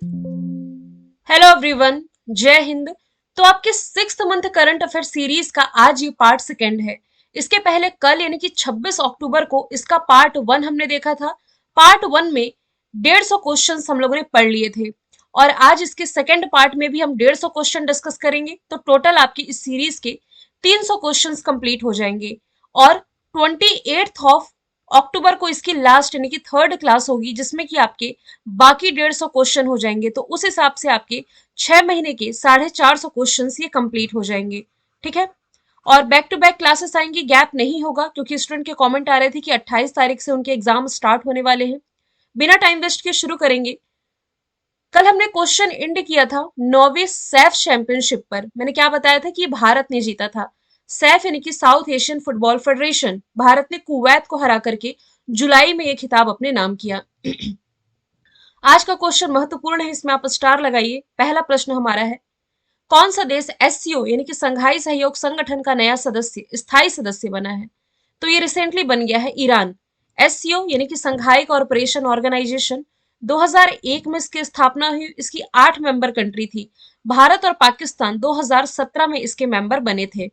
Hello everyone, जय हिंद। तो आपके 6th month current affair series का आज ये पार्ट सेकेंड है। इसके पहले कल यानी कि 26 अक्टूबर को इसका पार्ट वन हमने देखा था। पार्ट वन में 150 क्वेश्चन हम लोगों ने पढ़ लिए थे और आज इसके सेकेंड पार्ट में भी हम 150 क्वेश्चन डिस्कस करेंगे। तो टोटल आपकी इस सीरीज के 300 क्वेश्चन कंप्लीट हो जाएंगे और 28 अक्टूबर को इसकी लास्ट यानी कि थर्ड क्लास होगी जिसमें कि आपके बाकी 150 क्वेश्चन हो जाएंगे। तो उस हिसाब से आपके 6 महीने के 450 क्वेश्चन ये कंप्लीट हो जाएंगे। ठीक है। और बैक टू बैक क्लासेस आएंगी, गैप नहीं होगा क्योंकि स्टूडेंट के कमेंट आ रहे थे कि 28 तारीख से उनके एग्जाम स्टार्ट होने वाले हैं। बिना टाइम वेस्ट के शुरू करेंगे। कल हमने क्वेश्चन एंड किया था 9वीं सैफ चैंपियनशिप पर। मैंने क्या बताया था कि भारत ने जीता था। सैफ यानी कि south Asian football federation, Bharat ने कुवैत को हरा करके जुलाई में यह खिताब अपने नाम किया। आज का क्वेश्चन महत्वपूर्ण है, इसमें आप स्टार लगाइए। पहला प्रश्न हमारा है, कौन सा देश एससीओ यानी कि संघाई सहयोग संगठन का नया सदस्य, स्थायी सदस्य बना है? तो ये रिसेंटली बन गया है ईरान। एससीओ यानी कि संघाई कॉरपोरेशन ऑर्गेनाइजेशन 2001 में इसकी स्थापना हुई। इसकी 8 मेंबर कंट्री थी। भारत और पाकिस्तान 2017 में इसके मेंबर बने थे।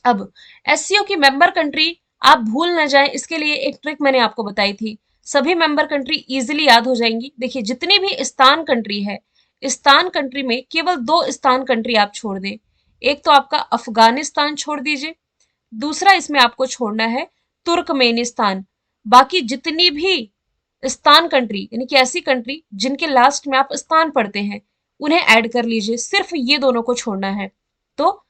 अब एससीओ की मेंबर कंट्री आप भूल ना जाएं, इसके लिए एक ट्रिक मैंने आपको बताई थी। सभी मेंबर कंट्री इजीली याद हो जाएंगी। देखिए, जितनी भी स्तान कंट्री है, स्तान कंट्री में केवल 2 स्तान कंट्री आप छोड़ दें। एक तो आपका अफगानिस्तान छोड़ दीजिए, दूसरा इसमें आपको छोड़ना है तुर्कमेनिस्तान। बाकी जितनी भी स्तान कंट्री यानी कि ऐसी कंट्री जिनके लास्ट में आप स्थान पढ़ते हैं, उन्हें ऐड कर लीजिए। सिर्फ ये दोनों को छोड़ना है। तो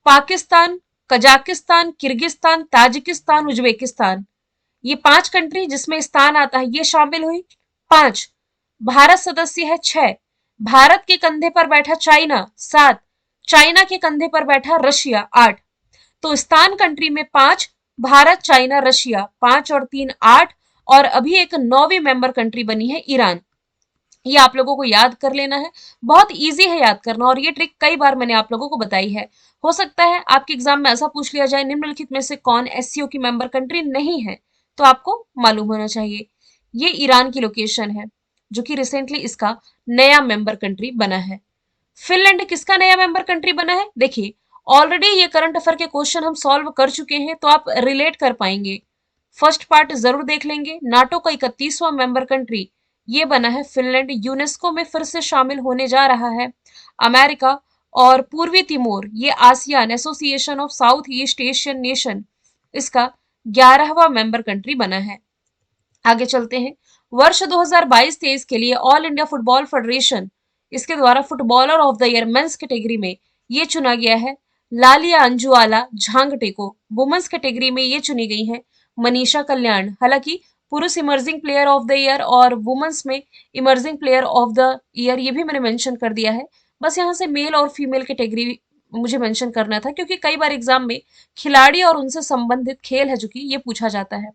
Pakistan, Kazakhstan, Kyrgyzstan, Tajikistan, Uzbekistan, ये 5 कंट्री जिसमें स्थान आता है, ये शामिल हुई। 5। भारत सदस्य है 6। भारत के कंधे पर बैठा चाइना 7। चाइना के कंधे पर बैठा रशिया 8। तो स्थान कंट्री में 5, भारत, चाइना, रशिया 5 और 3 8, और अभी एक 9वीं मेंबर कंट्री बनी है ईरान। ये आप लोगों को याद कर लेना है। बहुत इजी है याद करना और ये ट्रिक कई बार मैंने आप लोगों को बताई है। हो सकता है आपके एग्जाम में ऐसा पूछ लिया जाए, निम्नलिखित में से कौन एससीओ की मेंबर कंट्री नहीं है, तो आपको मालूम होना चाहिए। ये ईरान की लोकेशन है जो कि रिसेंटली इसका नया मेंबर कंट्री बना है। फिनलैंड किसका नया मेंबर कंट्री बना है? देखिए, ऑलरेडी ये करंट अफेयर के क्वेश्चन हम सॉल्व कर चुके हैं तो आप रिलेट कर पाएंगे। फर्स्ट पार्ट जरूर देख लेंगे। नाटो का 31वां मेंबर कंट्री ये बना है फिनलैंड। यूनेस्को में फिर से शामिल होने जा रहा है अमेरिका। और पूर्वी तिमोर ये ASEAN association of south east Asian nation, इसका 11वां मेंबर कंट्री बना है। आगे चलते हैं। वर्ष 2022-23 के लिए ऑल इंडिया फुटबॉल फेडरेशन, इसके द्वारा footballer of the year men's category में ये चुना गया है लालिया अंजुआला झांगटे को। वुमेन्स कैटेगरी में ये चुनी गई है मनीषा कल्याण। हालांकि पुरुष emerging player of the year और वुमेन्स में emerging player of the year ये भी मैंने मेंशन कर दिया है। बस यहाँ से मेल और फीमेल कैटेगरी मुझे मेंशन करना था क्योंकि कई बार एग्जाम में खिलाड़ी और उनसे संबंधित खेल है जो कि ये पूछा जाता है।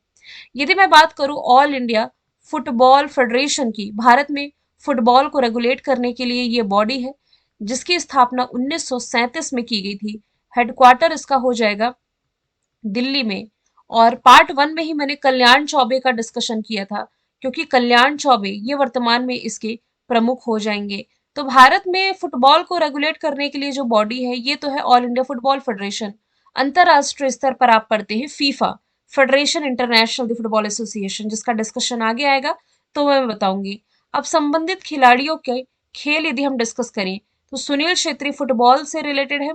यदि मैं बात करूं ऑल इंडिया फुटबॉल फेडरेशन की, भारत में फुटबॉल को रेगुलेट करने के लिए ये बॉडी है जिसकी स्थापना 1937 में की गई थी। हेडक्वार्टर इसका हो जाएगा दिल्ली में। और पार्ट वन में ही मैंने कल्याण चौबे का डिस्कशन किया था क्योंकि कल्याण चौबे ये वर्तमान में इसके प्रमुख हो जाएंगे। तो भारत में फुटबॉल को रेगुलेट करने के लिए जो बॉडी है ये तो है ऑल इंडिया फुटबॉल फेडरेशन। अंतरराष्ट्रीय स्तर पर आप पढ़ते हैं FIFA, federation international football association, जिसका डिस्कशन आगे आएगा तो मैं बताऊंगी। अब संबंधित खिलाड़ियों के खेल यदि हम डिस्कस करें तो सुनील छेत्री फुटबॉल से रिलेटेड है।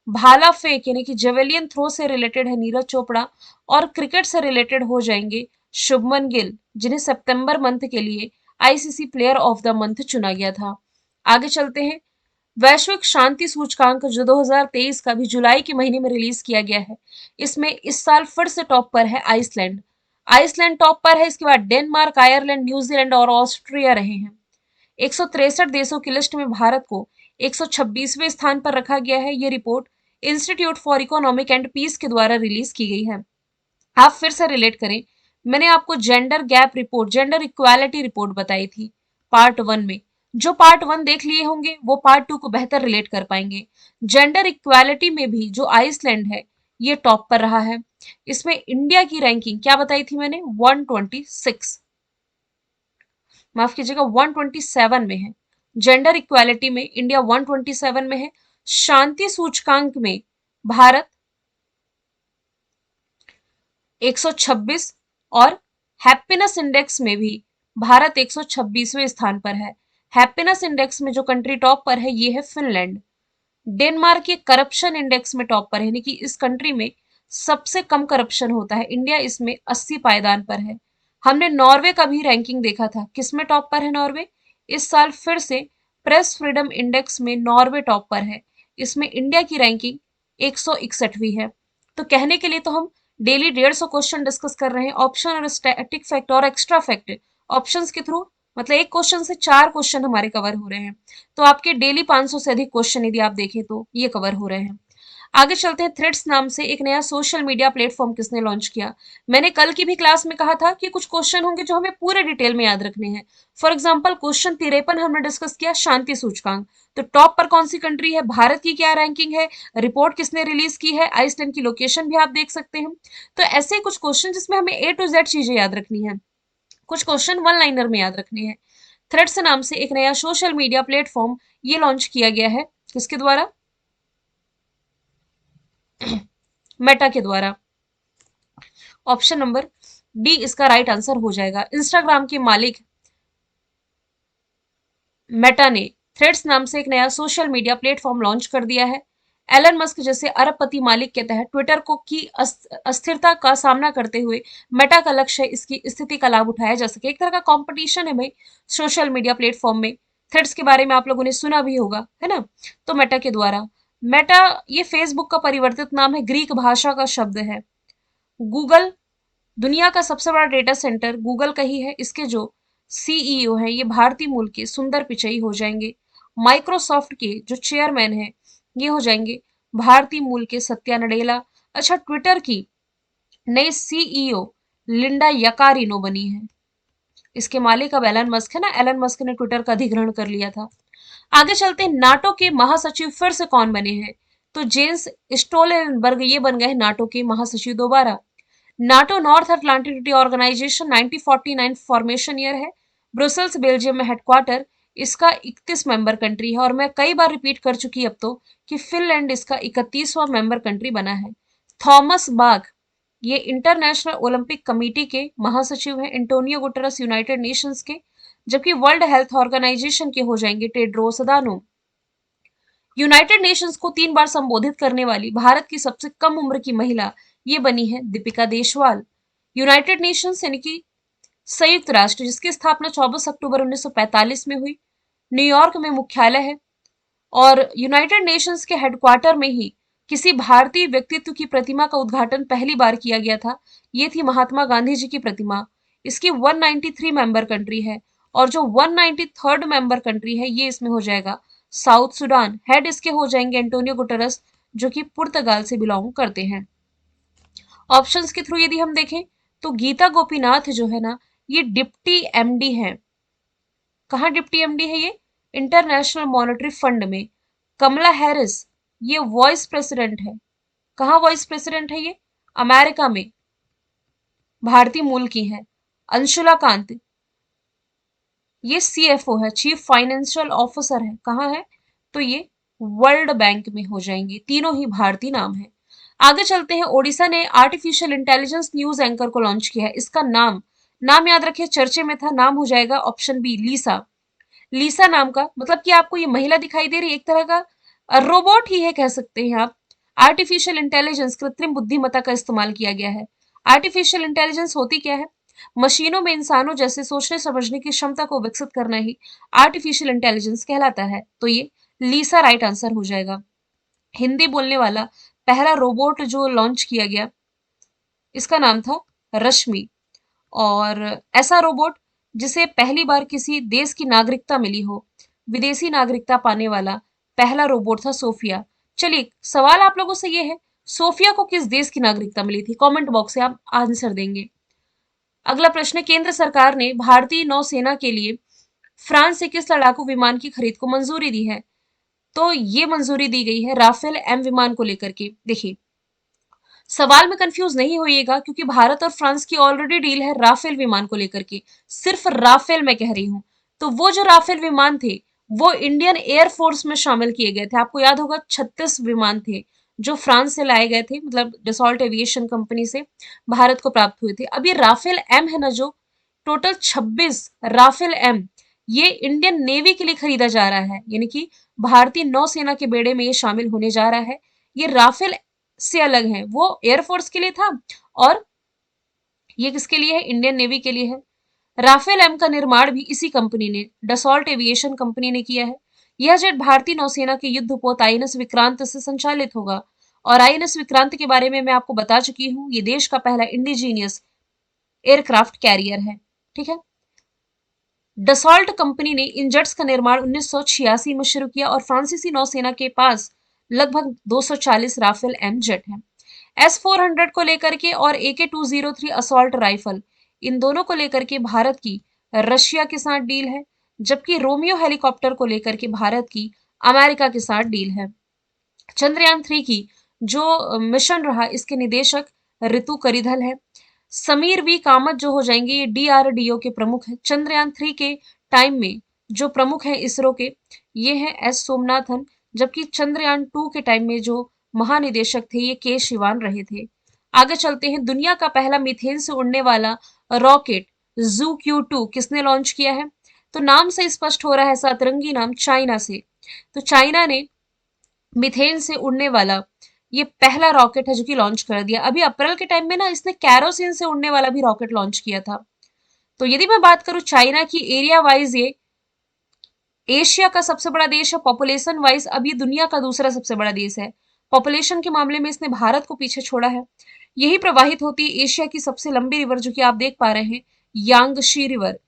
भाला फेंक यानी कि जेवेलियन थ्रो से रिलेटेड है नीरज चोपड़ा। और क्रिकेट से रिलेटेड हो जाएंगे शुभमन गिल, जिन्हें सितंबर मंथ के लिए ICC player of the month चुना गया था। आगे चलते हैं। वैश्विक शांति सूचकांक जो 2023 का भी जुलाई के महीने में रिलीज किया गया है, इसमें इस साल फिर से टॉप पर है आइसलैंड। आइसलैंड टॉप पर है। इसके बाद डेनमार्क, आयरलैंड, न्यूजीलैंड और ऑस्ट्रिया रहे हैं। 163 देशों की लिस्ट में भारत को 126वें स्थान पर रखा गया है। ये report institute for economic and peace के द्वारा रिलीज की गई है। आप फिर से रिलेट करें, मैंने आपको gender gap report, gender equality report बताई थी पार्ट वन में। जो पार्ट वन देख लिए होंगे वो पार्ट टू को बेहतर रिलेट कर पाएंगे। जेंडर इक्वालिटी में भी जो आइसलैंड है ये टॉप पर रहा है। इसमें इंडिया की रैंकिंग क्या बताई थी मैंने? 126। माफ कीजिएगा 127 में है। जेंडर इक्वालिटी में इंडिया 127 में है। शांति सूचकांक में भारत 126 और हैप्पीनेस इंडेक्स में भी भारत 126वें स्थान पर है। हैप्पीनेस इंडेक्स में जो कंट्री टॉप पर है ये है फिनलैंड। डेनमार्क ये करप्शन इंडेक्स में टॉप पर है, यानी कि इस कंट्री में सबसे कम करप्शन होता है। इंडिया इसमें 80 पायदान पर है। हमने नॉर्वे का भी रैंकिंग देखा था, किसमें टॉप पर है नॉर्वे? इस साल फिर से प्रेस फ्रीडम इंडेक्स में नॉर्वे टॉप पर है। इसमें इंडिया की रैंकिंग 161वीं है। तो कहने के लिए तो हम डेली 150 क्वेश्चन डिस्कस कर रहे हैं, ऑप्शन और स्टैटिक फैक्ट और एक्स्ट्रा फैक्ट ऑप्शंस के थ्रू, मतलब एक क्वेश्चन से 4 क्वेश्चन हमारे कवर हो रहे हैं। तो आपके डेली 500 से अधिक क्वेश्चन यदि आप देखें तो ये कवर हो रहे हैं। आगे चलते हैं। थ्रेड्स नाम से एक नया सोशल मीडिया प्लेटफॉर्म किसने लॉन्च किया? मैंने कल की भी क्लास में कहा था कि कुछ क्वेश्चन होंगे जो हमें पूरे डिटेल में याद रखने हैं। फॉर एग्जाम्पल क्वेश्चन 53 हमने डिस्कस किया शांति सूचकांक, तो टॉप पर कौन सी कंट्री है, भारत की क्या रैंकिंग है, रिपोर्ट किसने रिलीज की है, आइसलैंड की लोकेशन भी आप देख सकते हैं। तो ऐसे कुछ क्वेश्चन जिसमें हमें A to Z चीजें याद रखनी है, कुछ क्वेश्चन वन लाइनर में याद रखने हैं। थ्रेड्स नाम से एक नया सोशल मीडिया प्लेटफॉर्म ये लॉन्च किया गया है, किसके द्वारा? मेटा के द्वारा। ऑप्शन नंबर डी इसका राइट आंसर हो जाएगा। इंस्टाग्राम के मालिक मेटा ने थ्रेड्स नाम से एक नया सोशल मीडिया प्लेटफॉर्म लॉन्च कर दिया है। एलन मस्क जैसे अरबपति मालिक के तहत ट्विटर को की अस्थिरता का सामना करते हुए मेटा का लक्ष्य है इसकी स्थिति का लाभ उठाया जा सके। एक तरह का कंपटीशन है भाई सोशल मीडिया प्लेटफॉर्म में। थ्रेड्स के बारे में आप लोगों ने सुना भी होगा, है ना? तो मेटा के द्वारा। मेटा ये फेसबुक का परिवर्तित नाम है, ग्रीक भाषा का शब्द है। गूगल दुनिया का सबसे बड़ा डेटा सेंटर गूगल का ही है। इसके जो सीईओ हैं ये भारतीय मूल के सुंदर पिचई हो जाएंगे। माइक्रोसॉफ्ट के जो चेयरमैन हैं ये हो जाएंगे भारतीय मूल के सत्या नडेला। अच्छा, ट्विटर की नई सीईओ लिंडा यकारिनो बनी है। इसके मालिक अब एलन मस्क है ना, एलन मस्क ने ट्विटर का अधिग्रहण कर लिया था। आगे चलते हैं। नाटो के महासचिव फिर से कौन बने हैं? तो जेंस स्टोलनबर्ग ये बन गए नाटो के महासचिव दोबारा। NATO North Atlantic Treaty Organization 1949 formation year है। ब्रुसेल्स बेल्जियम में हेडक्वार्टर। इसका 31 मेंबर कंट्री है और मैं कई बार रिपीट कर चुकी अब तो कि फिनलैंड इसका 31वां मेंबर कंट्री बना है। थॉमस बाग ये इंटरनेशनल ओलंपिक कमेटी के महासचिव हैं। एंटोनियो गुटेरस यूनाइटेड नेशंस के, जबकि वर्ल्ड हेल्थ ऑर्गेनाइजेशन के हो जाएंगे टेड्रोस अदानो। यूनाइटेड नेशंस को 3 बार संबोधित करने वाली भारत की सबसे कम उम्र की महिला ये बनी है दीपिका देशवाल। यूनाइटेड नेशंस यानी कि संयुक्त राष्ट्र, जिसकी स्थापना 24 अक्टूबर 1945 में हुई, न्यूयॉर्क में मुख्यालय है। और यूनाइटेड नेशंस के हेडक्वार्टर में ही किसी भारतीय व्यक्तित्व की प्रतिमा का उद्घाटन पहली बार किया गया था। ये थी महात्मा गांधी जी की प्रतिमा। इसकी 193 मेंबर कंट्री है और जो 193rd मेंबर कंट्री है ये इसमें हो जाएगा साउथ सुडान। हेड इसके हो जाएंगे एंटोनियो गुटेरस, जो कि पुर्तगाल से बिलोंग करते हैं। ऑप्शंस के थ्रू यदि हम देखें तो गीता गोपीनाथ जो है ना ये डिप्टी एमडी है। कहाँ डिप्टी एमडी है ये? इंटरनेशनल मॉनेटरी फंड में। कमला हैरिस ये वाइस प्रेसिडेंट है। कहाँ वाइस प्रेसिडेंट है ये? अमेरिका में, भारतीय मूल की है। अंशुला कांत ये सीएफओ है, चीफ फाइनेंशियल ऑफिसर है। कहाँ है? तो ये वर्ल्ड बैंक में हो जाएंगे। तीनों ही भारतीय नाम है। आगे चलते हैं। ओडिशा ने आर्टिफिशियल इंटेलिजेंस न्यूज एंकर को लॉन्च किया है। इसका नाम नाम याद रखिए, चर्चे में था। नाम हो जाएगा ऑप्शन बी लीसा। लीसा नाम का मतलब कि आपको ये महिला दिखाई दे रही है, एक तरह का रोबोट ही है कह सकते हैं आप। आर्टिफिशियल इंटेलिजेंस कृत्रिम बुद्धिमत्ता का इस्तेमाल किया गया है। आर्टिफिशियल इंटेलिजेंस होती क्या है? मशीनों में इंसानों जैसे सोचने समझने की क्षमता को विकसित करना ही आर्टिफिशियल इंटेलिजेंस कहलाता है। तो ये लीसा राइट आंसर हो जाएगा। हिंदी बोलने वाला पहला रोबोट जो लॉन्च किया गया इसका नाम था रश्मि। और ऐसा रोबोट जिसे पहली बार किसी देश की नागरिकता मिली हो, विदेशी नागरिकता पाने वाला पहला रोबोट था सोफिया। चलिए सवाल आप लोगों से ये है, सोफिया को किस देश की नागरिकता मिली थी? कमेंट बॉक्स से आप आंसर देंगे। अगला प्रश्न, केंद्र सरकार ने भारतीय नौसेना के लिए फ्रांस से किस लड़ाकू विमान की खरीद को मंजूरी दी है? तो ये मंजूरी दी गई है राफेल एम विमान को लेकर के। देखिए सवाल में कंफ्यूज नहीं होइएगा, क्योंकि भारत और फ्रांस की ऑलरेडी डील है राफेल विमान को लेकर के। सिर्फ राफेल मैं कह रही हूं। तो वो जो राफेल विमान थे, वो इंडियन एयरफोर्स में शामिल किए गए थे। आपको याद होगा 36 विमान थे जो फ्रांस से लाए गए थे, मतलब डसॉल्ट एविएशन कंपनी से भारत को प्राप्त हुए थे। अब ये राफेल एम है ना, जो टोटल 26 राफेल एम, ये इंडियन नेवी के लिए खरीदा जा रहा है, यानी कि भारतीय नौसेना के बेड़े में ये शामिल होने जा रहा है। ये राफेल से अलग है, वो एयरफोर्स के लिए था, और ये किसके लिए है? इंडियन नेवी के लिए है। राफेल एम का निर्माण भी इसी कंपनी ने, डसॉल्ट एविएशन कंपनी ने किया है। यह जेट भारतीय नौसेना के युद्धपोत आईएनएस विक्रांत से संचालित होगा। और आईएनएस विक्रांत के बारे में मैं आपको बता चुकी हूँ, ये देश का पहला इंडिजीनियस एयरक्राफ्ट कैरियर है। ठीक है। डसॉल्ट कंपनी ने इन जेट्स का निर्माण 1986 में शुरू किया, और फ्रांसीसी नौसेना के पास लगभग 240 राफेल एम जेट हैं। S-400 को लेकर के और AK-203 असॉल्ट राइफल, इन दोनों को लेकर के भारत की रशिया के साथ डील है, जबकि रोमियो हेलीकॉप्टर को लेकर के भारत की अमेरिका के साथ डील है। चंद्रयान 3 की जो मिशन रहा, इसके निदेशक ऋतु करिधल है। समीर वी कामत जो हो जाएंगे, ये DRDO के प्रमुख हैं। चंद्रयान 3 के टाइम में जो प्रमुख हैं इसरो के, ये हैं S सोमनाथन, जबकि चंद्रयान 2 के टाइम में जो महानिदेशक थे, ये K शिवान रहे थे। आगे चलते हैं। दुनिया का पहला मीथेन से उड़ने वाला रॉकेट ZooQ-2 किसने लॉन्च किया है? तो नाम से स्पष्ट हो रहा है, सतरंगी नाम, चाइना से। तो चाइना ने मीथेन से उड़ने वाला ये पहला रॉकेट है जो कि लॉन्च कर दिया। अभी अप्रैल के टाइम में ना, इसने कैरोसिन से उड़ने वाला भी रॉकेट लॉन्च किया था। तो यदि मैं बात करूं चाइना की, एरिया वाइज ये एशिया का सबसे बड़ा देश है। पॉपुलेशन वाइज अब ये दुनिया का दूसरा सबसे बड़ा देश है। पॉपुलेशन के मामले में इसने भारत को पीछे छोड़ा है। यही प्रवाहित होती है एशिया की सबसे लंबी रिवर, जो कि आप देख पा रहे हैं, यांगशी रिवर।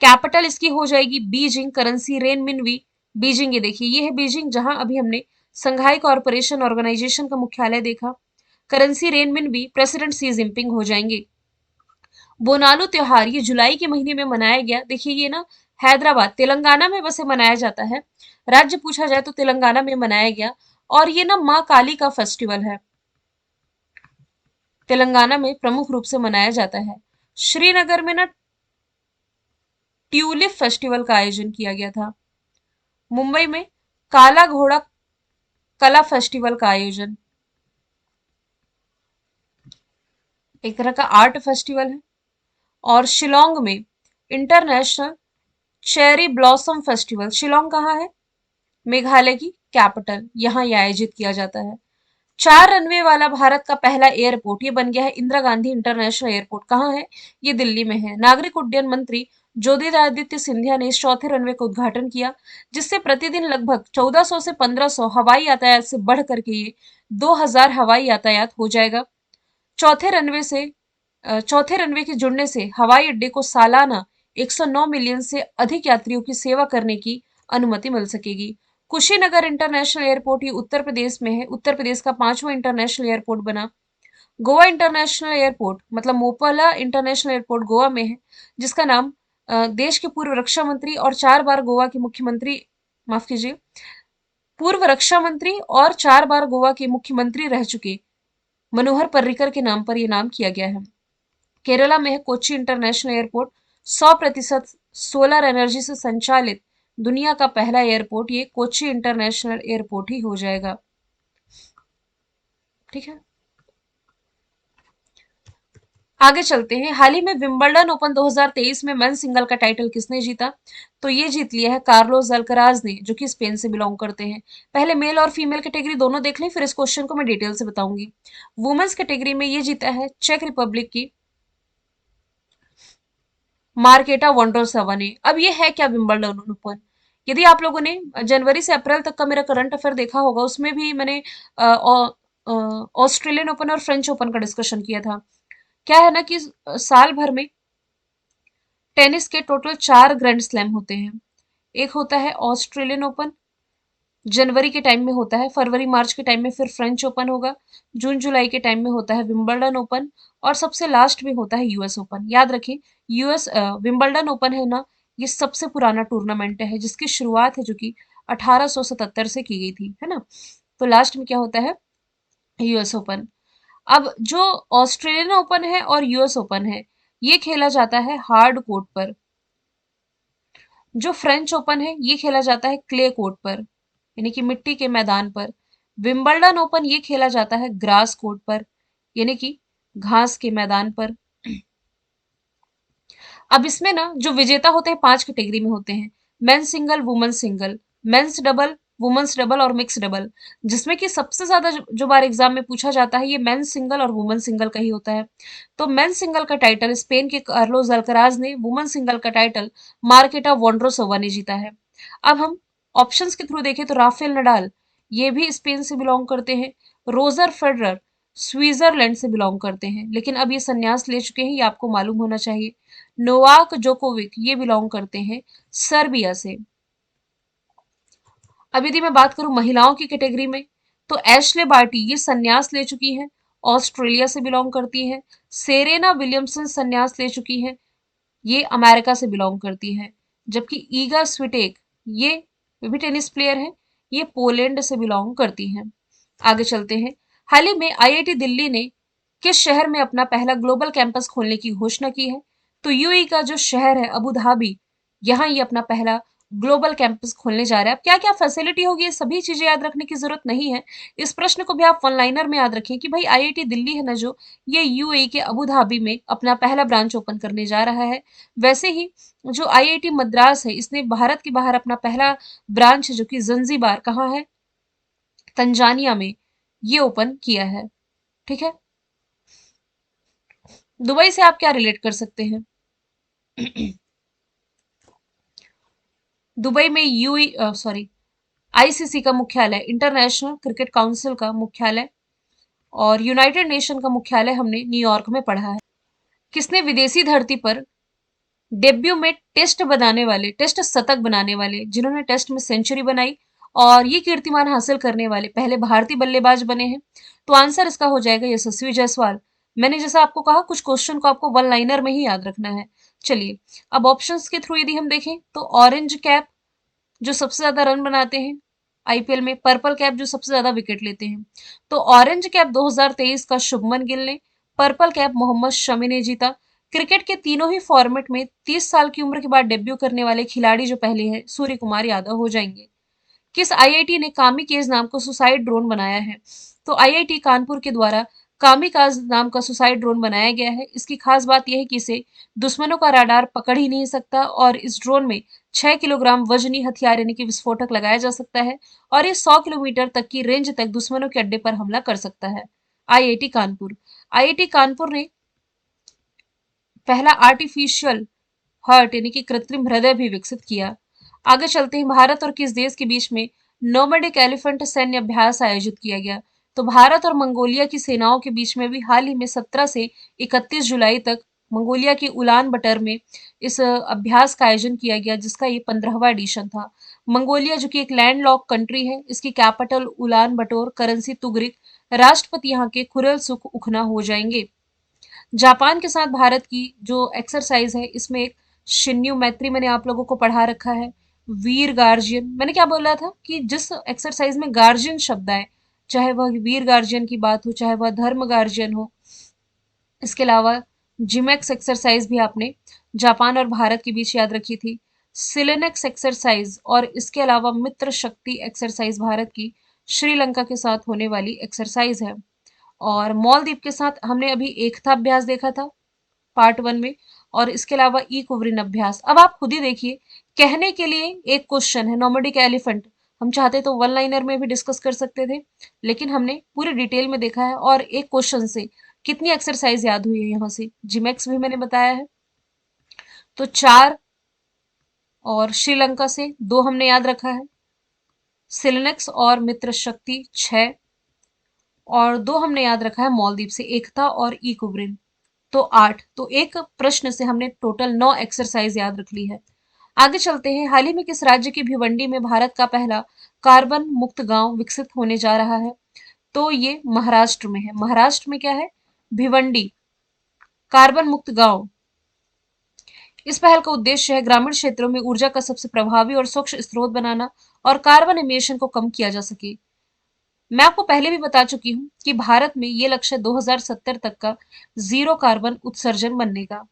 कैपिटल इसकी हो जाएगी बीजिंग। करेंसी रेनमिनवी। बीजिंग, ये देखिए, ये है बीजिंग, जहां अभी हमने संघाई कॉरपोरेशन ऑर्गेनाइजेशन का मुख्यालय देखा। करेंसी रेनमिनवी। प्रेसिडेंट सी जिनपिंग हो जाएंगे। बोनालू त्योहार ये जुलाई के महीने में मनाया गया। देखिए, ये ना हैदराबाद, तेलंगाना में वैसे मनाया जाता है। राज्य पूछा जाए तो तेलंगाना में मनाया गया। और ये ना माँ काली का फेस्टिवल है, तेलंगाना में प्रमुख रूप से मनाया जाता है। श्रीनगर में ना ट्यूलिप फेस्टिवल का आयोजन किया गया था। मुंबई में काला घोड़ा कला फेस्टिवल का आयोजन, एक तरह का आर्ट फेस्टिवल है। और शिलोंग में international cherry blossom festival. Shillong कहाँ है? मेघालय की कैपिटल, यहाँ ये आयोजित किया जाता है। 4 रनवे वाला भारत का पहला एयरपोर्ट ये बन गया है इंदिरा गांधी इंटरनेशनल एयरपोर्ट। कहाँ है? ये दिल्ली में है। नागरिक उड्डयन मंत्री ज्योतिरादित्य सिंधिया ने इस चौथे रनवे का उद्घाटन किया, जिससे प्रतिदिन लगभग 1400 से 1500 हवाई यातायात से बढ़ करके ये 2000 हवाई यातायात हो जाएगा। चौथे रनवे से चौथे रनवे के जुड़ने से हवाई अड्डे को सालाना 109 मिलियन से अधिक यात्रियों की सेवा करने की अनुमति मिल सकेगी। कुशीनगर इंटरनेशनल एयरपोर्ट ये उत्तर प्रदेश में है। उत्तर प्रदेश का 5वां इंटरनेशनल एयरपोर्ट बना। गोवा इंटरनेशनल एयरपोर्ट, मतलब मोपाला इंटरनेशनल एयरपोर्ट गोवा में है, जिसका नाम देश के पूर्व रक्षा मंत्री और 4 बार गोवा के मुख्यमंत्री, माफ कीजिए, पूर्व रक्षा मंत्री और 4 बार गोवा के मुख्यमंत्री रह चुके मनोहर पर्रिकर के नाम पर यह नाम किया गया है। केरला में है Kochi international airport. 100% solar energy से संचालित दुनिया का पहला एयरपोर्ट ये कोच्चि इंटरनेशनल एयरपोर्ट ही हो जाएगा। ठीक है, आगे चलते हैं। हाल ही में विंबलडन ओपन 2023 में मेन सिंगल का टाइटल किसने जीता? तो ये जीत लिया है कार्लोस अल्कराज ने, जो कि स्पेन से बिलोंग करते हैं। पहले मेल और फीमेल कैटेगरी दोनों देख लें, फिर इस क्वेश्चन को मैं डिटेल से बताऊंगी। वुमेन्स कैटेगरी में ये जीता है चेक रिपब्लिक की मार्केटा वोंड्रोसोवा ने। अब ये है क्या विंबलडन ओपन? यदि आप लोगों ने जनवरी से अप्रैल तक का मेरा करंट अफेयर देखा होगा, उसमें भी मैंने ऑस्ट्रेलियन ओपन और फ्रेंच ओपन का डिस्कशन किया था। क्या है ना कि साल भर में टेनिस के टोटल 4 ग्रैंड स्लैम होते हैं। एक होता है ऑस्ट्रेलियन ओपन, जनवरी के टाइम में होता है, फरवरी मार्च के टाइम में फिर फ्रेंच ओपन होगा, जून जुलाई के टाइम में होता है विंबलडन ओपन, और सबसे लास्ट में होता है यूएस ओपन। याद रखें, यूएस विंबलडन ओपन है ना, ये सबसे पुराना टूर्नामेंट है, जिसकी शुरुआत है जो कि 1877 से की गई थी, है ना। तो लास्ट में क्या होता है? US open. अब जो ऑस्ट्रेलियन ओपन है और यूएस ओपन है, ये खेला जाता है हार्ड कोर्ट पर। जो फ्रेंच ओपन है ये खेला जाता है क्ले कोर्ट पर, यानी कि मिट्टी के मैदान पर। विंबलडन ओपन ये खेला जाता है ग्रास कोर्ट पर, यानी कि घास के मैदान पर। अब इसमें ना जो विजेता होते हैं 5 कैटेगरी में होते हैं। Men's single, women's single, men's double, women's double और मिक्स डबल। जिसमें कि सबसे ज्यादा जो बार एग्जाम में पूछा जाता है ये मेंस सिंगल और वुमेन्स सिंगल का ही होता है। तो मेंस सिंगल का टाइटल स्पेन के कार्लोस अल्कराज ने, वुमेन्स सिंगल का टाइटल मार्केटा वोंड्रोसोवा ने जीता है। अब हम ऑप्शंस के थ्रू देखें तो राफेल नडाल ये भी स्पेन से बिलोंग करते हैं। रोजर फेडरर स्विट्जरलैंड से बिलोंग करते हैं, लेकिन अब ये संन्यास ले चुके हैं, ये आपको मालूम होना चाहिए। नोवाक जोकोविक ये बिलोंग करते हैं सर्बिया से। अब यदि मैं बात करूं महिलाओं की कैटेगरी में, तो एशले बार्टी ये संन्यास ले चुकी हैं, ऑस्ट्रेलिया से बिलोंग करती हैं। सेरेना विलियमसन संन्यास ले चुकी हैं, ये अमेरिका से बिलोंग करती हैं। जबकि ईगा स्विटेक ये भी टेनिस प्लेयर हैं, ये पोलैंड से बिलोंग करती हैं। आगे चलते हैं। हाल ही में आईआईटी दिल्ली ने किस शहर में अपना पहला ग्लोबल कैंपस खोलने की घोषणा की है? तो यूएई का जो शहर है अबू धाबी, यहाँ ये अपना पहला ग्लोबल कैंपस खोलने जा रहा है। अब क्या क्या फैसिलिटी होगी ये सभी चीजें याद रखने की जरूरत नहीं है। इस प्रश्न को भी आप वन लाइनर में याद रखें कि भाई आईआईटी दिल्ली है ना जो, ये यूएई के अबू धाबी में अपना पहला ब्रांच ओपन करने जा रहा है। वैसे ही जो आईआईटी मद्रास है इसने भारत के बाहर अपना पहला ब्रांच जो कि जंजीबार कहाँ है, तंजानिया में, ये ओपन किया है। ठीक है। दुबई से आप क्या रिलेट कर सकते हैं? दुबई में आईसीसी का मुख्यालय, इंटरनेशनल क्रिकेट काउंसिल का मुख्यालय और यूनाइटेड नेशन का मुख्यालय हमने न्यूयॉर्क में पढ़ा है। किसने विदेशी धरती पर डेब्यू में टेस्ट शतक बनाने वाले, जिन्होंने टेस्ट में सेंचुरी बनाई और ये कीर्तिमान हासिल करने वाले पहले भारतीय बल्लेबाज बने हैं? तो आंसर इसका हो जाएगा यशस्वी जायसवाल। मैंने जैसा आपको कहा कुछ क्वेश्चन को आपको वन लाइनर में ही याद रखना है। चलिए, अब ऑप्शंस के थ्रू यदि हम देखें तो ऑरेंज कैप जो सबसे ज्यादा रन बनाते हैं आईपीएल में, पर्पल कैप जो सबसे ज्यादा विकेट लेते हैं। तो ऑरेंज कैप 2023 का शुभमन गिल ने, पर्पल कैप मोहम्मद शमी ने जीता। क्रिकेट के तीनों ही फॉर्मेट में 30 साल की उम्र के बाद डेब्यू करने वाले खिलाड़ी जो पहले हैं सूर्य कुमार यादव हो जाएंगे। किस आईआईटी ने कामिकेज नाम का सुसाइड ड्रोन बनाया है? तो आईआईटी कानपुर के द्वारा कामिकाज नाम का सुसाइड ड्रोन बनाया गया है। इसकी खास बात यह है कि इसे दुश्मनों का राडार पकड़ ही नहीं सकता और इस ड्रोन में 6 किलोग्राम वजनी हथियार यानी कि विस्फोटक लगाया जा सकता है और ये 100 किलोमीटर तक की रेंज तक दुश्मनों के अड्डे पर हमला कर सकता है। आईआईटी कानपुर आईआईटी कानपुर ने पहला आर्टिफिशियल हार्ट यानी कि कृत्रिम हृदय भी विकसित किया। आगे चलते हैं। भारत और किस देश के बीच में नोमैडिक एलिफेंट सैन्य अभ्यास आयोजित किया गया? तो भारत और मंगोलिया की सेनाओं के बीच में भी हाल ही में 17 से 31 जुलाई तक मंगोलिया के उलान बटर में इस अभ्यास का आयोजन किया गया, जिसका ये 15वां एडिशन था। मंगोलिया जो कि एक लैंडलॉक कंट्री है, इसकी कैपिटल उलान बटोर, करेंसी तुगरिक, राष्ट्रपति यहाँ के खुरल सुख उखना हो जाएंगे। जापान के साथ भारत की जो एक्सरसाइज है इसमें एक शिन्यू मैत्री मैंने आप लोगों को पढ़ा रखा है। वीर गार्जियन, मैंने क्या बोला था कि जिस एक्सरसाइज में गार्जियन शब्द आए, चाहे वह वीर गार्जियन की बात हो चाहे वह धर्म गार्जियन हो। इसके अलावा जिमेक्स एक्सरसाइज भी आपने जापान और भारत के बीच याद रखी थी। सिलेनेक्स एक्सरसाइज और इसके अलावा मित्र शक्ति एक्सरसाइज भारत की श्रीलंका के साथ होने वाली एक्सरसाइज है। और मॉलदीप के साथ हमने अभी एकता अभ्यास देखा था पार्ट 1 में, और इसके अलावा ई कुवरिन अभ्यास। अब आप खुद ही देखिए, कहने के लिए एक क्वेश्चन है नोमैडिक एलिफेंट, हम चाहते तो वन लाइनर में भी डिस्कस कर सकते थे, लेकिन हमने पूरी डिटेल में देखा है और एक क्वेश्चन से कितनी एक्सरसाइज याद हुई है यहाँ से। जिमेक्स भी मैंने बताया है तो 4, और श्रीलंका से 2 हमने याद रखा है, सिलेनेक्स और मित्र शक्ति 6, और 2 हमने याद रखा है मॉलदीप से एकता और ई कुवरिन, तो 8। तो एक प्रश्न से हमने टोटल 9 एक्सरसाइज याद रख ली है। आगे चलते हैं। हाल ही में किस राज्य की भिवंडी में भारत का पहला कार्बन मुक्त गांव विकसित होने जा रहा है? तो ये महाराष्ट्र में है। महाराष्ट्र में क्या है? भिवंडी कार्बन मुक्त गांव। इस पहल का उद्देश्य है ग्रामीण क्षेत्रों में ऊर्जा का सबसे प्रभावी और स्वच्छ स्रोत बनाना और कार्बन इमिशन को कम किया जा सके। मैं आपको पहले भी बता चुकी हूं कि भारत में ये लक्ष्य 2070 तक का जीरो कार्बन उत्सर्जन बनने का।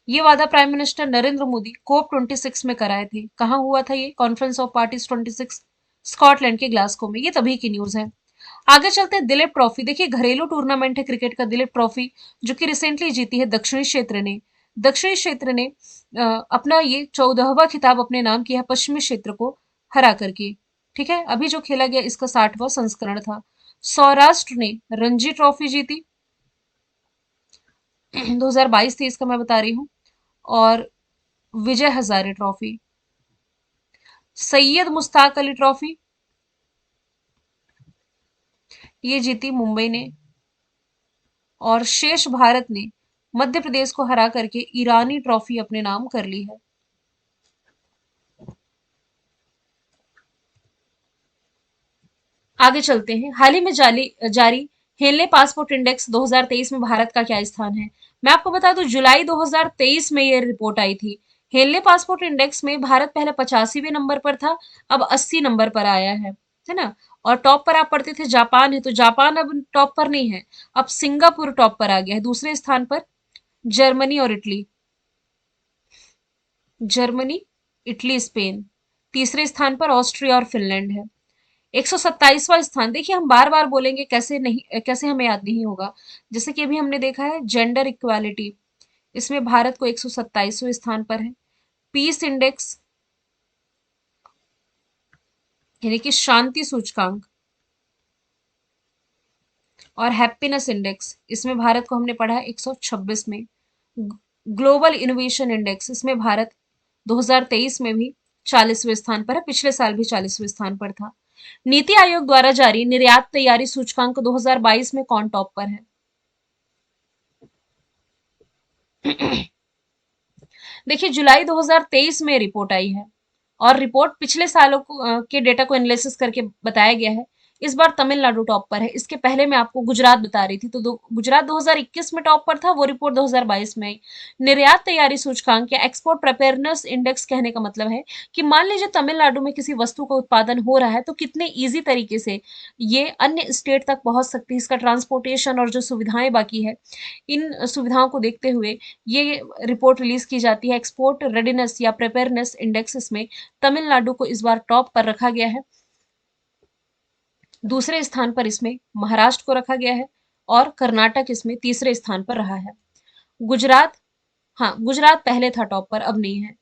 ये वादा प्राइम मिनिस्टर नरेंद्र मोदी कोप 26 में कराए थे। कहाँ हुआ था ये कॉन्फ्रेंस ऑफ पार्टीज 26? स्कॉटलैंड के ग्लासगो में। ये तभी की न्यूज है। आगे चलते हैं दिलीप ट्रॉफी। देखिए घरेलू टूर्नामेंट है क्रिकेट का दिलीप ट्रॉफी, जो कि रिसेंटली जीती है दक्षिणी क्षेत्र ने। दक्षिणी क्षेत्र ने अपना ये 14वां खिताब अपने नाम किया है पश्चिमी क्षेत्र को हरा करके। ठीक है, अभी जो खेला गया इसका 60वां संस्करण था। सौराष्ट्र ने रणजी ट्रॉफी जीती 2022 थी इसका मैं बता रही हूँ। और विजय हजारे ट्रॉफी, सैयद मुश्ताक अली ट्रॉफी, ये जीती मुंबई ने। और शेष भारत ने मध्य प्रदेश को हरा करके ईरानी ट्रॉफी अपने नाम कर ली है। आगे चलते हैं। हाल ही में जारी हेनले पासपोर्ट इंडेक्स 2023 में भारत का क्या स्थान है। मैं आपको बता दूं जुलाई 2023 में ये रिपोर्ट आई थी। हेनले पासपोर्ट इंडेक्स में भारत पहले 85वें नंबर पर था, अब 80 नंबर पर आया है ना। और टॉप पर आप पढ़ते थे जापान है, तो जापान अब टॉप पर नहीं है, अब सिंगापुर टॉप पर आ गया है। दूसरे स्थान पर जर्मनी और इटली, जर्मनी, इटली, स्पेन। तीसरे स्थान पर ऑस्ट्रिया और फिनलैंड है। 127वां स्थान, देखिए हम बार बार बोलेंगे कैसे नहीं, कैसे हमें याद नहीं होगा। जैसे कि अभी हमने देखा है जेंडर इक्वालिटी, इसमें भारत को 127वें स्थान पर है। पीस इंडेक्स यानी कि शांति सूचकांक, और हैप्पीनेस इंडेक्स, इसमें भारत को हमने पढ़ा है 126 में। ग्लोबल इनोवेशन इंडेक्स, इसमें भारत 2023 में भी 40वें स्थान पर है, पिछले साल भी 40वें स्थान पर था। नीति आयोग द्वारा जारी निर्यात तैयारी सूचकांक 2022 में कौन टॉप पर है। देखिए जुलाई 2023 में रिपोर्ट आई है, और रिपोर्ट पिछले सालों के डेटा को एनालिसिस करके बताया गया है। इस बार तमिलनाडु टॉप पर है। इसके पहले मैं आपको गुजरात बता रही थी, तो गुजरात 2021 में टॉप पर था, वो रिपोर्ट 2022 में आई। निर्यात तैयारी सूचकांक या एक्सपोर्ट प्रिपेयरनेस इंडेक्स कहने का मतलब है कि मान लीजिए तमिलनाडु में किसी वस्तु का उत्पादन हो रहा है, तो कितने ईजी तरीके से ये अन्य स्टेट तक पहुंच सकती है। इसका ट्रांसपोर्टेशन और जो सुविधाएं बाकी है, इन सुविधाओं को देखते हुए ये रिपोर्ट रिलीज की जाती है। एक्सपोर्ट रेडीनेस या प्रिपेयरनेस इंडेक्स में तमिलनाडु को इस बार टॉप पर रखा गया है। दूसरे स्थान पर इसमें महाराष्ट्र को रखा गया है, और कर्नाटक इसमें तीसरे स्थान पर रहा है। गुजरात, हाँ गुजरात पहले था टॉप पर, अब नहीं है।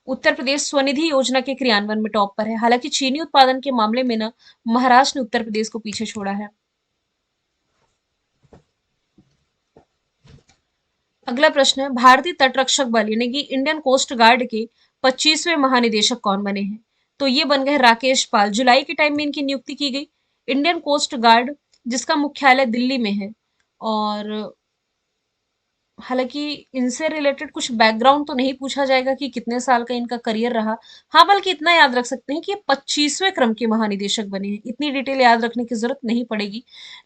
उत्तर प्रदेश स्वनिधि योजना के क्रियान्वयन में टॉप पर है। हालांकि चीनी उत्पादन के मामले में ना महाराष्ट्र ने उत्तर प्रदेश को पीछे छोड़ा है। अगला प्रश्न है भारतीय तटरक्षक बल यानी कि इंडियन कोस्ट गार्ड के 25वें महानिदेशक कौन बने हैं। तो ये बन गए राकेश पाल। जुलाई के टाइम में इनकी नियुक्ति की गई। इंडियन कोस्ट गार्ड जिसका मुख्यालय दिल्ली में है। और हालांकि इनसे रिलेटेड कुछ बैकग्राउंड तो नहीं पूछा जाएगा कि कितने साल का इनका करियर रहा। हाँ बल्कि इतना याद रख सकते हैं कि ये 25वें क्रम के महानिदेशक बने हैं। इतनी डिटेल याद रखने की जरूरत नहीं पड़ेगी।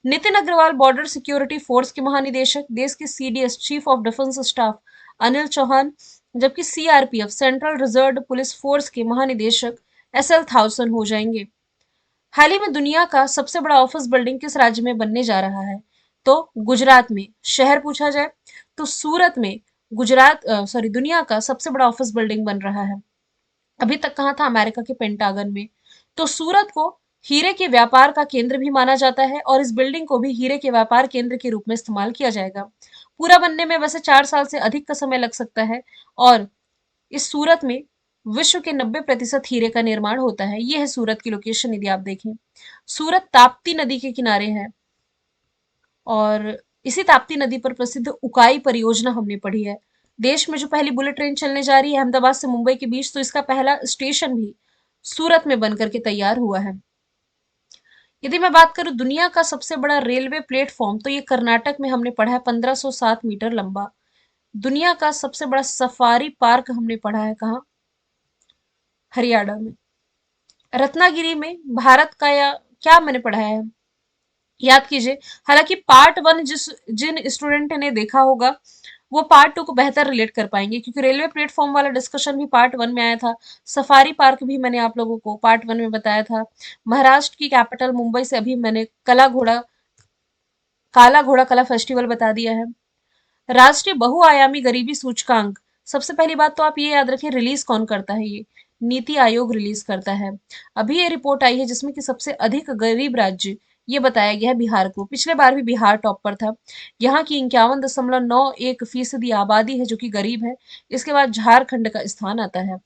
Nitin Agarwal border security force के महानिदेशक। देश के CDS chief of defence staff Anil Chauhan. जबकि CRPF central reserve police force के महानिदेशक एसएल थाउसन हो जाएंगे। हाल ही में दुनिया का सबसे बड़ा ऑफिस बिल्डिंग किस राज्य में बनने जा रहा है। तो गुजरात में। शहर पूछा जाए तो सूरत में गुजरात सॉरी दुनिया का सबसे बड़ा ऑफिस बिल्डिंग बन रहा है। अभी तक कहाँ था, अमेरिका के पेंटागन में। तो सूरत को हीरे के व्यापार का केंद्र भी माना जाता है, और इस बिल्डिंग को भी हीरे के व्यापार केंद्र के रूप में इस्तेमाल किया जाएगा। पूरा बनने में वैसे 4 साल से अधिक का समय लग सकता है। और इस सूरत में विश्व के 90% हीरे का निर्माण होता है। ये है सूरत की लोकेशन यदि आप देखें। सूरत ताप्ती नदी के किनारे है, और इसी ताप्ती नदी पर प्रसिद्ध उकाई परियोजना हमने पढ़ी है। देश में जो पहली बुलेट ट्रेन चलने जा रही है अहमदाबाद से मुंबई के बीच, तो इसका पहला स्टेशन भी सूरत में बनकर के तैयार हुआ है। यदि मैं बात करूं दुनिया का सबसे बड़ा रेलवे प्लेटफॉर्म, तो ये कर्नाटक में हमने पढ़ा है 1507 मीटर लंबा। दुनिया का सबसे बड़ा सफारी पार्क हमने पढ़ा है कहाँ, हरियाणा में। रत्नागिरी में भारत का, या क्या मैंने पढ़ा है याद कीजिए। हालांकि पार्ट वन जिन स्टूडेंट ने देखा होगा वो पार्ट 2 को बेहतर रिलेट कर पाएंगे, क्योंकि रेलवे प्लेटफॉर्म वाला डिस्कशन भी पार्ट 1 में आया था। सफारी पार्क भी मैंने आप लोगों को पार्ट 1 में बताया था। महाराष्ट्र की कैपिटल मुंबई से अभी मैंने काला घोड़ा कला फेस्टिवल बता दिया है। राष्ट्रीय बहुआयामी गरीबी सूचकांक, सबसे पहली बात तो आप ये याद रखें, रिलीज कौन करता है ये? नीति आयोग रिलीज करता है। अभी ये रिपोर्ट आई है जिसमें कि सबसे अधिक गरीब राज्य ये बताया गया है बिहार को। पिछले बार भी बिहार टॉप पर था। यहाँ की 51.91% आबादी है जो कि गरीब है। इसके बाद झारखंड का स्थान आता है।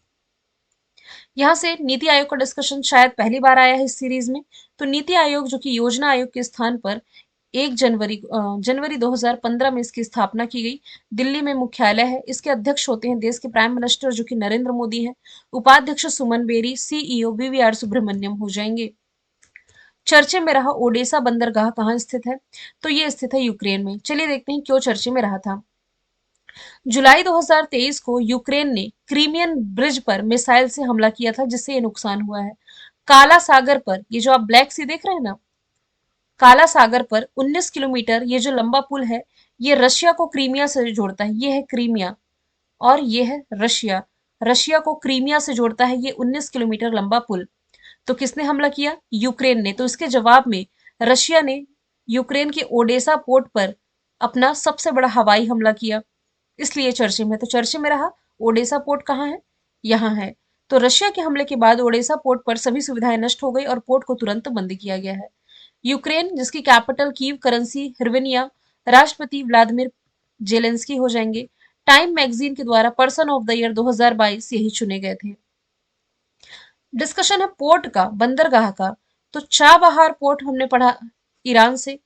यहाँ से नीति आयोग का डिस्कशन शायद पहली बार आया है इस सीरीज में। तो नीति आयोग जो कि योजना आयोग के स्थान पर 1 जनवरी 2015 में इसकी स्थापना की गई। दिल्ली में मुख्यालय है। इसके अध्यक्ष होते हैं देश के प्राइम मिनिस्टर जो कि नरेंद्र मोदी हैं। उपाध्यक्ष सुमन बेरी, सीईओ वीवीआर सुब्रमण्यम हो जाएंगे। चर्चे में रहा ओडेसा बंदरगाह कहाँ स्थित है? तो ये स्थित है यूक्रेन में। चलिए देखते हैं क्यों चर्चे में रहा था। जुलाई 2023 को यूक्रेन ने क्रीमियन ब्रिज पर मिसाइल से हमला किया था जिससे ये नुकसान हुआ है। काला सागर पर, ये जो आप ब्लैक सी देख रहे हैं ना, काला सागर पर 19 किलोमीटर ये जो लंबा पुल है, ये रशिया को क्रीमिया से जोड़ता है। ये है क्रीमिया और ये है रशिया। रशिया को क्रीमिया से जोड़ता है ये 19 किलोमीटर लंबा पुल। तो किसने हमला किया? यूक्रेन ने। तो इसके जवाब में रशिया ने यूक्रेन के ओडेसा पोर्ट पर अपना सबसे बड़ा हवाई हमला किया, इसलिए चर्चे में। तो चर्चे में रहा ओडेसा पोर्ट कहाँ है? यहाँ है। तो रशिया के हमले के बाद ओडेसा पोर्ट पर सभी सुविधाएं नष्ट हो गई और पोर्ट को तुरंत बंद किया गया है। यूक्रेन जिसकी कैपिटल कीव, करेंसी हिरवेनिया, राष्ट्रपति व्लादिमीर जेलेंस्की हो जाएंगे। टाइम मैगजीन के द्वारा पर्सन ऑफ द ईयर 2022 यही चुने गए थे। डिस्कशन है पोर्ट का, बंदरगाह का। तो चाबहार पोर्ट हमने पढ़ा ईरान से।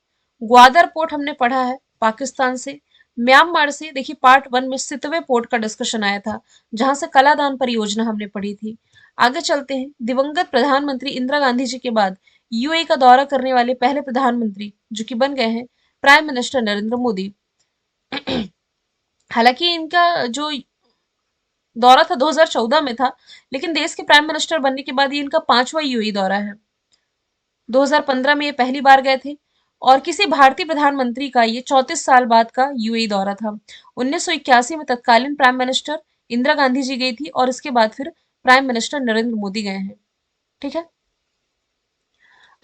ग्वादर पोर्ट हमने पढ़ा है पाकिस्तान से। म्यांमार से, देखिए पार्ट 1 में सितवे पोर्ट का डिस्कशन आया था जहां से कलादान परियोजना हमने पढ़ी थी। आगे चलते हैं। दिवंगत प्रधानमंत्री इंदिरा गांधी जी के बाद यूएई का दौरा करने वाले पहले प्रधानमंत्री जो कि बन गए हैं प्राइम मिनिस्टर नरेंद्र मोदी। हालांकि इनका जो दौरा था 2014 में था, लेकिन देश के प्राइम मिनिस्टर बनने के बाद ये इनका 5वां यूएई दौरा है। 2015 में ये पहली बार गए थे और किसी भारतीय प्रधानमंत्री का ये 34 साल बाद का यूएई दौरा था। 1981 में तत्कालीन प्राइम मिनिस्टर इंदिरा गांधी जी गई थी और इसके बाद फिर प्राइम मिनिस्टर नरेंद्र मोदी गए हैं। ठीक है।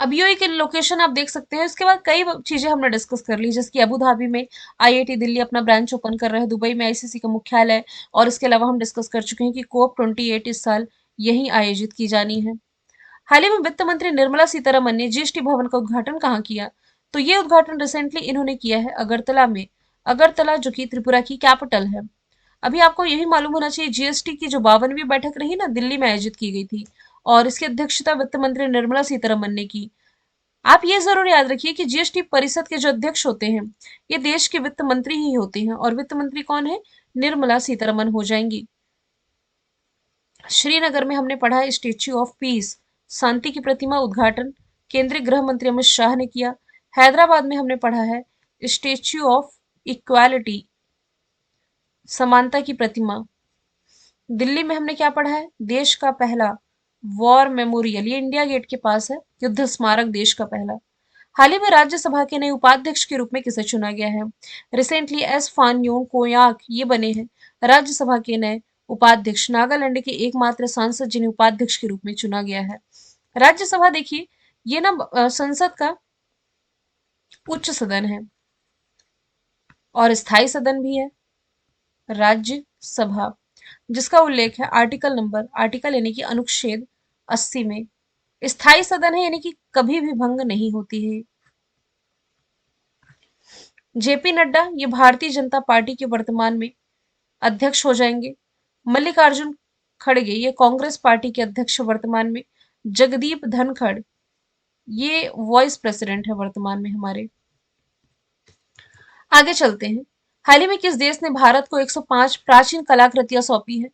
अब यूएई के लोकेशन आप देख सकते हैं। इसके बाद कई चीजें हमने डिस्कस कर ली, जैसे कि अबू धाबी में आईआईटी दिल्ली अपना ब्रांच ओपन कर रहा है, दुबई में आईसीसी का मुख्यालय, और इसके अलावा हम डिस्कस कर चुके हैं कि कोप 28 इस साल यहीं आयोजित की जानी है। हाल ही में वित्त मंत्री निर्मला सीतारमन ने जीएसटी भवन का उद्घाटन कहाँ किया? तो ये उद्घाटन रिसेंटली इन्होंने किया है अगरतला में। अगरतला जो कि त्रिपुरा की कैपिटल है। अभी आपको यही मालूम होना चाहिए, जीएसटी की जो 52वीं बैठक रही ना, दिल्ली में आयोजित की गई थी और इसकी अध्यक्षता वित्त मंत्री निर्मला सीतारमन ने की। आप ये जरूर याद रखिए कि जीएसटी परिषद के जो अध्यक्ष होते हैं ये देश के वित्त मंत्री ही होते हैं, और वित्त मंत्री कौन है? निर्मला सीतारमन हो जाएंगी। श्रीनगर में हमने पढ़ा है स्टेच्यू ऑफ पीस, शांति की प्रतिमा उद्घाटन केंद्रीय गृह मंत्री अमित शाह ने किया। हैदराबाद में हमने पढ़ा है स्टेच्यू ऑफ इक्वालिटी, समानता की प्रतिमा। दिल्ली में हमने क्या पढ़ा है? देश का पहला वॉर मेमोरियल, ये इंडिया गेट के पास है, युद्ध स्मारक देश का पहला। हाल ही में राज्यसभा के नए उपाध्यक्ष के रूप में किसे चुना गया है? रिसेंटली एस फानयोंग कोयाक ये बने हैं राज्यसभा के नए उपाध्यक्ष, नागालैंड के एकमात्र सांसद जिन्हें उपाध्यक्ष के रूप में चुना गया है। राज्यसभा देखिए ये ना संसद का उच्च सदन है और स्थायी सदन भी है राज्यसभा, जिसका उल्लेख है आर्टिकल यानी कि अनुच्छेद 80 में। स्थायी सदन है यानी कि कभी भी भंग नहीं होती है। जेपी नड्डा ये भारतीय जनता पार्टी के वर्तमान में अध्यक्ष हो जाएंगे। मल्लिकार्जुन खड़गे ये कांग्रेस पार्टी के अध्यक्ष वर्तमान में। जगदीप धनखड़ ये वाइस प्रेसिडेंट है वर्तमान में हमारे। आगे चलते हैं। हाल ही में किस देश ने भारत को 105 प्राचीन कलाकृतियां सौंपी है?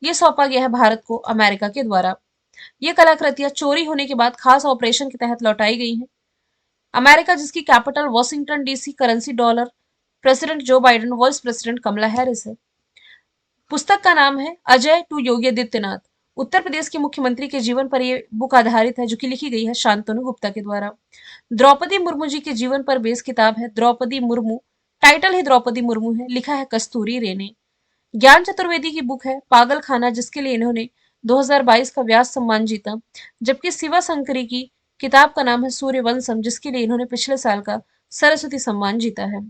ये सौंपा गया है भारत को अमेरिका के द्वारा। ये कलाकृतियां चोरी होने के बाद खास ऑपरेशन के तहत लौटाई गई हैं। अमेरिका जिसकी capital Washington DC, currency dollar, president Joe Biden, vice president Kamala Harris है। पुस्तक का नाम है अजय टू योगी आदित्यनाथ। उत्तर प्रदेश के मुख्यमंत्री के जीवन पर यह बुक आधारित है जो कि लिखी गई है शांतनु गुप्ता के द्वारा। द्रौपदी मुर्मू जी के जीवन पर बेस किताब है द्रौपदी मुर्मू टाइटल ही द्रौपदी मुर्मू है, लिखा है कस्तूरी रे ने। ज्ञान चतुर्वेदी की बुक है पागल खाना, जिसके लिए इन्होंने 2022 का व्यास सम्मान जीता। जबकि शिवा शंकरी की किताब का नाम है सूर्यवंशम, जिसके लिए इन्होंने पिछले साल का सरस्वती सम्मान जीता है।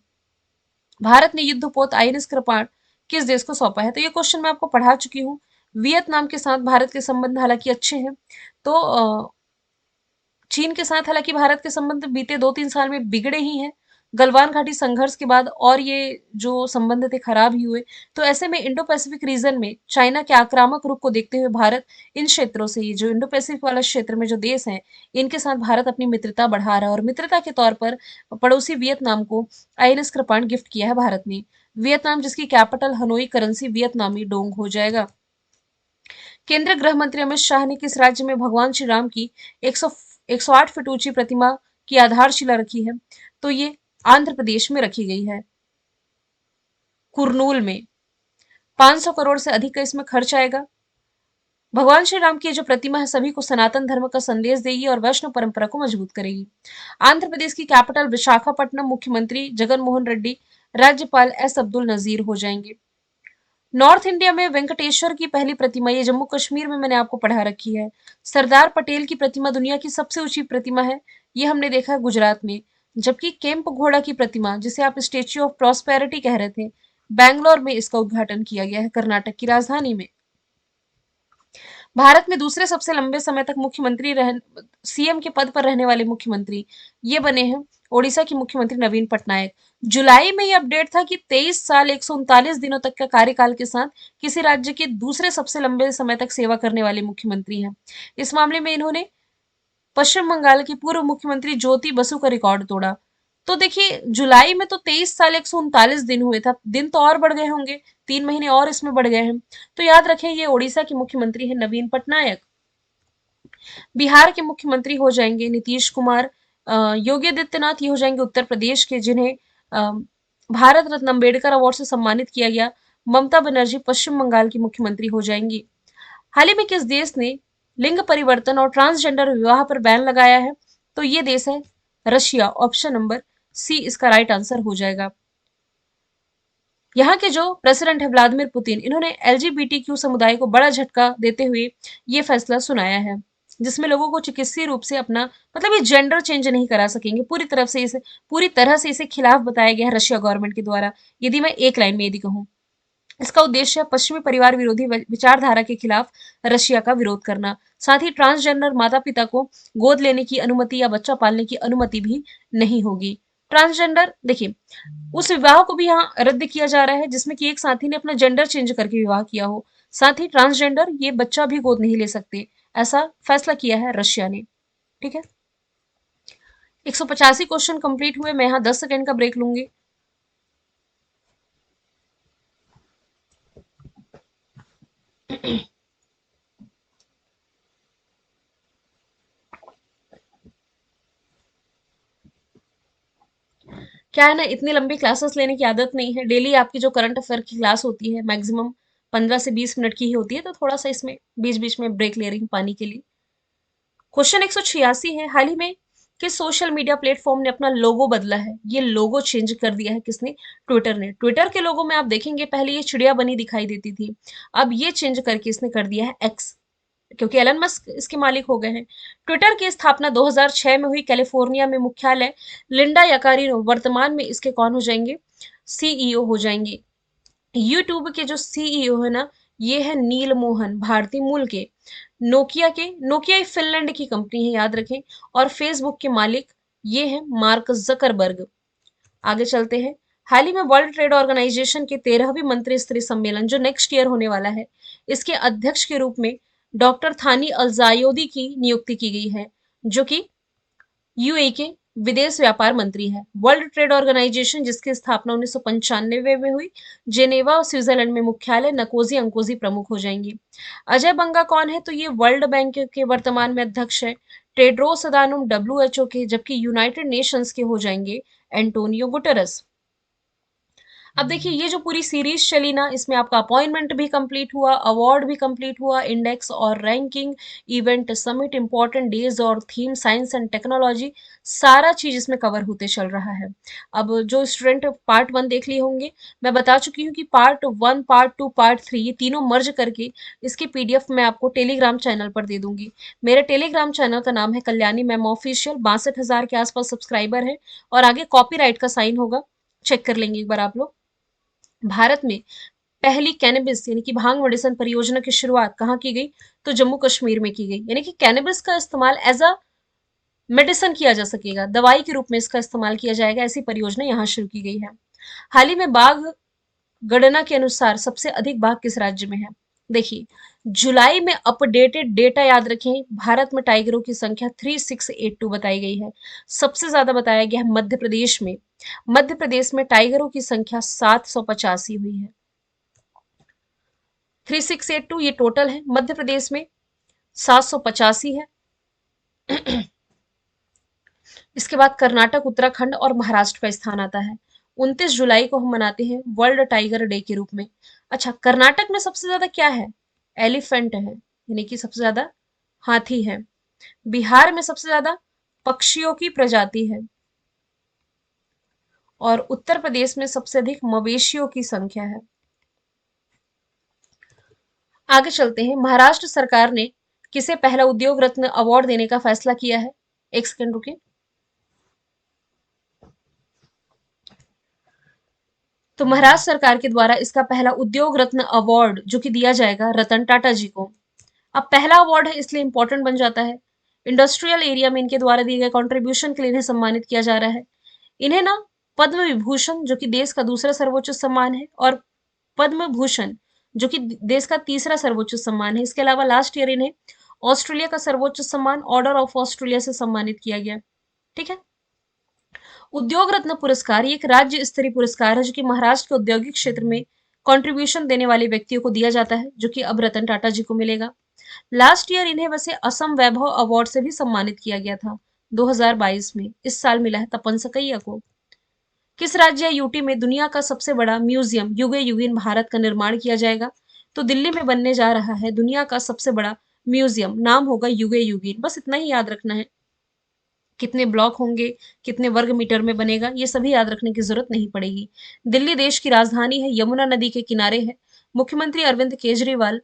भारत ने युद्धपोत आईएनएस कृपाण किस देश को सौंपा है? तो ये क्वेश्चन मैं आपको पढ़ा चुकी हूँ। वियतनाम के साथ भारत के संबंध हालांकि अच्छे हैं। तो चीन के साथ हालांकि भारत के संबंध बीते 2-3 साल में बिगड़े ही हैं। गलवान घाटी संघर्ष के बाद और ये जो संबंध थे खराब ही हुए। तो ऐसे में इंडो पैसिफिक रीजन में चाइना के आक्रामक रुख को देखते हुए भारत इन क्षेत्रों से, ये जो इंडो पैसिफिक वाला क्षेत्र में जो देश हैं, इनके साथ भारत अपनी मित्रता बढ़ा रहा है। और मित्रता के तौर पर पड़ोसी वियतनाम को आईएनएस कृपाण गिफ्ट किया है भारत ने। वियतनाम जिसकी कैपिटल हनोई, करेंसी वियतनामी डोंग हो जाएगा। केंद्रीय गृह मंत्री अमित शाह ने किस राज्य में भगवान श्री राम की 108 फीट ऊंची प्रतिमा की आधारशिला रखी है? तो ये आंध्र प्रदेश में रखी गई है, कुरनूल में। 500 करोड़ से अधिक का इसमें खर्च आएगा। भगवान श्री राम की जो प्रतिमा है सभी को सनातन धर्म का संदेश देगी और वैष्णव परंपरा को मजबूत करेगी। आंध्र प्रदेश की कैपिटल विशाखापट्टनम, मुख्यमंत्री जगन मोहन रेड्डी, राज्यपाल एस अब्दुल नजीर हो जाएंगे। नॉर्थ इंडिया में वेंकटेश्वर की पहली प्रतिमा, ये जम्मू कश्मीर में मैंने आपको पढ़ा रखी है। सरदार पटेल की प्रतिमा दुनिया की सबसे ऊंची प्रतिमा है, ये हमने देखा है गुजरात में। जबकि केम्प घोड़ा की प्रतिमा, जिसे आप स्टेच्यू ऑफ प्रॉस्पेरिटी कह रहे थे, बैंगलोर में इसका उद्घाटन किया गया है, कर्नाटक की राजधानी में। भारत में दूसरे सबसे लंबे समय तक मुख्यमंत्री रह सीएम के पद पर रहने वाले मुख्यमंत्री ये बने हैं ओडिशा के मुख्यमंत्री नवीन पटनायक। जुलाई में ये अपडेट था कि 23 साल 139 दिनों तक का कार्यकाल के साथ किसी राज्य के दूसरे सबसे लंबे समय तक सेवा करने वाले मुख्यमंत्री हैं। इस मामले में इन्होंने पश्चिम बंगाल की पूर्व मुख्यमंत्री ज्योति बसु का रिकॉर्ड तोड़ा। तो देखिए जुलाई में तो 23 साल 139 दिन हुए था, दिन तो और बढ़ गए होंगे, 3 महीने और इसमें बढ़ गए हैं। तो याद रखें ये ओडिशा के मुख्यमंत्री है नवीन पटनायक। बिहार के मुख्यमंत्री हो जाएंगे नीतीश कुमार। योगी आदित्यनाथ ये हो जाएंगे उत्तर प्रदेश के, जिन्हें भारत रत्न अम्बेडकर अवार्ड से सम्मानित किया गया। ममता बनर्जी पश्चिम बंगाल की मुख्यमंत्री हो जाएंगी। हाल ही में किस देश ने लिंग परिवर्तन और ट्रांसजेंडर विवाह पर बैन लगाया है? तो ये देश है रशिया। ऑप्शन नंबर सी इसका राइट आंसर हो जाएगा। यहाँ के जो प्रेसिडेंट है व्लादिमीर पुतिन, इन्होंने एलजीबीटीक्यू समुदाय को बड़ा झटका देते हुए ये फैसला सुनाया है, जिसमें लोगों को चिकित्सीय रूप से अपना मतलब ये जेंडर चेंज नहीं करा सकेंगे। पूरी तरह से इसे खिलाफ बताया गया है रशिया गवर्नमेंट के द्वारा। यदि मैं एक लाइन में यदि कहूँ, इसका उद्देश्य है पश्चिमी परिवार विरोधी विचारधारा के खिलाफ रशिया का विरोध करना। साथ ही ट्रांसजेंडर माता पिता को गोद लेने की अनुमति या बच्चा पालने की अनुमति भी नहीं होगी। ट्रांसजेंडर देखिए, उस विवाह को भी यहाँ रद्द किया जा रहा है जिसमें कि एक साथी ने अपना जेंडर चेंज करके विवाह किया हो। साथ ही ट्रांसजेंडर ये बच्चा भी गोद नहीं ले सकते, ऐसा फैसला किया है रशिया ने। ठीक है, 185 क्वेश्चन कंप्लीट हुए। मैं यहाँ 10 सेकेंड का ब्रेक लूंगी। क्या है ना, इतनी लंबी क्लासेस लेने की आदत नहीं है। डेली आपकी जो करंट अफेयर की क्लास होती है मैक्सिमम 15 से 20 मिनट की ही होती है, तो थोड़ा सा इसमें बीच बीच में ब्रेक ले रही हूँ पानी के लिए। क्वेश्चन 186 है, हाल ही में किस सोशल मीडिया प्लेटफॉर्म ने अपना लोगो बदला है? ये लोगो चेंज कर दिया है किसने? ट्विटर ने। ट्विटर के लोगो में आप देखेंगे पहले ये चिड़िया बनी दिखाई देती थी, अब ये चेंज करके इसने कर दिया है एक्स, क्योंकि एलन मस्क इसके मालिक हो गए हैं। ट्विटर की स्थापना 2006 में हुई, कैलिफोर्निया में मुख्यालय। लिंडा याकारिनो वर्तमान में इसके कौन हो जाएंगे? सीईओ हो जाएंगे। यूट्यूब के जो सीईओ है ना, ये है नील मोहन, भारतीय मूल के। नोकिया फिनलैंड की कंपनी है, याद रखें। और फेसबुक के मालिक ये है मार्क जकरबर्ग। आगे चलते हैं। हाल ही में वर्ल्ड ट्रेड ऑर्गेनाइजेशन के 13वीं मंत्री स्तरीय सम्मेलन जो नेक्स्ट ईयर होने वाला है, इसके अध्यक्ष के रूप में डॉक्टर थानी अलजायोदी की नियुक्ति की गई है, जो कि यूएई के विदेश व्यापार मंत्री है। वर्ल्ड ट्रेड ऑर्गेनाइजेशन जिसकी स्थापना 1995 में हुई, जेनेवा और स्विट्जरलैंड में मुख्यालय। नकोजी अंकोजी प्रमुख हो जाएंगे। अजय बंगा कौन है? तो ये वर्ल्ड बैंक के वर्तमान में अध्यक्ष है। टेड्रोस अदानोम डब्ल्यूएचओ के, जबकि यूनाइटेड नेशंस के हो जाएंगे एंटोनियो गुटेरस। अब देखिए ये जो पूरी सीरीज चली ना, इसमें आपका अपॉइंटमेंट भी कंप्लीट हुआ, अवार्ड भी कंप्लीट हुआ, इंडेक्स और ranking, event, summit, important days और थीम, साइंस एंड टेक्नोलॉजी, सारा चीज इसमें कवर होते चल रहा है। अब जो स्टूडेंट पार्ट वन देख लिए होंगे, मैं बता चुकी हूँ कि part one, part two, part three, ये तीनों मर्ज करके इसकी पीडीएफ मैं आपको टेलीग्राम चैनल पर दे दूंगी। मेरे टेलीग्राम चैनल का नाम है कल्याणी मैम ऑफिशियल, 62,000 के आसपास सब्सक्राइबर है, और आगे कॉपीराइट का साइन होगा, चेक कर लेंगे एक बार आप लोग। भारत में पहली कैनबिस यानी कि भांग मेडिसिन परियोजना की शुरुआत कहाँ की गई? तो जम्मू कश्मीर में की गई। यानी कि कैनबिस का इस्तेमाल एज अ मेडिसिन किया जा सकेगा, दवाई के रूप में इसका इस्तेमाल किया जाएगा, ऐसी परियोजना यहाँ शुरू की गई है। हाल ही में बाघ गणना के अनुसार सबसे अधिक बाघ किस राज्य में है? देखिए, जुलाई में अपडेटेड डेटा याद रखें, भारत में टाइगरों की संख्या 3682 बताई गई है। सबसे ज्यादा बताया गया है मध्य प्रदेश में। मध्य प्रदेश में टाइगरों की संख्या 785 हुई है। 3682 ये टोटल है, मध्य प्रदेश में 785 है। इसके बाद कर्नाटक, उत्तराखंड और महाराष्ट्र का स्थान आता है। 29 जुलाई को हम मनाते हैं वर्ल्ड टाइगर डे के रूप में। अच्छा, कर्नाटक में सबसे ज्यादा क्या है? एलिफेंट है, यानी कि सबसे ज्यादा हाथी है। बिहार में सबसे ज्यादा पक्षियों की प्रजाति है, और उत्तर प्रदेश में सबसे अधिक मवेशियों की संख्या है। आगे चलते हैं, महाराष्ट्र सरकार ने किसे पहला उद्योग रत्न अवार्ड देने का फैसला किया है? एक सेकंड रुकिए। तो महाराष्ट्र सरकार के द्वारा इसका पहला उद्योग रत्न अवार्ड जो कि दिया जाएगा रतन टाटा जी को। अब पहला अवार्ड है इसलिए इंपॉर्टेंट बन जाता है। इंडस्ट्रियल एरिया में इनके द्वारा दिए गए कंट्रीब्यूशन के लिए इन्हें सम्मानित किया जा रहा है। इन्हें ना पद्म विभूषण जो कि देश का दूसरा सर्वोच्च सम्मान है, और पद्म भूषण जो कि देश का तीसरा सर्वोच्च सम्मान है। इसके अलावा लास्ट ईयर इन्हें ऑस्ट्रेलिया का सर्वोच्च सम्मान ऑर्डर ऑफ ऑस्ट्रेलिया से सम्मानित किया गया। ठीक है। उद्योग रत्न पुरस्कार ये एक राज्य स्तरीय पुरस्कार है जो कि महाराष्ट्र के औद्योगिक क्षेत्र में कंट्रीब्यूशन देने वाले व्यक्तियों को दिया जाता है, जो कि अब रतन टाटा जी को मिलेगा। लास्ट ईयर इन्हें वैसे असम वैभव अवार्ड से भी सम्मानित किया गया था 2022 में। इस साल मिला है तपन सकैया को। किस राज्य या यूटी में दुनिया का सबसे बड़ा म्यूजियम युगे युगीन भारत का निर्माण किया जाएगा? तो दिल्ली में बनने जा रहा है दुनिया का सबसे बड़ा म्यूजियम, नाम होगा युगे युगीन। बस इतना ही याद रखना है। कितने ब्लॉक होंगे, कितने वर्ग मीटर में बनेगा, ये सभी याद रखने की जरूरत नहीं पड़ेगी। दिल्ली देश की राजधानी है, यमुना नदी के किनारे है। मुख्यमंत्री अरविंद केजरीवाल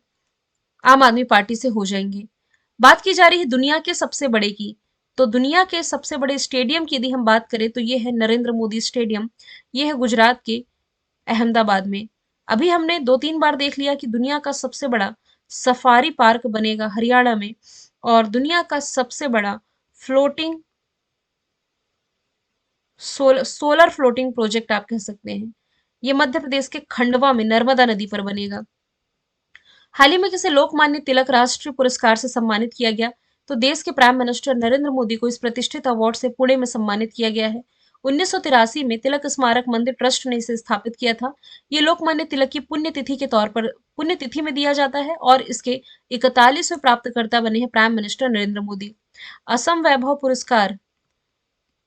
आम आदमी पार्टी से हो जाएंगे। बात की जा रही है दुनिया के सबसे बड़े की, तो दुनिया के सबसे बड़े स्टेडियम की यदि हम बात करें तो ये है नरेंद्र मोदी स्टेडियम। ये है गुजरात के अहमदाबाद में। अभी हमने 2-3 बार देख लिया कि दुनिया का सबसे बड़ा सफारी पार्क बनेगा हरियाणा में, और दुनिया का सबसे बड़ा फ्लोटिंग सोलर फ्लोटिंग प्रोजेक्ट आप कह सकते हैं, ये मध्य प्रदेश के खंडवा में नर्मदा नदी पर बनेगा। हाल ही में किसे लोकमान्य तिलक राष्ट्रीय पुरस्कार से सम्मानित किया गया? तो देश के प्राइम मिनिस्टर नरेंद्र मोदी को इस प्रतिष्ठित अवार्ड से पुणे में सम्मानित किया गया है। 1983 में तिलक स्मारक मंदिर ट्रस्ट ने इसे स्थापित किया था। ये लोकमान्य तिलक की पुण्यतिथि के तौर पर पुण्यतिथि में दिया जाता है, और इसके 41वें प्राप्तकर्ता बने हैं प्राइम मिनिस्टर नरेंद्र मोदी। असम वैभव पुरस्कार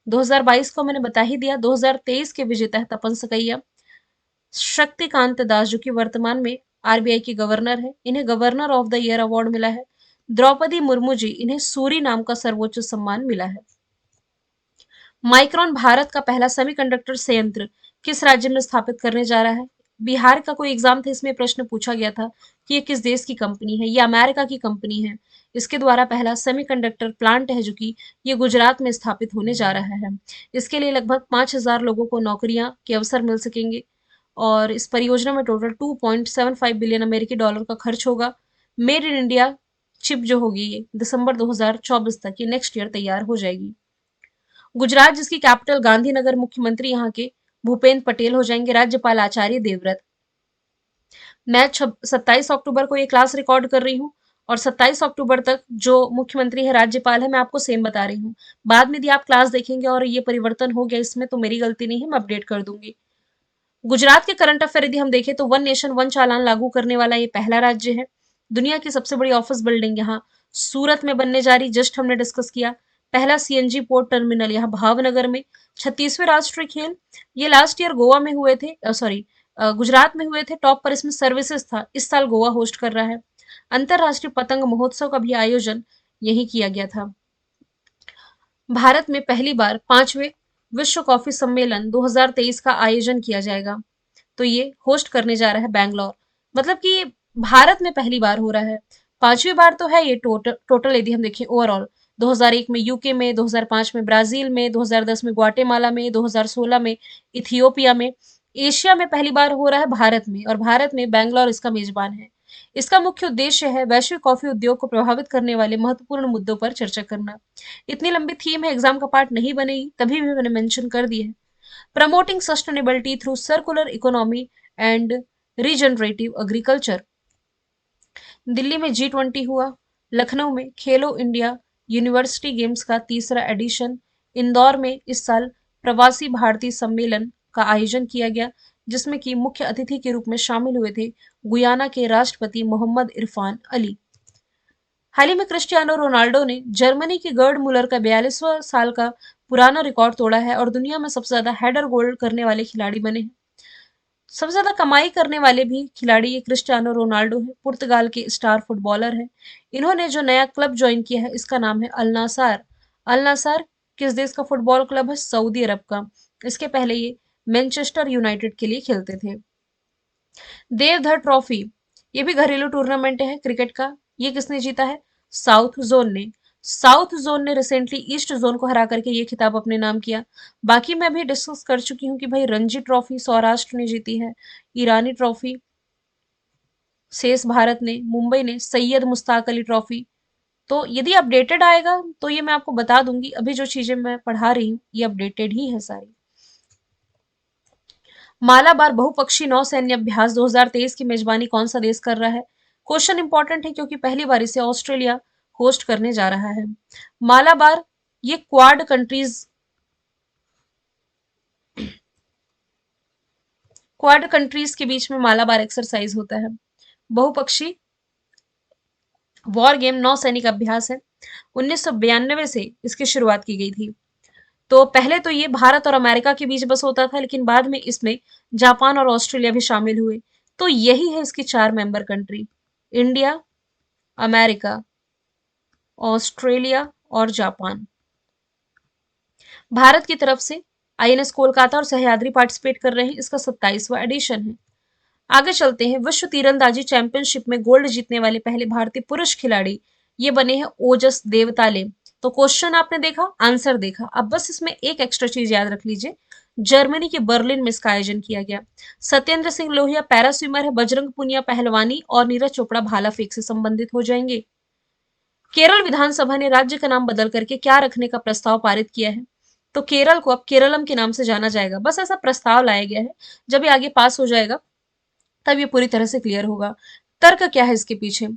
2022 को मैंने बता ही दिया। 2023 के विजेता है तपन सकैया। शक्तिकांत दास जो कि वर्तमान में आरबीआई के गवर्नर है, इन्हें governor of the year award मिला है। द्रौपदी मुर्मू जी, इन्हें सूरी नाम का सर्वोच्च सम्मान मिला है। माइक्रॉन भारत का पहला सेमीकंडक्टर संयंत्र किस राज्य में स्थापित करने जा रहा है? बिहार का कोई एग्जाम था, इसमें प्रश्न पूछा गया था कि ये किस देश की कंपनी है। ये अमेरिका की कंपनी है। इसके द्वारा पहला सेमीकंडक्टर प्लांट है जो कि ये गुजरात में स्थापित होने जा रहा है। इसके लिए लगभग 5,000 लोगों को नौकरियां के अवसर मिल सकेंगे, और इस परियोजना में टोटल 2.75 बिलियन अमेरिकी डॉलर का खर्च होगा। मेड इन इंडिया चिप जो होगी ये दिसंबर 2024 तक, ये नेक्स्ट ईयर तैयार हो जाएगी। गुजरात जिसकी कैपिटल गांधीनगर, मुख्यमंत्री यहाँ के भूपेंद्र पटेल हो जाएंगे, राज्यपाल आचार्य देवव्रत। मैं 27 अक्टूबर को ये क्लास रिकॉर्ड कर रही हूँ, और 27 अक्टूबर तक जो मुख्यमंत्री है, राज्यपाल है, मैं आपको सेम बता रही हूँ। बाद में यदि आप क्लास देखेंगे और ये परिवर्तन हो गया इसमें, तो मेरी गलती नहीं है, मैं अपडेट कर दूंगी। गुजरात के करंट अफेयर यदि हम देखें तो वन नेशन वन चालान लागू करने वाला ये पहला राज्य है। दुनिया की सबसे बड़ी ऑफिस बिल्डिंग यहाँ सूरत में बनने जा रही, जस्ट हमने डिस्कस किया। पहला सीएनजी पोर्ट टर्मिनल यहाँ भावनगर में। 36वें राष्ट्रीय खेल ये लास्ट ईयर गोवा में हुए थे, सॉरी गुजरात में हुए थे। टॉप पर इसमें सर्विसेज था, इस साल गोवा होस्ट कर रहा है। अंतरराष्ट्रीय पतंग महोत्सव का भी आयोजन यही किया गया था। भारत में पहली बार 5वें विश्व कॉफी सम्मेलन 2023 का आयोजन किया जाएगा। तो ये होस्ट करने जा रहा है बैंगलोर। मतलब कि ये भारत में पहली बार हो रहा है। 5वीं बार तो है ये टोटल टोटल यदि हम देखें ओवरऑल। 2001 में यूके में, 2005 में ब्राजील में, 2010 में ग्वाटेमाला में, 2016 में इथियोपिया में। एशिया में पहली बार हो रहा है भारत में, और भारत में बैंगलोर इसका मेजबान है। इसका मुख्य उद्देश्य है वैश्विक कॉफी उद्योग को प्रभावित करने वाले महत्वपूर्ण मुद्दों पर चर्चा करना। इतनी लंबी थीम है, एग्जाम का पार्ट नहीं बनेगी, तभी भी मैंने मेंशन कर दिया है। Promoting sustainability through circular economy and regenerative agriculture. Delhi में G20 हुआ। लखनऊ में खेलो इंडिया यूनिवर्सिटी गेम्स का तीसरा एडिशन। इंदौर में इस साल प्रवासी भारतीय सम्मेलन का आयोजन किया गया, जिसमें कि मुख्य अतिथि के रूप में शामिल हुए थे गुयाना के राष्ट्रपति मोहम्मद इरफान अली। हाल ही में क्रिस्टियानो रोनाल्डो ने जर्मनी के गर्ड मुलर का 42वां साल का पुराना रिकॉर्ड तोड़ा है और दुनिया में सबसे ज्यादा हेडर गोल करने वाले खिलाड़ी बने हैं। सबसे ज्यादा कमाई करने वाले भी खिलाड़ी ये क्रिस्टियानो रोनाल्डो है, पुर्तगाल के स्टार फुटबॉलर हैं। इन्होंने जो नया क्लब ज्वाइन किया है इसका नाम है अल नासार। अल नासार किस देश का फुटबॉल क्लब है? सऊदी अरब का। इसके पहले ये मैनचेस्टर यूनाइटेड के लिए खेलते थे। देवधर ट्रॉफी ये भी घरेलू टूर्नामेंट है क्रिकेट का। ये किसने जीता है? साउथ जोन ने। साउथ जोन ने रिसेंटली ईस्ट जोन को हरा करके ये खिताब अपने नाम किया। बाकी मैं भी डिस्कस कर चुकी हूँ कि भाई रणजी ट्रॉफी सौराष्ट्र ने जीती है, ईरानी ट्रॉफी शेष भारत ने, मुंबई ने सैयद मुश्ताक अली ट्रॉफी। तो यदि अपडेटेड आएगा तो ये मैं आपको बता दूंगी। अभी जो चीजें मैं पढ़ा रही हूँ ये अपडेटेड ही है सारी। मालाबार बहुपक्षीय नौसैन्य अभ्यास 2023 की मेजबानी कौन सा देश कर रहा है? क्वेश्चन इंपॉर्टेंट है क्योंकि पहली बार इसे ऑस्ट्रेलिया होस्ट करने जा रहा है। मालाबार ये क्वाड कंट्रीज के बीच में मालाबार एक्सरसाइज होता है। बहुपक्षीय वॉर गेम नौसैनिक अभ्यास है। 1992 से इसकी शुरुआत की गई थी। तो पहले तो ये भारत और अमेरिका के बीच बस होता था, लेकिन बाद में इसमें जापान और ऑस्ट्रेलिया भी शामिल हुए। तो यही है इसकी 4 member country, India, America, Australia और जापान। भारत की तरफ से आईएनएस कोलकाता और सह्याद्री पार्टिसिपेट कर रहे हैं। इसका 27वां एडिशन है। आगे चलते हैं। विश्व तीरंदाजी चैंपियनशिप में गोल्ड जीतने वाले पहले भारतीय पुरुष खिलाड़ी ये बने हैं ओजस देवताले। तो क्वेश्चन आपने देखा, आंसर देखा। अब बस इसमें एक एक्स्ट्रा चीज याद रख लीजिए, जर्मनी के बर्लिन में इसका आयोजन किया गया। सत्येंद्र सिंह लोहिया पैरा स्विमर है, बजरंग पुनिया पहलवानी और नीरज चोपड़ा भाला फेंक से संबंधित हो जाएंगे। केरल विधानसभा ने राज्य का नाम बदल करके क्या रखने का प्रस्ताव पारित किया है? तो केरल को अब केरलम के नाम से जाना जाएगा। बस ऐसा प्रस्ताव लाया गया है। जब ये आगे पास हो जाएगा तब ये पूरी तरह से क्लियर होगा। तर्क क्या है इसके पीछे?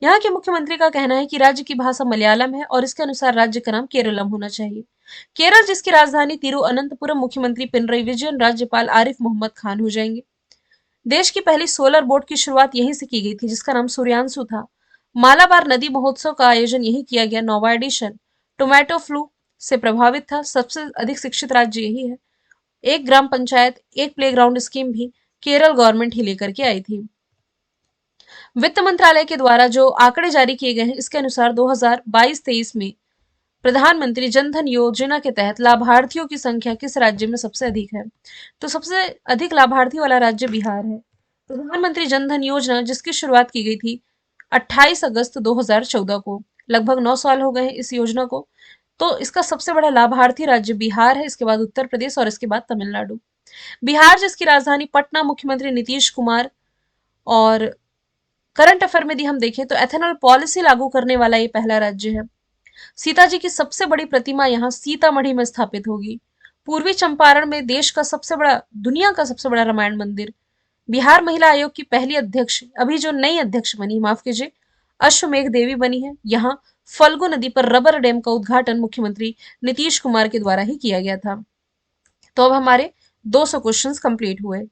यहाँ के मुख्यमंत्री का कहना है कि राज्य की भाषा मलयालम है और इसके अनुसार राज्य का नाम केरलम होना चाहिए। केरल जिसकी राजधानी तिरुअनंतपुरम, मुख्यमंत्री पिनरई विजयन, राज्यपाल आरिफ मोहम्मद खान हो जाएंगे। देश की पहली सोलर बोट की शुरुआत यहीं से की गई थी, जिसका नाम सूर्यांशु था। मालाबार नदी महोत्सव का आयोजन यही किया गया, 9वां एडिशन। टोमेटो फ्लू से प्रभावित था, सबसे अधिक शिक्षित राज्य यही है। एक ग्राम पंचायत एक प्लेग्राउंड स्कीम भी केरल गवर्नमेंट ही लेकर के आई थी। वित्त मंत्रालय के द्वारा जो आंकड़े जारी किए गए हैं इसके अनुसार 2022-23 में प्रधानमंत्री जन धन योजना के तहत लाभार्थियों की संख्या किस राज्य में सबसे अधिक है? तो सबसे अधिक लाभार्थी वाला राज्य बिहार है। प्रधानमंत्री जन धन योजना जिसकी शुरुआत की गई थी 28 अगस्त 2014 को, लगभग 9 साल हो गए हैं इस योजना को। तो इसका सबसे बड़ा लाभार्थी राज्य बिहार है, इसके बाद उत्तर प्रदेश और इसके बाद तमिलनाडु। बिहार जिसकी राजधानी पटना, मुख्यमंत्री नीतीश कुमार। और करंट अफेयर में यदि हम देखें तो एथेनॉल पॉलिसी लागू करने वाला ये पहला राज्य है। सीता जी की सबसे बड़ी प्रतिमा यहाँ सीतामढ़ी में स्थापित होगी। पूर्वी चंपारण में देश का सबसे बड़ा, दुनिया का सबसे बड़ा रामायण मंदिर। बिहार महिला आयोग की पहली अध्यक्ष, अभी जो नई अध्यक्ष बनी, माफ कीजिए, अश्वमेघ देवी बनी है। यहाँ फल्गु नदी पर रबर डैम का उद्घाटन मुख्यमंत्री नीतीश कुमार के द्वारा ही किया गया था। तो अब हमारे 200 क्वेश्चंस कंप्लीट हुए।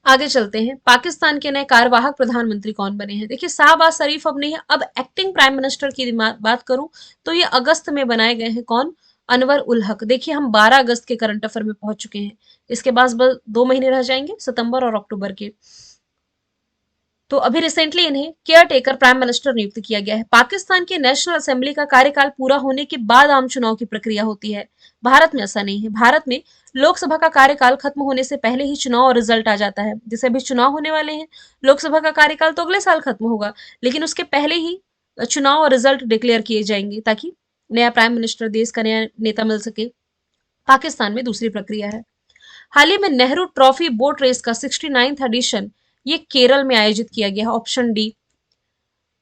आगे चलते हैं, पाकिस्तान के नए कार्यवाहक प्रधानमंत्री कौन बने हैं। देखिए शाहबाज शरीफ अब नहीं है, अब एक्टिंग प्राइम मिनिस्टर की बात करूं तो ये अगस्त में बनाए गए हैं। कौन? अनवर उल हक। देखिए हम 12 अगस्त के करंट अफेयर में पहुंच चुके हैं, इसके बाद बस 2 महीने रह जाएंगे, सितंबर और अक्टूबर के। तो अभी रिसेंटली इन्हें केयर टेकर प्राइम मिनिस्टर नियुक्त किया गया है। पाकिस्तान की नेशनल असेंबली का कार्यकाल पूरा होने के बाद आम चुनाव की प्रक्रिया होती है। भारत में ऐसा नहीं है। भारत में लोकसभा का कार्यकाल खत्म होने से पहले ही चुनाव और रिजल्ट आ जाता है। जैसे अभी चुनाव होने वाले हैं, लोकसभा का कार्यकाल तो अगले साल खत्म होगा, लेकिन उसके पहले ही चुनाव और रिजल्ट डिक्लेयर किए जाएंगे ताकि नया प्राइम मिनिस्टर, देश का नया नेता मिल सके। पाकिस्तान में दूसरी प्रक्रिया है। हाल ही में नेहरू ट्रॉफी बोट रेस का 69th एडिशन ये केरल में आयोजित किया गया है। Option D.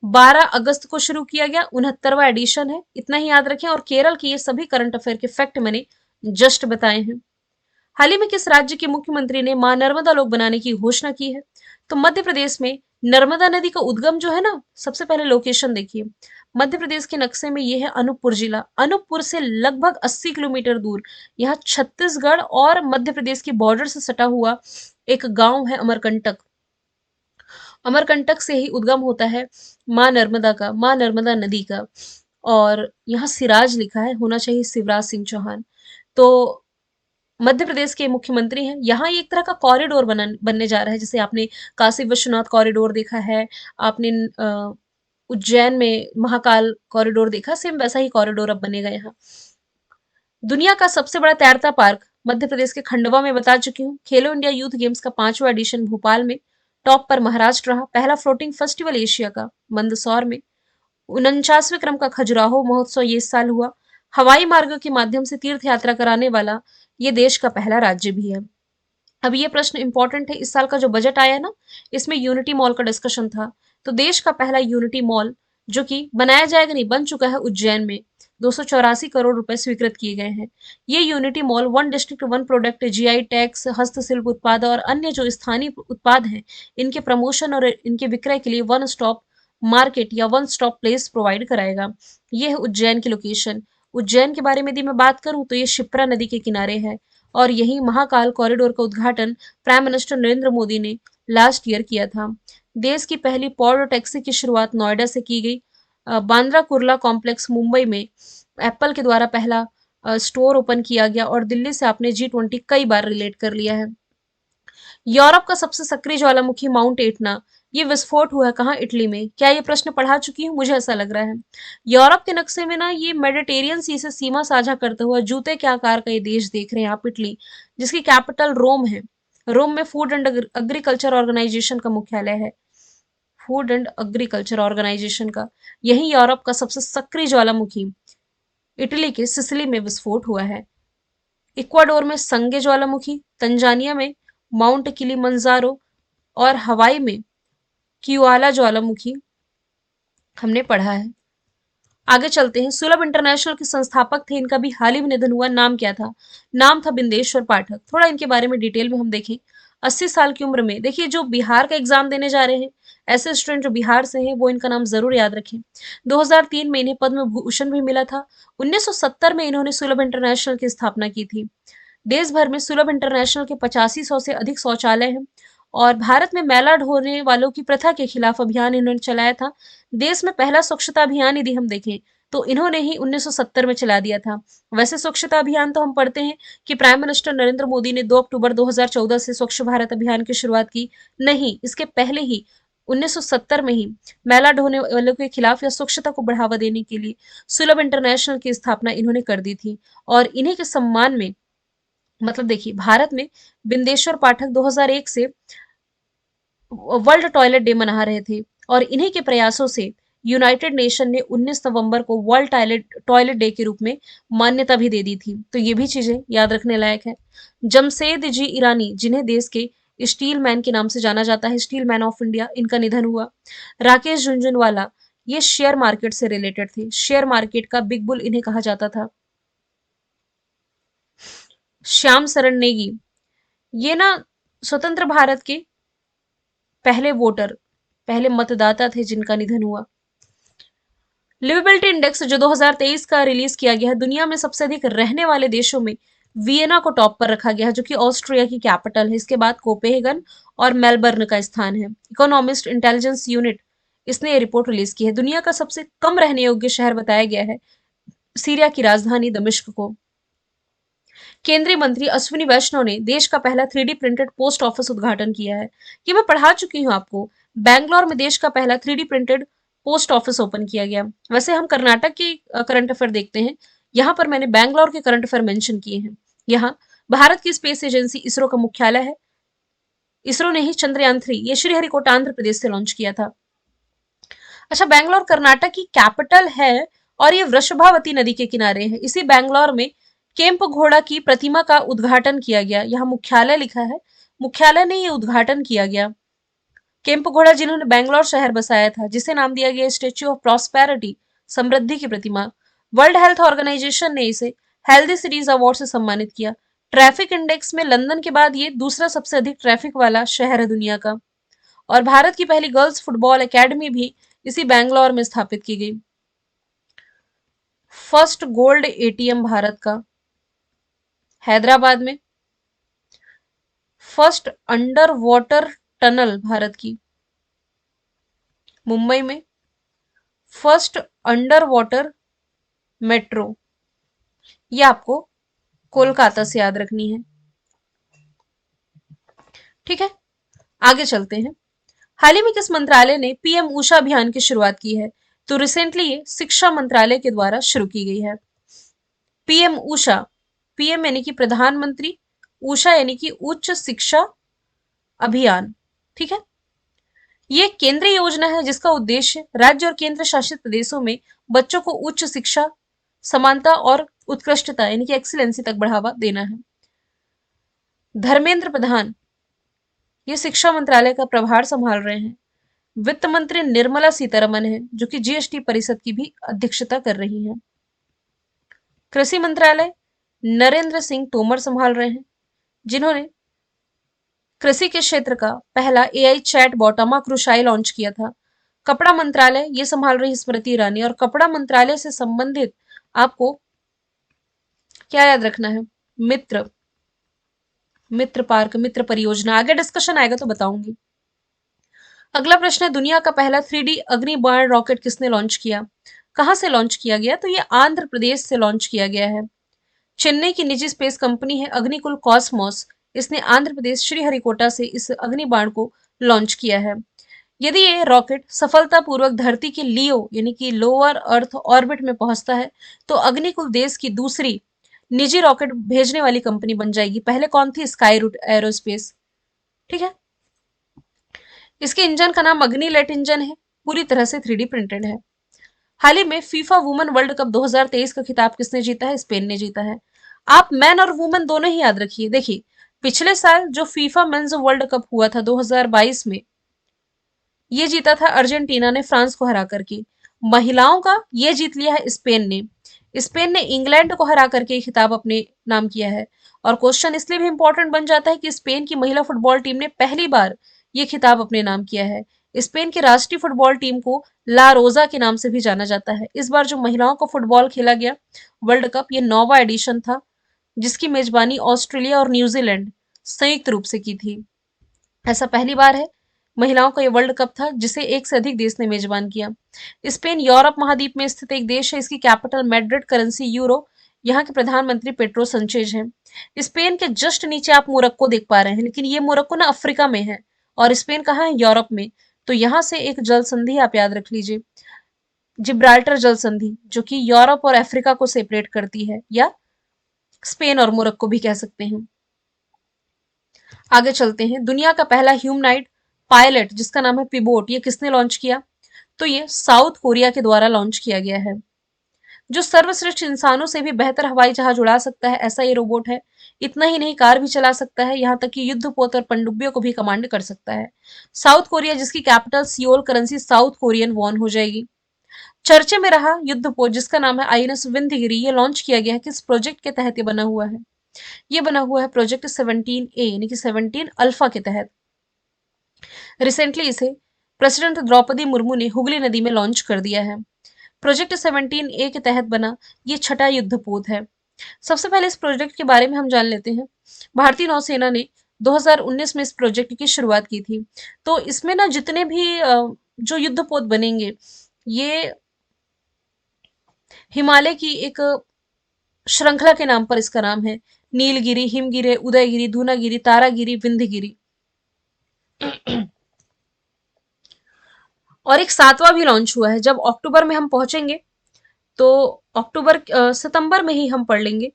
12 अगस्त को शुरू किया गया, 69वां एडिशन है, इतना ही याद रखें। और केरल की ये सभी करंट अफेयर के फैक्ट मैंने जस्ट बताए हैं। हाल ही में किस राज्य के मुख्यमंत्री ने मां नर्मदा लोक बनाने की घोषणा की है? तो मध्य प्रदेश में नर्मदा नदी का उद्गम जो है ना, सबसे पहले लोकेशन देखिए, मध्य प्रदेश के नक्शे में ये है अनूपपुर जिला। अनूपपुर से लगभग 80 किलोमीटर दूर यहाँ छत्तीसगढ़ और मध्य प्रदेश की बॉर्डर से सटा हुआ एक गांव है अमरकंटक। अमरकंटक से ही उद्गम होता है मां नर्मदा का, मां नर्मदा नदी का। और यहाँ सिराज लिखा है, होना चाहिए शिवराज सिंह चौहान। तो मध्य प्रदेश के मुख्यमंत्री हैं। यहाँ ये एक तरह का कॉरिडोर बनने जा रहा है। जैसे आपने काशी विश्वनाथ कॉरिडोर देखा है, आपने उज्जैन में महाकाल कॉरिडोर देखा, सेम वैसा ही कॉरिडोर अब बनेगा यहाँ। दुनिया का सबसे बड़ा तैरता पार्क मध्य प्रदेश के खंडवा में बता चुकी हूँ। खेलो इंडिया यूथ गेम्स का 5वां एडिशन भोपाल में। टॉप पर महाराष्ट्र रहा। पहला फ्लोटिंग फेस्टिवल एशिया का मंदसौर में। 49वें क्रम का खजुराहो महोत्सव ये साल हुआ। हवाई मार्ग के माध्यम से तीर्थ यात्रा कराने वाला ये देश का पहला राज्य भी है। अब ये प्रश्न इंपॉर्टेंट है, इस साल का जो बजट आया है ना, इसमें यूनिटी मॉल का डिस्कशन था। तो देश का पहला यूनिटी मॉल जो कि बनाया जाएगा नहीं, बन चुका है उज्जैन में, 284 करोड़ रुपए स्वीकृत किए गए हैं। ये unity mall one district one product, GI tax, हस्तशिल्प उत्पाद और अन्य जो स्थानीय उत्पाद हैं, इनके प्रमोशन और इनके विक्रय के लिए वन स्टॉप मार्केट या वन स्टॉप प्लेस प्रोवाइड कराएगा। ये है उज्जैन की लोकेशन। उज्जैन के बारे में यदि मैं बात करूं तो ये शिप्रा नदी के किनारे है। और यही महाकाल कॉरिडोर का उद्घाटन प्राइम मिनिस्टर नरेंद्र मोदी ने लास्ट ईयर किया था। देश की पहली पॉड टैक्सी की शुरुआत नोएडा से की गई। बांद्रा कुर्ला कॉम्प्लेक्स मुंबई में एप्पल के द्वारा पहला स्टोर ओपन किया गया। और दिल्ली से आपने G20 कई बार रिलेट कर लिया है। यूरोप का सबसे सक्रिय ज्वालामुखी माउंट एटना, ये विस्फोट हुआ है कहाँ? इटली में। क्या ये प्रश्न पढ़ा चुकी हूँ? मुझे ऐसा लग रहा है। यूरोप के नक्शे में ना ये मेडिटेरियन सी से सीमा साझा करता हुआ जूते के आकार का ये देश देख रहे हैं आप, इटली, जिसकी कैपिटल रोम है। रोम में फूड एंड एग्रीकल्चर ऑर्गेनाइजेशन का मुख्यालय है। फूड एंड एग्रीकल्चर ऑर्गेनाइजेशन का। यही यूरोप का सबसे सक्रिय ज्वालामुखी इटली के सिसिली में विस्फोट हुआ है। इक्वाडोर में संगे ज्वालामुखी, तंजानिया में माउंट किलिमंजारो और हवाई में क्यूआला ज्वालामुखी हमने पढ़ा है। आगे चलते हैं। सुलभ इंटरनेशनल के संस्थापक थे, इनका भी हाल ही में निधन हुआ। नाम क्या था? नाम था बिंदेश्वर पाठक। थोड़ा इनके बारे में डिटेल में हम देखें। 80 साल की उम्र में, देखिए जो बिहार का एग्जाम देने जा रहे हैं, ऐसे स्टूडेंट जो बिहार से हैं वो इनका नाम जरूर याद रखें। 2003 में इन्हें पद्म भूषण भी मिला था। 1970 में इन्होंने सुलभ इंटरनेशनल की स्थापना की थी। देश भर में सुलभ इंटरनेशनल के 8500 से अधिक शौचालय हैं। और भारत में मैला ढोने वालों की प्रथा के खिलाफ अभियान इन्होंने चलाया था। देश में पहला स्वच्छता अभियान यदि हम देखें तो इन्होंने ही 1970 में चला दिया था। वैसे स्वच्छता अभियान तो हम पढ़ते हैं कि प्राइम मिनिस्टर नरेंद्र मोदी ने 2 अक्टूबर 2014 से स्वच्छ भारत अभियान की शुरुआत की। नहीं, इसके पहले ही 1970 में ही मैला ढोने वालों के खिलाफ या स्वच्छता को बढ़ावा देने के लिए सुलभ इंटरनेशनल की स्थापना इन्होंने कर दी थी। और इन्हीं के सम्मान में, मतलब देखिए, भारत में बिंदेश्वर पाठक 2001 से वर्ल्ड टॉयलेट डे मना रहे थे। और इन्हीं के प्रयासों से यूनाइटेड नेशन ने 19 नवंबर को वर्ल्ड टॉयलेट डे के रूप में मान्यता भी दे दी थी। तो ये भी चीजें याद रखने लायक है। जमशेद जी ईरानी, जिन्हें देश के स्टील मैन के नाम से जाना जाता है, स्टील मैन ऑफ इंडिया, इनका निधन हुआ। राकेश झुनझुनवाला, ये शेयर मार्केट से रिलेटेड थे। शेयर मार्केट का बिग बुल इन्हें कहा जाता था। श्याम शरण नेगी, ये ना स्वतंत्र भारत के पहले वोटर, पहले मतदाता थे जिनका निधन हुआ। लिवेबिलिटी इंडेक्स जो 2023 का रिलीज किया गया है, दुनिया में सबसे अधिक रहने वाले देशों में वियना को टॉप पर रखा गया है, जो कि ऑस्ट्रिया की कैपिटल है। इसके बाद कोपेनहेगन और मेलबर्न का स्थान है। इकोनॉमिस्ट इंटेलिजेंस यूनिट इसने ये रिपोर्ट रिलीज की है। दुनिया का सबसे कम रहने योग्य शहर बताया गया है सीरिया की राजधानी दमिश्क को। केंद्रीय मंत्री अश्विनी वैष्णव ने देश का पहला 3D प्रिंटेड पोस्ट ऑफिस उद्घाटन किया है। ये मैं पढ़ा चुकी हूँ आपको। बैंगलोर में देश का पहला 3D printed post office open किया गया। वैसे हम कर्नाटक की करंट अफेयर देखते हैं। यहाँ पर मैंने बैंगलोर के करंट अफेयर मेंशन किए हैं। यहाँ भारत की स्पेस एजेंसी इसरो का मुख्यालय है। इसरो ने ही चंद्रयान 3 ये श्रीहरिकोटा आंध्र प्रदेश से लॉन्च किया था। अच्छा, बैंगलोर कर्नाटक की कैपिटल है और ये वृषभावती नदी के किनारे है। इसी बैंगलोर में केम्प घोड़ा की प्रतिमा का उद्घाटन किया गया। यहाँ मुख्यालय लिखा है, मुख्यालय ने ये उद्घाटन किया गया। केम्प घोड़ा जिन्होंने बैंगलोर शहर बसाया था, जिसे नाम दिया गया स्टेच्यू ऑफ प्रॉस्पेरिटी, समृद्धि की प्रतिमा। वर्ल्ड हेल्थ ऑर्गेनाइजेशन ने इसे हेल्दी सिटीज अवार्ड से सम्मानित किया। ट्रैफिक इंडेक्स में लंदन के बाद ये दूसरा सबसे अधिक ट्रैफिक वाला शहर है दुनिया का। और भारत की पहली गर्ल्स फुटबॉल एकेडमी भी इसी बैंगलोर में स्थापित की गई। फर्स्ट गोल्ड एटीएम भारत का हैदराबाद में। First under water tunnel Bharat की मुंबई में। फर्स्ट अंडर वाटर मेट्रो ये आपको कोलकाता से याद रखनी है। ठीक है, आगे चलते हैं। हाल ही में किस मंत्रालय ने पीएम ऊषा अभियान की शुरुआत की है? तो रिसेंटली ये शिक्षा मंत्रालय के द्वारा शुरू की गई है। पीएम ऊषा, पीएम यानी कि प्रधानमंत्री, ऊषा यानी कि उच्च शिक्षा अभियान। ठीक है, ये केंद्रीय योजना है जिसका उद्देश्य राज्य और केंद्र शासित प्रदेशों में बच्चों को उच्च शिक्षा, समानता और उत्कृष्टता यानी कि एक्सीलेंसी तक बढ़ावा देना है। धर्मेंद्र प्रधान ये शिक्षा मंत्रालय का प्रभार संभाल रहे हैं। वित्त मंत्री निर्मला सीतारमन है, जो कि जीएसटी परिषद की भी अध्यक्षता कर रही हैं। कृषि मंत्रालय नरेंद्र सिंह तोमर संभाल रहे हैं, जिन्होंने कृषि के क्षेत्र का पहला एआई चैट बॉट अमा कृषाई लॉन्च किया था। कपड़ा मंत्रालय ये संभाल रही स्मृति ईरानी। और कपड़ा मंत्रालय से संबंधित आपको क्या याद रखना है? मित्र, मित्र पार्क, मित्र परियोजना। आगे डिस्कशन आएगा तो बताऊंगी। अगला प्रश्न है, दुनिया का पहला 3D अग्नि बाण रॉकेट किसने लॉन्च किया? कहां से लॉन्च किया गया? तो ये आंध्र प्रदेश से लॉन्च किया गया है। चेन्नई की निजी स्पेस कंपनी है अग्निकुल कॉस्मोस। इसने आंध्र प्रदेश श्रीहरिकोटा से इस अग्निबाण को लॉन्च किया है। यदि ये रॉकेट सफलतापूर्वक धरती के लियो यानी कि लोअर अर्थ ऑर्बिट में पहुंचता है तो अग्निकुल देश की दूसरी निजी रॉकेट भेजने वाली कंपनी बन जाएगी। पहले कौन थी? स्काई रूट एरोस्पेस। ठीक है, इसके इंजन का नाम अग्निलेट इंजन है, पूरी तरह से 3D प्रिंटेड है। हाल ही में फीफा वुमेन वर्ल्ड कप 2023 का खिताब किसने जीता है? स्पेन ने जीता है। आप मैन और वुमेन दोनों ही याद रखिए। देखिए, पिछले साल जो फीफा मेंस वर्ल्ड कप हुआ था 2022 में, ये जीता था अर्जेंटीना ने फ्रांस को हरा करके। महिलाओं का ये जीत लिया है स्पेन ने। स्पेन ने इंग्लैंड को हरा करके खिताब अपने नाम किया है। और क्वेश्चन इसलिए भी इंपॉर्टेंट बन जाता है कि स्पेन की महिला फुटबॉल टीम ने पहली बार ये खिताब अपने नाम किया है। स्पेन की राष्ट्रीय फुटबॉल टीम को ला रोजा के नाम से भी जाना जाता है। इस बार जो महिलाओं का फुटबॉल खेला गया वर्ल्ड कप, ये 9वां एडिशन था, जिसकी मेजबानी ऑस्ट्रेलिया और न्यूजीलैंड संयुक्त रूप से की थी। ऐसा पहली बार है महिलाओं का ये वर्ल्ड कप था जिसे एक से अधिक देश ने मेजबान किया। स्पेन यूरोप महाद्वीप में स्थित एक देश है। इसकी कैपिटल मैड्रिड, करेंसी यूरो। यहाँ के प्रधानमंत्री पेड्रो संचेज हैं। स्पेन के जस्ट नीचे आप मोरक्को देख पा रहे हैं, लेकिन ये मोरक्को ना अफ्रीका में है और स्पेन कहाँ है? यूरोप में। तो यहाँ से एक जल संधि आप याद रख लीजिए, जिब्राल्टर जल संधि, जो कि यूरोप और अफ्रीका को सेपरेट करती है, या स्पेन और मोरक्को भी कह सकते हैं। आगे चलते हैं। दुनिया का पहला ह्यूमनाइड पायलट जिसका नाम है पिबोट, ये किसने लॉन्च किया? तो ये साउथ कोरिया के द्वारा लॉन्च किया गया है। जो सर्वश्रेष्ठ इंसानों से भी बेहतर हवाई जहाज उड़ा सकता है, ऐसा ये रोबोट है। इतना ही नहीं, कार भी चला सकता है, यहाँ तक कि युद्धपोत और पनडुब्बियों को भी कमांड कर सकता है। साउथ कोरिया जिसकी capital Seoul, currency south Korean von हो जाएगी। चर्चे में रहा युद्धपोत जिसका नाम है आईएनएस विंध्यगिरी, ये लॉन्च किया गया है। किस प्रोजेक्ट के तहत ये बना हुआ है? ये बना हुआ है प्रोजेक्ट 17A यानी कि 17 अल्फा के तहत। रिसेंटली इसे प्रेसिडेंट द्रौपदी मुर्मू ने हुगली नदी में लॉन्च कर दिया है। प्रोजेक्ट 17A के तहत बना ये छठा युद्धपोत है। सबसे पहले इस प्रोजेक्ट के बारे में हम जान लेते हैं। भारतीय नौसेना ने 2019 में इस प्रोजेक्ट की शुरुआत की थी। तो इसमें ना जितने भी जो युद्धपोत बनेंगे, ये हिमालय की एक श्रृंखला के नाम पर इसका नाम है। नीलगिरी, हिमगिरी, उदयगिरी, धूनागिरी, तारागिरी, विंध्यगिरी। और एक सातवां भी लॉन्च हुआ है। जब अक्टूबर में हम पहुंचेंगे तो सितंबर में ही हम पढ़ लेंगे।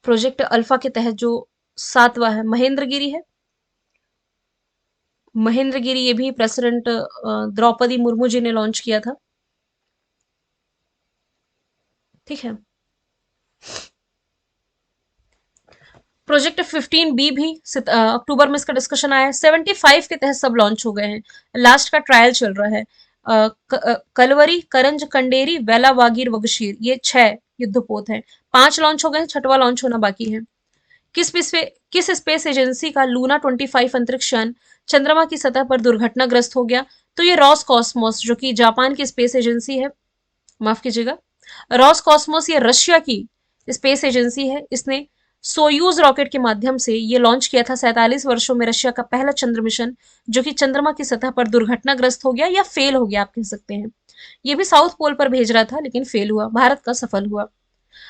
प्रोजेक्ट अल्फा के तहत जो सातवां है महेंद्रगिरी है। महेंद्रगिरी ये भी प्रेसिडेंट द्रौपदी मुर्मू जी ने लॉन्च किया था। ठीक है। प्रोजेक्ट 15B भी अक्टूबर में इसका डिस्कशन आया है। 75 के तहत सब लॉन्च हो गए हैं। लास्ट का ट्रायल चल रहा है। कलवरी, करंज, कंडेरी, वेला, वागीर, वगशीर, ये 6 युद्धपोत हैं। 5 लॉन्च हो गए हैं, 6वां लॉन्च होना बाकी है। किस स्पेस एजेंसी का लूना 25 अंतरिक्ष यान चंद्रमा की सतह पर दुर्घटनाग्रस्त हो गया? तो ये रॉस कॉस्मोस, जो कि जापान की स्पेस एजेंसी है, माफ कीजिएगा, रॉस कॉस्मोस ये रशिया की स्पेस एजेंसी है। इसने सोयूज रॉकेट के माध्यम से ये लॉन्च किया था। 47 वर्षों में रशिया का पहला चंद्र मिशन, जो कि चंद्रमा की सतह पर दुर्घटनाग्रस्त हो गया या फेल हो गया, आप कह सकते हैं। ये भी साउथ पोल पर भेज रहा था लेकिन फेल हुआ। भारत का सफल हुआ।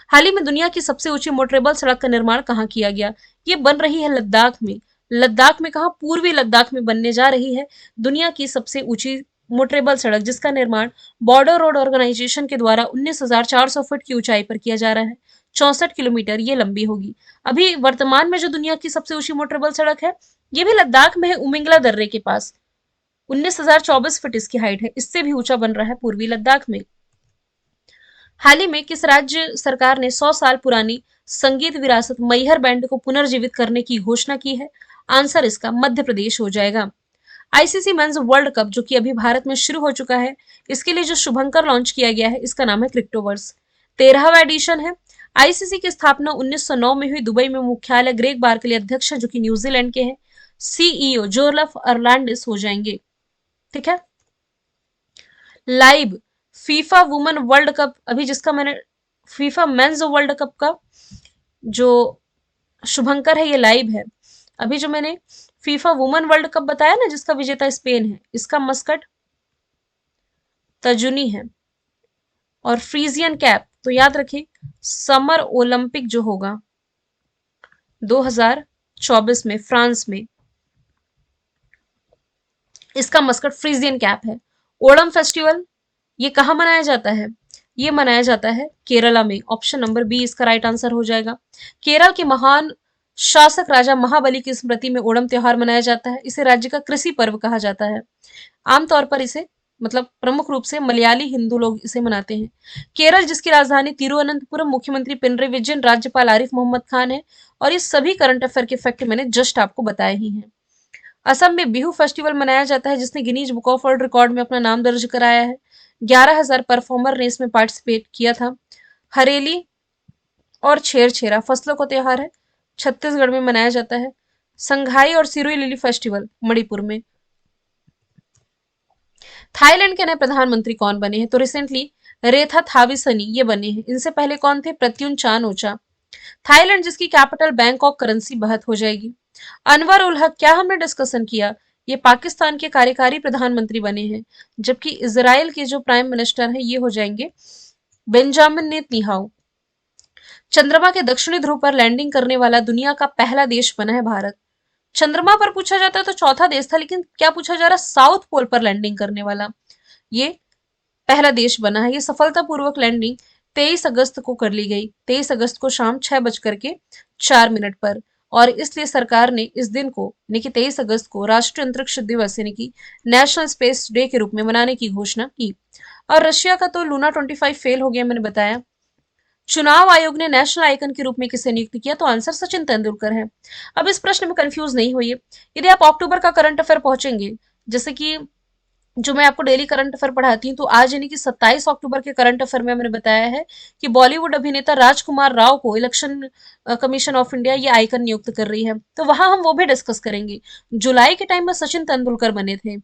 हाल ही में दुनिया की सबसे ऊंची मोटरेबल सड़क का निर्माण कहाँ किया गया? ये बन रही है लद्दाख में। लद्दाख में कहा? पूर्वी लद्दाख में बनने जा रही है दुनिया की सबसे ऊंची मोटरेबल सड़क, जिसका निर्माण बॉर्डर रोड ऑर्गेनाइजेशन के द्वारा 19,400 फुट की ऊंचाई पर किया जा रहा है। 64 किलोमीटर ये लंबी होगी। अभी वर्तमान में जो दुनिया की सबसे ऊंची मोटरेबल सड़क है, ये भी लद्दाख में है, उमिंगला दर्रे के पास। 19,024 फुट इसकी हाइट है। इससे भी ऊंचा बन रहा है पूर्वी लद्दाख में। हाल ही में किस राज्य सरकार ने 100 साल पुरानी संगीत विरासत मैहर बैंड को पुनर्जीवित करने की घोषणा की है? आंसर इसका मध्य प्रदेश हो जाएगा। आईसीसी मेंस वर्ल्ड कप, जो कि अभी भारत में शुरू हो चुका है, इसके लिए जो शुभंकर लॉन्च किया गया है, इसका नाम है क्रिप्टोवर्स। 13वां एडिशन है। आईसीसी की स्थापना 1909 में हुई। दुबई में मुख्यालय। ग्रेग बार्कले अध्यक्ष जो कि न्यूजीलैंड के हैं। सीईओ जोरलफ अर्लांडिस हो जाएंगे। ठीक है। Live FIFA women world cup, अभी जिसका मैंने फीफा मेंस वर्ल्ड कप का जो शुभंकर है, ये लाइव है। अभी जो मैंने फीफा वुमेन वर्ल्ड कप बताया ना, जिसका विजेता स्पेन है, इसका मस्कट तजुनी है। और फ्रीजियन कैप तो याद रखिए, समर ओलंपिक जो होगा 2024 में फ्रांस में, इसका मस्कट फ्रीजियन कैप है। ओणम फेस्टिवल ये कहाँ मनाया जाता है? ये मनाया जाता है केरला में। ऑप्शन नंबर बी इसका राइट आंसर हो जाएगा। केरल के महान शासक राजा महाबली की स्मृति में ओणम त्योहार मनाया जाता है। इसे राज्य का कृषि पर्व कहा जाता है। आमतौर पर इसे मतलब प्रमुख रूप से मलयाली हिंदू लोग इसे मनाते हैं। केरल जिसकी राजधानी तिरुवनंतपुरम, मुख्यमंत्री पिनरई विजयन, राज्यपाल आरिफ मोहम्मद खान है। और ये सभी करंट अफेयर के फैक्ट मैंने जस्ट आपको बताए ही हैं। असम में बिहू फेस्टिवल मनाया जाता है, जिसने Guinness book of world record में अपना नाम दर्ज कराया है। 11,000 परफॉर्मर ने इसमें पार्टिसिपेट किया था। हरेली और छेरछेरा फसलों का त्योहार है, छत्तीसगढ़ में मनाया जाता है। संघाई और सिरोई लिली फेस्टिवल मणिपुर में। थाईलैंड के नए प्रधानमंत्री कौन बने हैं? तो रिसेंटली रेथा थाविसनी ये बने हैं। इनसे पहले कौन थे? प्रत्युन चान ओचा। थाईलैंड जिसकी कैपिटल बैंकॉक, करेंसी बहत हो जाएगी। अनवर उल हक क्या हमने डिस्कशन किया? ये पाकिस्तान के कार्यकारी प्रधानमंत्री बने हैं। जबकि इजराइल के जो प्राइम मिनिस्टर हैं ये हो जाएंगे बेंजामिन नेतन्याहू। चंद्रमा के दक्षिणी ध्रुव पर लैंडिंग करने वाला दुनिया का पहला देश बना है भारत। चंद्रमा पर पूछा जाता है तो चौथा देश था, लेकिन क्या पूछा जा रहा है? साउथ पोल पर लैंडिंग करने वाला ये पहला देश बना है। ये सफलतापूर्वक लैंडिंग 23 अगस्त को कर ली गई। 23 अगस्त को शाम 6:04 पर। और इसलिए सरकार ने इस दिन को यानी कि 23 अगस्त को राष्ट्रीय अंतरिक्ष दिवस यानी कि नेशनल स्पेस डे के रूप में मनाने की घोषणा की। और रशिया का तो लूना 25 फेल हो गया, मैंने बताया। चुनाव आयोग ने नेशनल आइकन के रूप में किसे नियुक्त किया? तो आंसर सचिन तेंदुलकर है। अब इस प्रश्न में कंफ्यूज नहीं होइए। यदि आप अक्टूबर का करंट अफेयर पहुंचेंगे, जैसे कि जो मैं आपको डेली करंट अफेयर पढ़ाती हूँ, तो आज यानी कि 27 अक्टूबर के करंट अफेयर में मैंने बताया है कि बॉलीवुड अभिनेता राजकुमार राव को इलेक्शन कमीशन ऑफ इंडिया ये आइकन नियुक्त कर रही है। तो वहां हम वो भी डिस्कस करेंगे। जुलाई के टाइम में सचिन तेंदुलकर बने थे।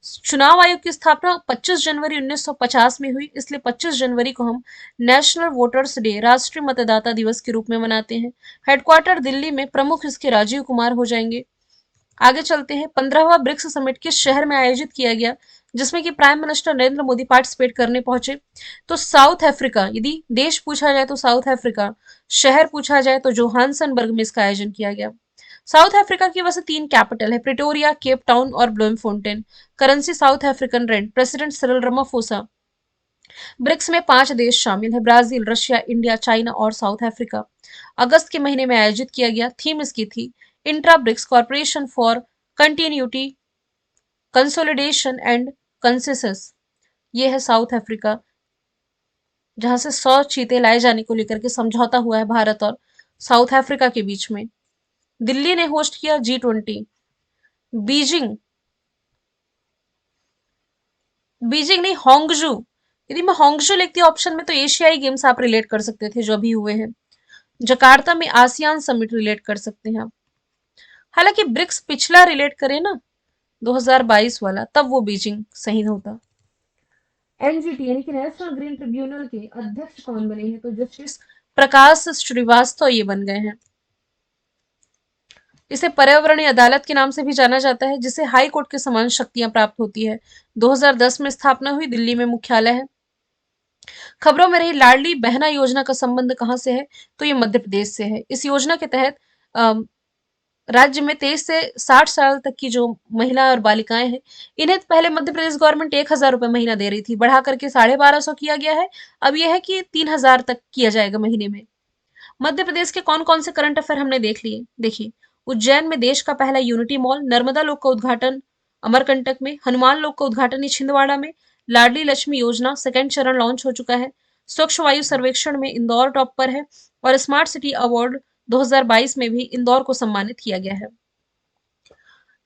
चुनाव आयोग की स्थापना 25 जनवरी 1950 में हुई, इसलिए 25 जनवरी को हम नेशनल वोटर्स डे, राष्ट्रीय मतदाता दिवस के रूप में मनाते हैं। हेडक्वार्टर दिल्ली में, प्रमुख इसके राजीव कुमार हो जाएंगे। आगे चलते हैं, 15वां ब्रिक्स समिट किस शहर में आयोजित किया गया, जिसमें कि prime minister Narendra Modi participate करने पहुंचे? तो साउथ अफ्रीका। यदि देश पूछा जाए तो साउथ अफ्रीका, शहर पूछा जाए तो जोहान्सनबर्ग में इसका आयोजन किया गया। साउथ अफ्रीका की वैसे 3 कैपिटल है, प्रिटोरिया, केप टाउन और Bloemfontein. Currency South African rand. President Cyril Ramaphosa. BRICS में 5 देश शामिल है, ब्राजील, रशिया, इंडिया, चाइना और साउथ अफ्रीका। अगस्त के महीने में आयोजित किया गया। थीम इसकी थी intra BRICS corporation for continuity, consolidation and consensus. ये है साउथ अफ्रीका, जहां से 100 चीते लाए जाने को लेकर के समझौता हुआ है भारत और साउथ अफ्रीका के बीच में। दिल्ली ने होस्ट किया G20। बीजिंग, बीजिंग नहीं, होंगजू। यदि मैं होंगजू लिखती ऑप्शन में तो एशियाई गेम्स आप रिलेट कर सकते थे जो अभी हुए हैं। जकार्ता में आसियान समिट रिलेट कर सकते हैं आप। हालांकि ब्रिक्स पिछला रिलेट करें ना, 2022 वाला, तब वो बीजिंग सही होता। एनजीटी यानी कि नेशनल ग्रीन ट्रिब्यूनल के अध्यक्ष कौन बने हैं? तो जस्टिस प्रकाश श्रीवास्तव ये बन गए हैं। इसे पर्यावरणीय अदालत के नाम से भी जाना जाता है, जिसे हाई कोर्ट के समान शक्तियां प्राप्त होती है। 2010 में स्थापना हुई, दिल्ली में मुख्यालय है। खबरों में रही लाडली बहना योजना का संबंध कहां से है? तो ये मध्य प्रदेश से है। इस योजना के तहत राज्य में 23 से 60 साल तक की जो महिला और बालिकाएं हैं, इन्हें पहले मध्य प्रदेश गवर्नमेंट 1,000 रुपए महीना दे रही थी, बढ़ा करके 1250 किया गया है। अब यह है कि 3,000 तक किया जाएगा महीने में। मध्य प्रदेश के कौन कौन से करंट अफेयर हमने देख लिए, देखिए। उज्जैन में देश का पहला यूनिटी मॉल, नर्मदा लोक का उद्घाटन अमरकंटक में, हनुमान लोक का उद्घाटन छिंदवाड़ा में, लाडली लक्ष्मी योजना सेकंड चरण लॉन्च हो चुका है, स्वच्छ वायु सर्वेक्षण में इंदौर टॉप पर है, और स्मार्ट सिटी अवार्ड 2022 में भी इंदौर को सम्मानित किया गया है।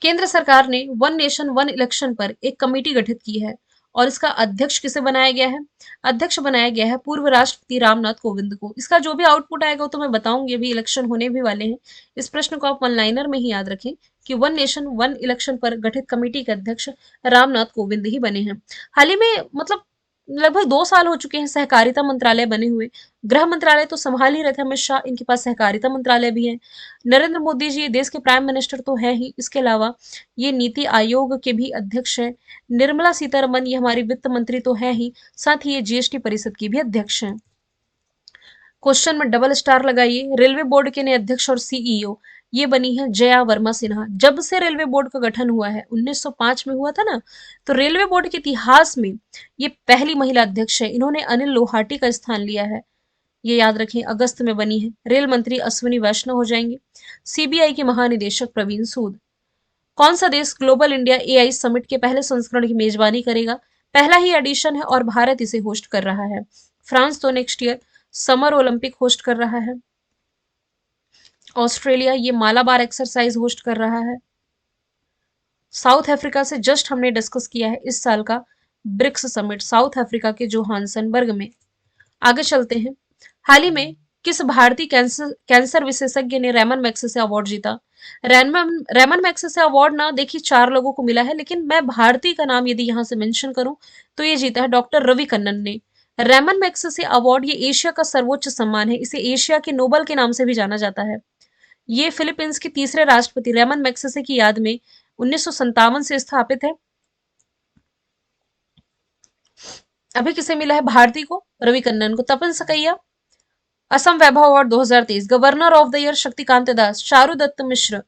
केंद्र सरकार ने वन नेशन वन इलेक्शन पर एक कमेटी गठित की है, और इसका अध्यक्ष किसे बनाया गया है? अध्यक्ष बनाया गया है पूर्व राष्ट्रपति रामनाथ कोविंद को। इसका जो भी आउटपुट आएगा वो तो मैं बताऊंगी, अभी इलेक्शन होने भी वाले हैं। इस प्रश्न को आप वन लाइनर में ही याद रखें कि वन नेशन वन इलेक्शन पर गठित कमेटी के अध्यक्ष रामनाथ कोविंद ही बने हैं। हाल ही में, मतलब लगभग 2 साल हो चुके हैं सहकारिता मंत्रालय बने हुए। गृह मंत्रालय तो संभाल ही रहे थे अमित शाह, इनके पास सहकारिता मंत्रालय भी है। नरेंद्र मोदी जी देश के प्राइम मिनिस्टर तो है ही, इसके अलावा ये नीति आयोग के भी अध्यक्ष हैं। निर्मला सीतारमन ये हमारी वित्त मंत्री तो है ही, साथ ही ये जीएसटी परिषद की भी अध्यक्ष हैं। क्वेश्चन में डबल स्टार लगाइए। रेलवे बोर्ड के नए अध्यक्ष और सीईओ ये बनी है जया वर्मा सिन्हा। जब से रेलवे बोर्ड का गठन हुआ है, 1905 में हुआ था ना, तो रेलवे बोर्ड के इतिहास में ये पहली महिला अध्यक्ष है। इन्होंने अनिल लोहाटी का स्थान लिया है, ये याद रखें। अगस्त में बनी है। रेल मंत्री अश्विनी वैष्णव हो जाएंगे। सीबीआई के महानिदेशक प्रवीण सूद। कौन सा देश ग्लोबल इंडिया एआई समिट के पहले संस्करण की मेजबानी करेगा? पहला ही एडिशन है और भारत इसे होस्ट कर रहा है। फ्रांस तो next year summer Olympic host कर रहा है। ऑस्ट्रेलिया ये मालाबार एक्सरसाइज होस्ट कर रहा है। साउथ अफ्रीका से जस्ट हमने डिस्कस किया है इस साल का ब्रिक्स समिट, साउथ अफ्रीका के जोहान्सनबर्ग में। आगे चलते हैं। हाल ही में किस भारतीय कैंसर विशेषज्ञ ने रैमन मैग्सेसे अवार्ड जीता? रैमन मैग्सेसे अवार्ड ना देखिए 4 लोगों को मिला है, लेकिन मैं भारतीय का नाम यदि यहां से मेंशन करूं तो ये जीता है डॉक्टर रवि कन्नन ने। रैमन मैग्सेसे अवार्ड ये एशिया का सर्वोच्च सम्मान है, इसे एशिया के नोबल के नाम से भी जाना जाता है। ये फिलीपींस के तीसरे राष्ट्रपति रैमन मैग्सेसे की याद में 1957 से स्थापित है। अभी किसे मिला है? भारती को, रवि कन्नन को। Tapan Sakaiya Assam Vaibhav award 2023। Governor of the year Shaktikanta Das. Charudatta Mishra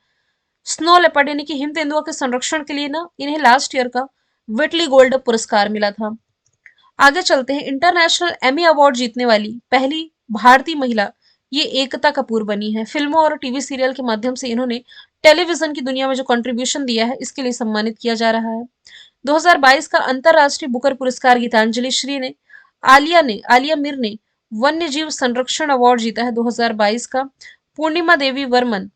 snow leopard यानी कि हिम तेंदुआ के संरक्षण के लिए ना, इन्हें लास्ट ईयर का विटली गोल्ड पुरस्कार मिला था। आगे चलते हैं। इंटरनेशनल एमी अवार्ड जीतने वाली पहली भारतीय महिला ये एकता कपूर बनी है। फिल्मों और टीवी सीरियल के माध्यम से इन्होंने टेलीविजन की दुनिया में जो कंट्रीब्यूशन दिया है, इसके लिए सम्मानित किया जा रहा है। 2022 का अंतरराष्ट्रीय बुकर पुरस्कार गीतांजलि श्री ने, आलिया मीर ने वन्य जीव संरक्षण अवार्ड जीता है 2022 का। Purnima Devi Barman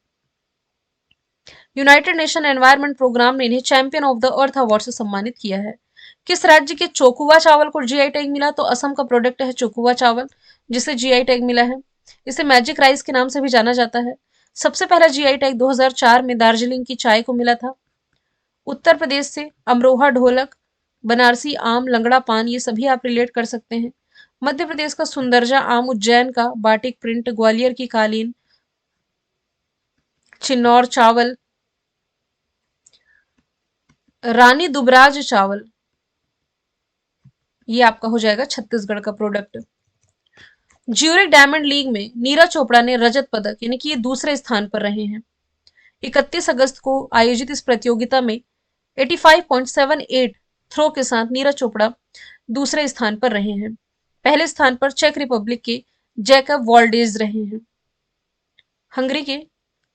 United Nation Environment Programme ने इन्हें champion of the Earth award से सम्मानित किया है। किस राज्य के चोकुआ चावल को जीआई टैग मिला? तो असम का प्रोडक्ट है चोकुआ चावल, जिसे जीआई टैग मिला है। इसे मैजिक राइस के नाम से भी जाना जाता है। सबसे पहला जीआई टैग 2004 में दार्जिलिंग की चाय को मिला था। उत्तर प्रदेश से अमरोहा ढोलक, बनारसी आम, लंगड़ा पान, ये सभी आप रिलेट कर सकते हैं। मध्य प्रदेश का सुंदरजा आम, उज्जैन का बाटिक प्रिंट, ग्वालियर की कालीन, चिन्नौर चावल, रानी दुबराज चावल, ये आपका हो जाएगा छत्तीसगढ़ का प्रोडक्ट। ज्यूरिक डायमंड लीग में नीरज चोपड़ा ने रजत पदक यानी कि ये दूसरे स्थान पर रहे हैं। 31 अगस्त को आयोजित इस प्रतियोगिता में 85.78 थ्रो के साथ नीरज चोपड़ा दूसरे स्थान पर रहे हैं। पहले स्थान पर चेक रिपब्लिक के जैकब वॉल्डेज रहे हैं। हंगरी के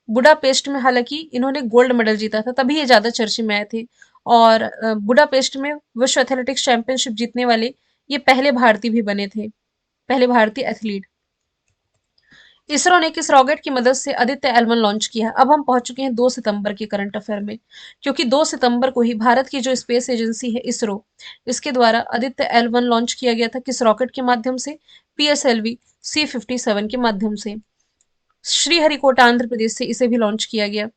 बुडापेस्ट में हालांकि इन्होंने गोल्ड मेडल जीता था, तभी ये ज्यादा चर्चे में आए थे। और बुडापेस्ट में विश्व एथलेटिक्स चैंपियनशिप जीतने वाले ये पहले भारतीय भी बने थे, पहले भारतीय एथलीट। इसरो ने किस रॉकेट की मदद से आदित्य एल1 लॉन्च किया? अब हम पहुंच चुके हैं 2 सितंबर के करंट अफेयर में, क्योंकि 2 सितंबर को ही भारत की जो स्पेस एजेंसी है इसरो, इसके द्वारा आदित्य एल1 लॉन्च किया गया था। किस रॉकेट के माध्यम से? पीएसएलवी C57 के माध्यम से। श्रीहरिकोटा आंध्र प्रदेश से इसे भी लॉन्च किया गया।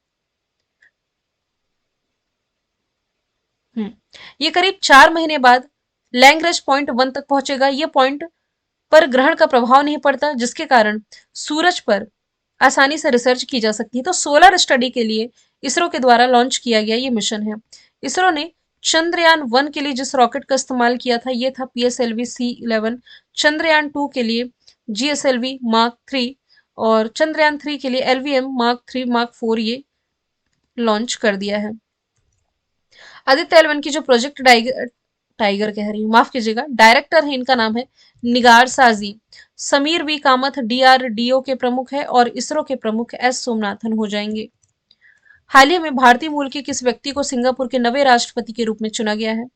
ये करीब 4 महीने बाद लैंग्रेज पॉइंट 1 तक पहुंचेगा। ये पॉइंट पर ग्रहण का प्रभाव नहीं पड़ता, जिसके कारण सूरज पर आसानी से रिसर्च की जा सकती है। तो सोलर स्टडी के लिए इसरो के द्वारा लॉन्च किया गया ये मिशन है। इसरो ने चंद्रयान 1 के लिए जिस रॉकेट का इस्तेमाल किया था ये था पीएसएलवी C11। चंद्रयान 2 के लिए जीएसएलवी मार्क 3 और चंद्रयान 3 के लिए एलवीएम मार्क 3 मार्क 4 ये लॉन्च कर दिया है। आदित्य एल1 की जो प्रोजेक्ट टाइगर टाइगर कह रही हूँ, माफ कीजिएगा, डायरेक्टर है, इनका नाम है निगार साजी। समीर वी कामथ डीआरडीओ के प्रमुख है और इसरो के प्रमुख एस सोमनाथन हो जाएंगे। हाल ही में भारतीय मूल के किस व्यक्ति को सिंगापुर के नवे राष्ट्रपति के रूप में चुना गया है?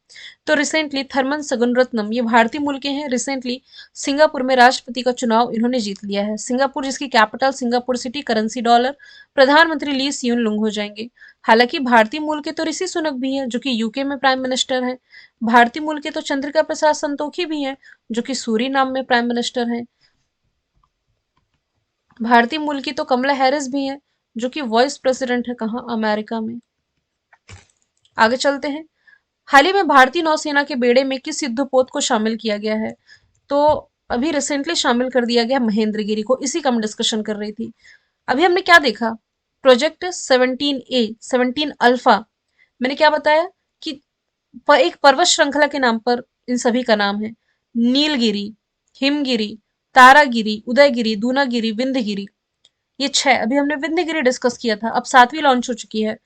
तो रिसेंटली थरमन सगुनरत्नम, ये भारतीय मूल के हैं। रिसेंटली सिंगापुर में राष्ट्रपति का चुनाव इन्होंने जीत लिया है। सिंगापुर जिसकी capital Singapore city, currency dollar, प्रधानमंत्री ली सियून लुंग हो जाएंगे। हालांकि भारतीय मूल के तो ऋषि सुनक भी हैं जो कि यूके में प्राइम मिनिस्टर हैं। भारतीय मूल के तो चंद्रिका प्रसाद संतोखी भी हैं जो कि सूरीनाम में प्राइम मिनिस्टर हैं। भारतीय मूल की तो कमला हैरिस भी हैं जो कि वाइस प्रेसिडेंट है, कहाँ? अमेरिका में। आगे चलते हैं। हाल ही में भारतीय नौसेना के बेड़े में किस युद्धपोत को शामिल किया गया है? तो अभी रिसेंटली शामिल कर दिया गया महेंद्रगिरी को, इसी का मैं डिस्कशन कर रही थी। अभी हमने क्या देखा? प्रोजेक्ट 17A 17 अल्फा, मैंने क्या बताया कि एक पर्वत श्रृंखला के नाम पर इन सभी का नाम है। नीलगिरी, हिमगिरी, तारागिरी, उदयगिरी, दूनागिरी, विंध्यगिरी, ये 6। अभी हमने विंध्यगिरी डिस्कस किया था, अब 7वीं लॉन्च हो चुकी है,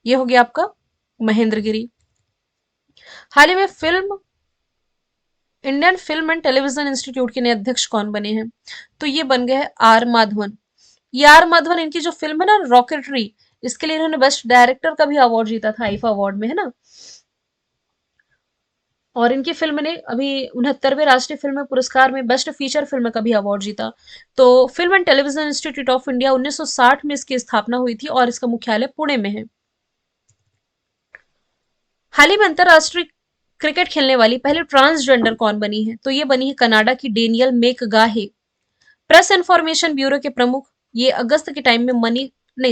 ये हो गया आपका महेंद्रगिरी। हाल ही में Indian film and television institute के नए अध्यक्ष कौन बने हैं? तो ये बन गए हैं आर माधवन। ये आर माधवन, इनकी जो फिल्म है ना रॉकेटरी, इसके लिए इन्होंने बेस्ट डायरेक्टर का भी अवार्ड जीता था आईफा अवार्ड में, है ना। और इनकी फिल्म ने अभी 69वें राष्ट्रीय फिल्म पुरस्कार में बेस्ट फीचर फिल्म का भी अवार्ड जीता। तो film and television institute of India 1960 में इसकी स्थापना हुई थी और इसका मुख्यालय पुणे में है। हाल ही में अंतरराष्ट्रीय क्रिकेट खेलने वाली पहली ट्रांसजेंडर कौन बनी है? तो ये बनी है कनाडा की डेनियल मेकगाहे। प्रेस इंफॉर्मेशन ब्यूरो के प्रमुख ये अगस्त के टाइम में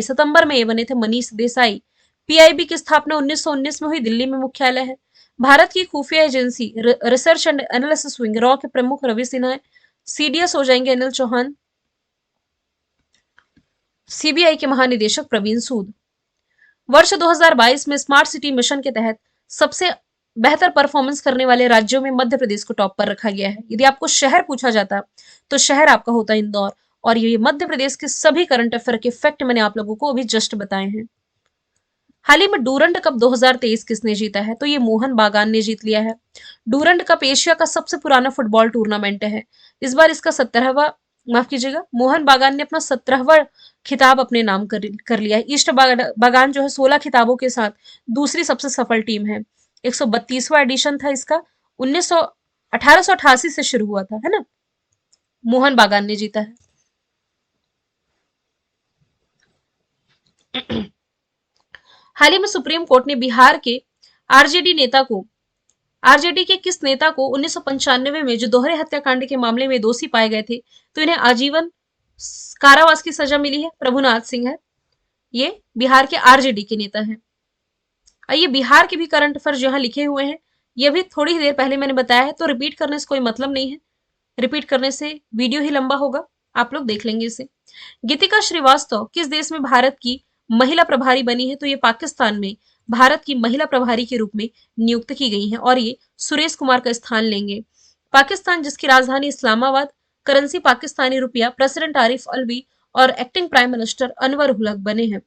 सितंबर में ये बने थे मनीष देसाई। पीआईबी की स्थापना 1919 में हुई, दिल्ली में मुख्यालय है। भारत की खुफिया agency research and analysis wing raw के प्रमुख रवि सिन्हा है। सीडीएस हो जाएंगे अनिल चौहान। सीबीआई के महानिदेशक प्रवीण सूद। वर्ष 2022 में स्मार्ट सिटी मिशन के तहत सबसे बेहतर परफॉर्मेंस करने वाले राज्यों में मध्य प्रदेश को टॉप पर रखा गया है। यदि आपको शहर पूछा जाता तो शहर आपका होता इंदौर। और ये मध्य प्रदेश के सभी करंट अफेयर के फैक्ट मैंने आप लोगों को अभी जस्ट बताए हैं। हाल ही में डूरंड कप 2023 किसने जीता है? तो ये मोहन बागान ने जीत लिया है। डूरंड कप एशिया का सबसे पुराना फुटबॉल टूर्नामेंट है। इस बार इसका 17वां, माफ कीजिएगा, मोहन बागान ने अपना 17वां खिताब अपने नाम कर लिया है। ईस्ट बागान जो है 16 खिताबों के साथ दूसरी सबसे सफल टीम है। 132वां एडिशन था इसका, 1888 से शुरू हुआ था, है ना। मोहन बागान ने जीता है। हाल ही में सुप्रीम कोर्ट ने बिहार के आरजेडी के किस नेता को 1995 में जो दोहरे हत्याकांड के मामले में दोषी पाए गए थे तो इन्हें आजीवन कारावास की सजा मिली है? प्रभुनाथ सिंह है, ये बिहार के आरजेडी के नेता हैं। आइए बिहार के भी करंट अफेयर यहाँ लिखे हुए हैं, ये भी थोड़ी ही देर पहले मैंने बताया है, तो रिपीट करने से कोई मतलब नहीं है, रिपीट करने से वीडियो ही लंबा होगा, आप लोग देख लेंगे इसे। गीतिका श्रीवास्तव किस देश में भारत की महिला प्रभारी बनी है? तो ये पाकिस्तान में भारत की महिला प्रभारी के रूप में नियुक्त की गई हैं और ये सुरेश कुमार का स्थान लेंगे। पाकिस्तान जिसकी राजधानी इस्लामाबाद, करेंसी पाकिस्तानी रुपया, प्रेसिडेंट आरिफ अलवी और acting prime minister Anwar ul Haq बने हैं।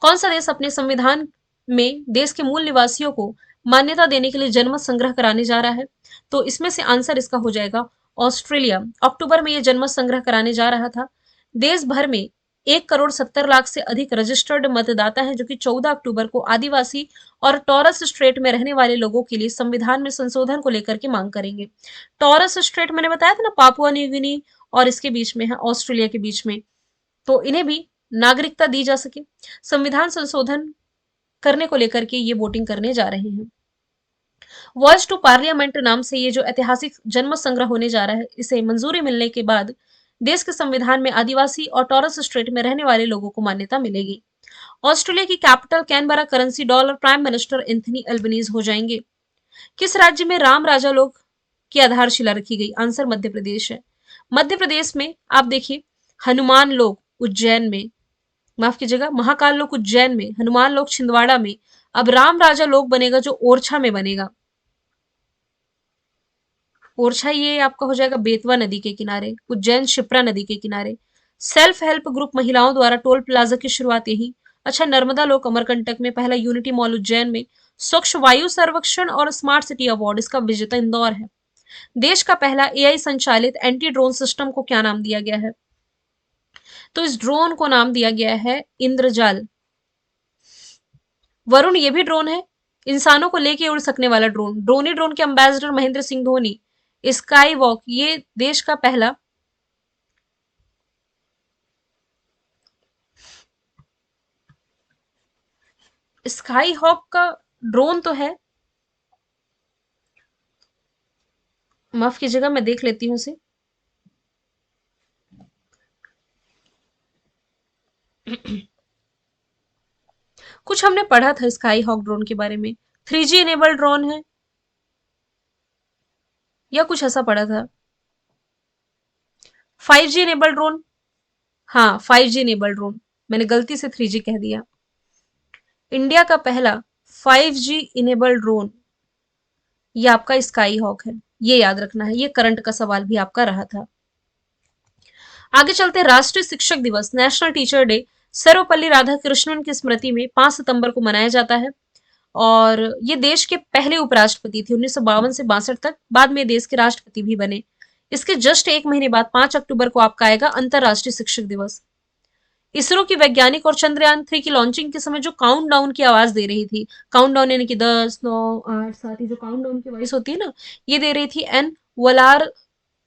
कौन सा देश अपने संविधान में देश के मूल निवासियों को मान्यता देने के लिए जनमत संग्रह कराने जा रहा है? तो इसमें से आंसर इसका हो जाएगा ऑस्ट्रेलिया। अक्टूबर में यह जनमत संग्रह कराने जा रहा था। देश भर में 1,70,00,000 से अधिक रजिस्टर्ड मतदाता हैं जो कि 14 अक्टूबर को आदिवासी और टॉरस स्ट्रेट में रहने वाले लोगों के लिए संविधान में संशोधन को लेकर के मांग करेंगे। टॉरस स्ट्रेट मैंने बताया था ना, पापुआ न्यू गिनी और इसके बीच में है, ऑस्ट्रेलिया के बीच में, तो इन्हें भी नागरिकता दी जा सके। संविधान संशोधन करने को लेकर के ये वोटिंग करने जा रहे हैं। वॉइस टू पार्लियामेंट नाम से ये जो ऐतिहासिक जन्म संग्रह होने जा रहा है, इसे मंजूरी मिलने के बाद देश के संविधान में आदिवासी और टॉरस स्ट्रेट में रहने वाले लोगों को मान्यता मिलेगी। ऑस्ट्रेलिया की capital Canberra currency dollar, prime minister Anthony Albanese हो जाएंगे। किस राज्य में राम राजा लोग की आधारशिला रखी गई? आंसर मध्य प्रदेश है। मध्य प्रदेश में आप देखिए, हनुमान लोग उज्जैन में, माफ कीजिएगा, महाकाल लोक उज्जैन में, हनुमान लोक छिंदवाड़ा में, अब राम राजा लोक बनेगा जो ओरछा में बनेगा। ओरछा ये आपका हो जाएगा बेतवा नदी के किनारे, उज्जैन शिप्रा नदी के किनारे। सेल्फ हेल्प ग्रुप महिलाओं द्वारा टोल प्लाजा की शुरुआत यही। अच्छा, नर्मदा लोक अमरकंटक में, पहला यूनिटी मॉल उज्जैन में, स्वच्छ वायु सर्वेक्षण और स्मार्ट सिटी अवार्ड इसका विजेता इंदौर है। देश का पहला एआई संचालित एंटी ड्रोन सिस्टम को क्या नाम दिया गया है? तो इस ड्रोन को नाम दिया गया है इंद्रजाल। वरुण ये भी ड्रोन है, इंसानों को लेके उड़ सकने वाला ड्रोन। ड्रोनी ड्रोन के ambassador Mahendra Singh Dhoni. Sky walk ये देश का पहला स्काई हॉक का ड्रोन तो है, माफ कीजिएगा मैं देख लेती हूँ उसे। कुछ हमने पढ़ा था स्काई हॉक ड्रोन के बारे में, 3G इनेबल्ड ड्रोन है या कुछ ऐसा पढ़ा था। 5G इनेबल्ड ड्रोन, हाँ 5G इनेबल्ड ड्रोन, मैंने गलती से 3G कह दिया। इंडिया का पहला 5G इनेबल्ड ड्रोन ये आपका स्काई हॉक है, ये याद रखना है, ये करंट का सवाल भी आपका रहा था। आगे चलते, राष्ट्रीय शिक्षक दिवस, national teacher day, Sarvepalli Radhakrishnan की स्मृति में 5 सितंबर को मनाया जाता है और ये देश के पहले उपराष्ट्रपति थे 1952 से 62 तक, बाद में देश के राष्ट्रपति भी बने। इसके जस्ट एक महीने बाद 5 अक्टूबर को आपका आएगा अंतरराष्ट्रीय शिक्षक दिवस। इसरो की वैज्ञानिक और चंद्रयान 3 की लॉन्चिंग के समय जो काउंटडाउन की आवाज दे रही थी, काउंटडाउन यानी कि 10, 9, 8, 7, जो काउंटडाउन की वॉइस होती है ना, ये दे रही थी एन वलार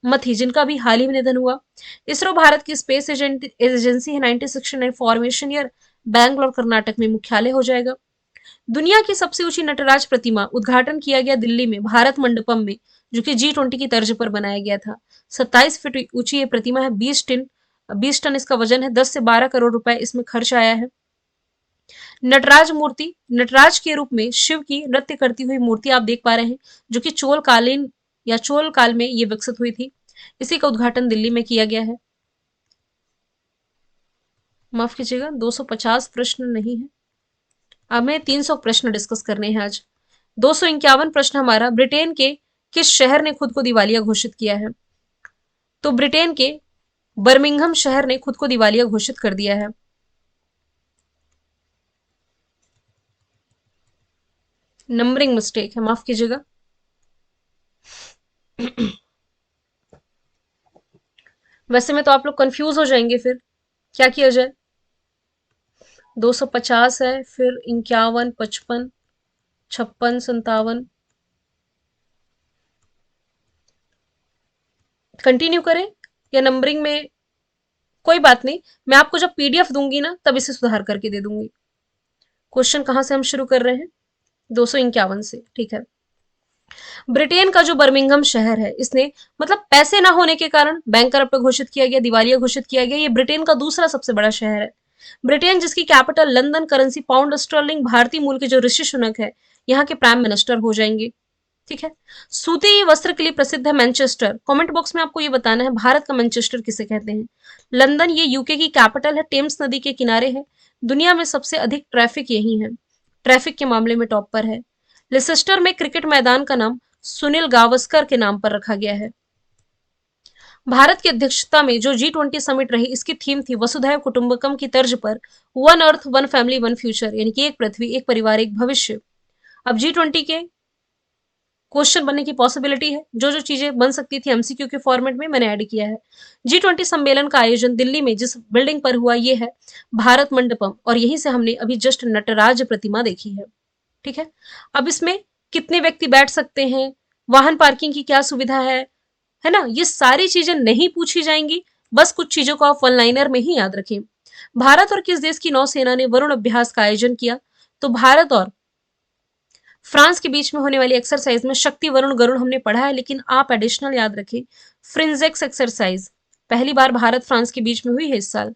मथी, जिनका भी हाल ही में निधन हुआ। इसरो भारत की स्पेस एजेंसी है, 1969 फॉर्मेशन ईयर, बैंगलोर कर्नाटक में मुख्यालय हो जाएगा। दुनिया की सबसे ऊंची नटराज प्रतिमा उद्घाटन किया गया दिल्ली में भारत मंडपम में, जो कि G20 की तर्ज पर बनाया गया था। 27 फीट ऊंची ये प्रतिमा है, 20 टन इसका वजन है, 10 से 12 करोड़ रुपए इसमें खर्च आया है। नटराज मूर्ति, नटराज के रूप में शिव की नृत्य करती हुई मूर्ति आप देख पा रहे हैं, जो कि चोल कालीन या चोल काल में ये विकसित हुई थी। इसी का उद्घाटन दिल्ली में किया गया है। माफ कीजिएगा, 250 प्रश्न नहीं है, हमें 300 प्रश्न डिस्कस करने हैं आज। 251 प्रश्न हमारा, ब्रिटेन के किस शहर ने खुद को दिवालिया घोषित किया है? तो ब्रिटेन के बर्मिंघम शहर ने खुद को दिवालिया घोषित कर दिया है। नंबरिंग मिस्टेक है, माफ कीजिएगा। वैसे में तो आप लोग कंफ्यूज हो जाएंगे, फिर क्या किया जाए। 250 है, फिर 51, 55, 56, 57, कंटिन्यू करें या नंबरिंग में? कोई बात नहीं, मैं आपको जब PDF दूंगी ना तब इसे सुधार करके दे दूंगी। क्वेश्चन कहां से हम शुरू कर रहे हैं? 251 से, ठीक है। ब्रिटेन का जो बर्मिंघम शहर है, इसने मतलब पैसे ना होने के कारण बैंकरप्ट घोषित किया गया, दिवालिया घोषित किया गया। ये ब्रिटेन का दूसरा सबसे बड़ा शहर है। ब्रिटेन जिसकी capital London, currency pound Stirling, भारतीय मूल के जो ऋषि सुनक है यहाँ के प्राइम मिनिस्टर हो जाएंगे। ठीक है। सूती वस्त्र के लिए प्रसिद्ध है मैनचेस्टर। कमेंट बॉक्स में आपको ये बताना है भारत का मैनचेस्टर किसे कहते हैं। लंदन ये यूके की कैपिटल है, टेम्स नदी के किनारे है, दुनिया में सबसे अधिक ट्रैफिक यही है, ट्रैफिक के मामले में टॉप पर है। लिसेस्टर में क्रिकेट मैदान का नाम सुनील गावस्कर के नाम पर रखा गया है। भारत की अध्यक्षता में जो G20 समिट रही, इसकी थीम थी वसुधैव कुटुंबकम की तर्ज पर one earth one family one future, यानी कि एक पृथ्वी एक परिवार एक भविष्य। अब G20 के क्वेश्चन बनने की पॉसिबिलिटी है, जो जो चीजें बन सकती थी एमसीक्यू के फॉर्मेट में मैंने ऐड किया है। G20 सम्मेलन का आयोजन दिल्ली में जिस बिल्डिंग पर हुआ ये है भारत मंडपम, और यहीं से हमने अभी जस्ट नटराज प्रतिमा देखी है। ठीक है। अब इसमें कितने व्यक्ति बैठ सकते हैं, वाहन पार्किंग की क्या सुविधा है ना, ये सारी चीजें नहीं पूछी जाएंगी, बस कुछ चीजों को आप वन लाइनर में ही याद रखें। भारत और किस देश की नौसेना ने वरुण अभ्यास का आयोजन किया, तो भारत और फ्रांस के बीच में होने वाली एक्सरसाइज में शक्ति वरुण गरुड़ हमने पढ़ा है, लेकिन आप एडिशनल याद रखें फ्रिंजेक्स एक्सरसाइज पहली बार भारत फ्रांस के बीच में हुई है इस साल।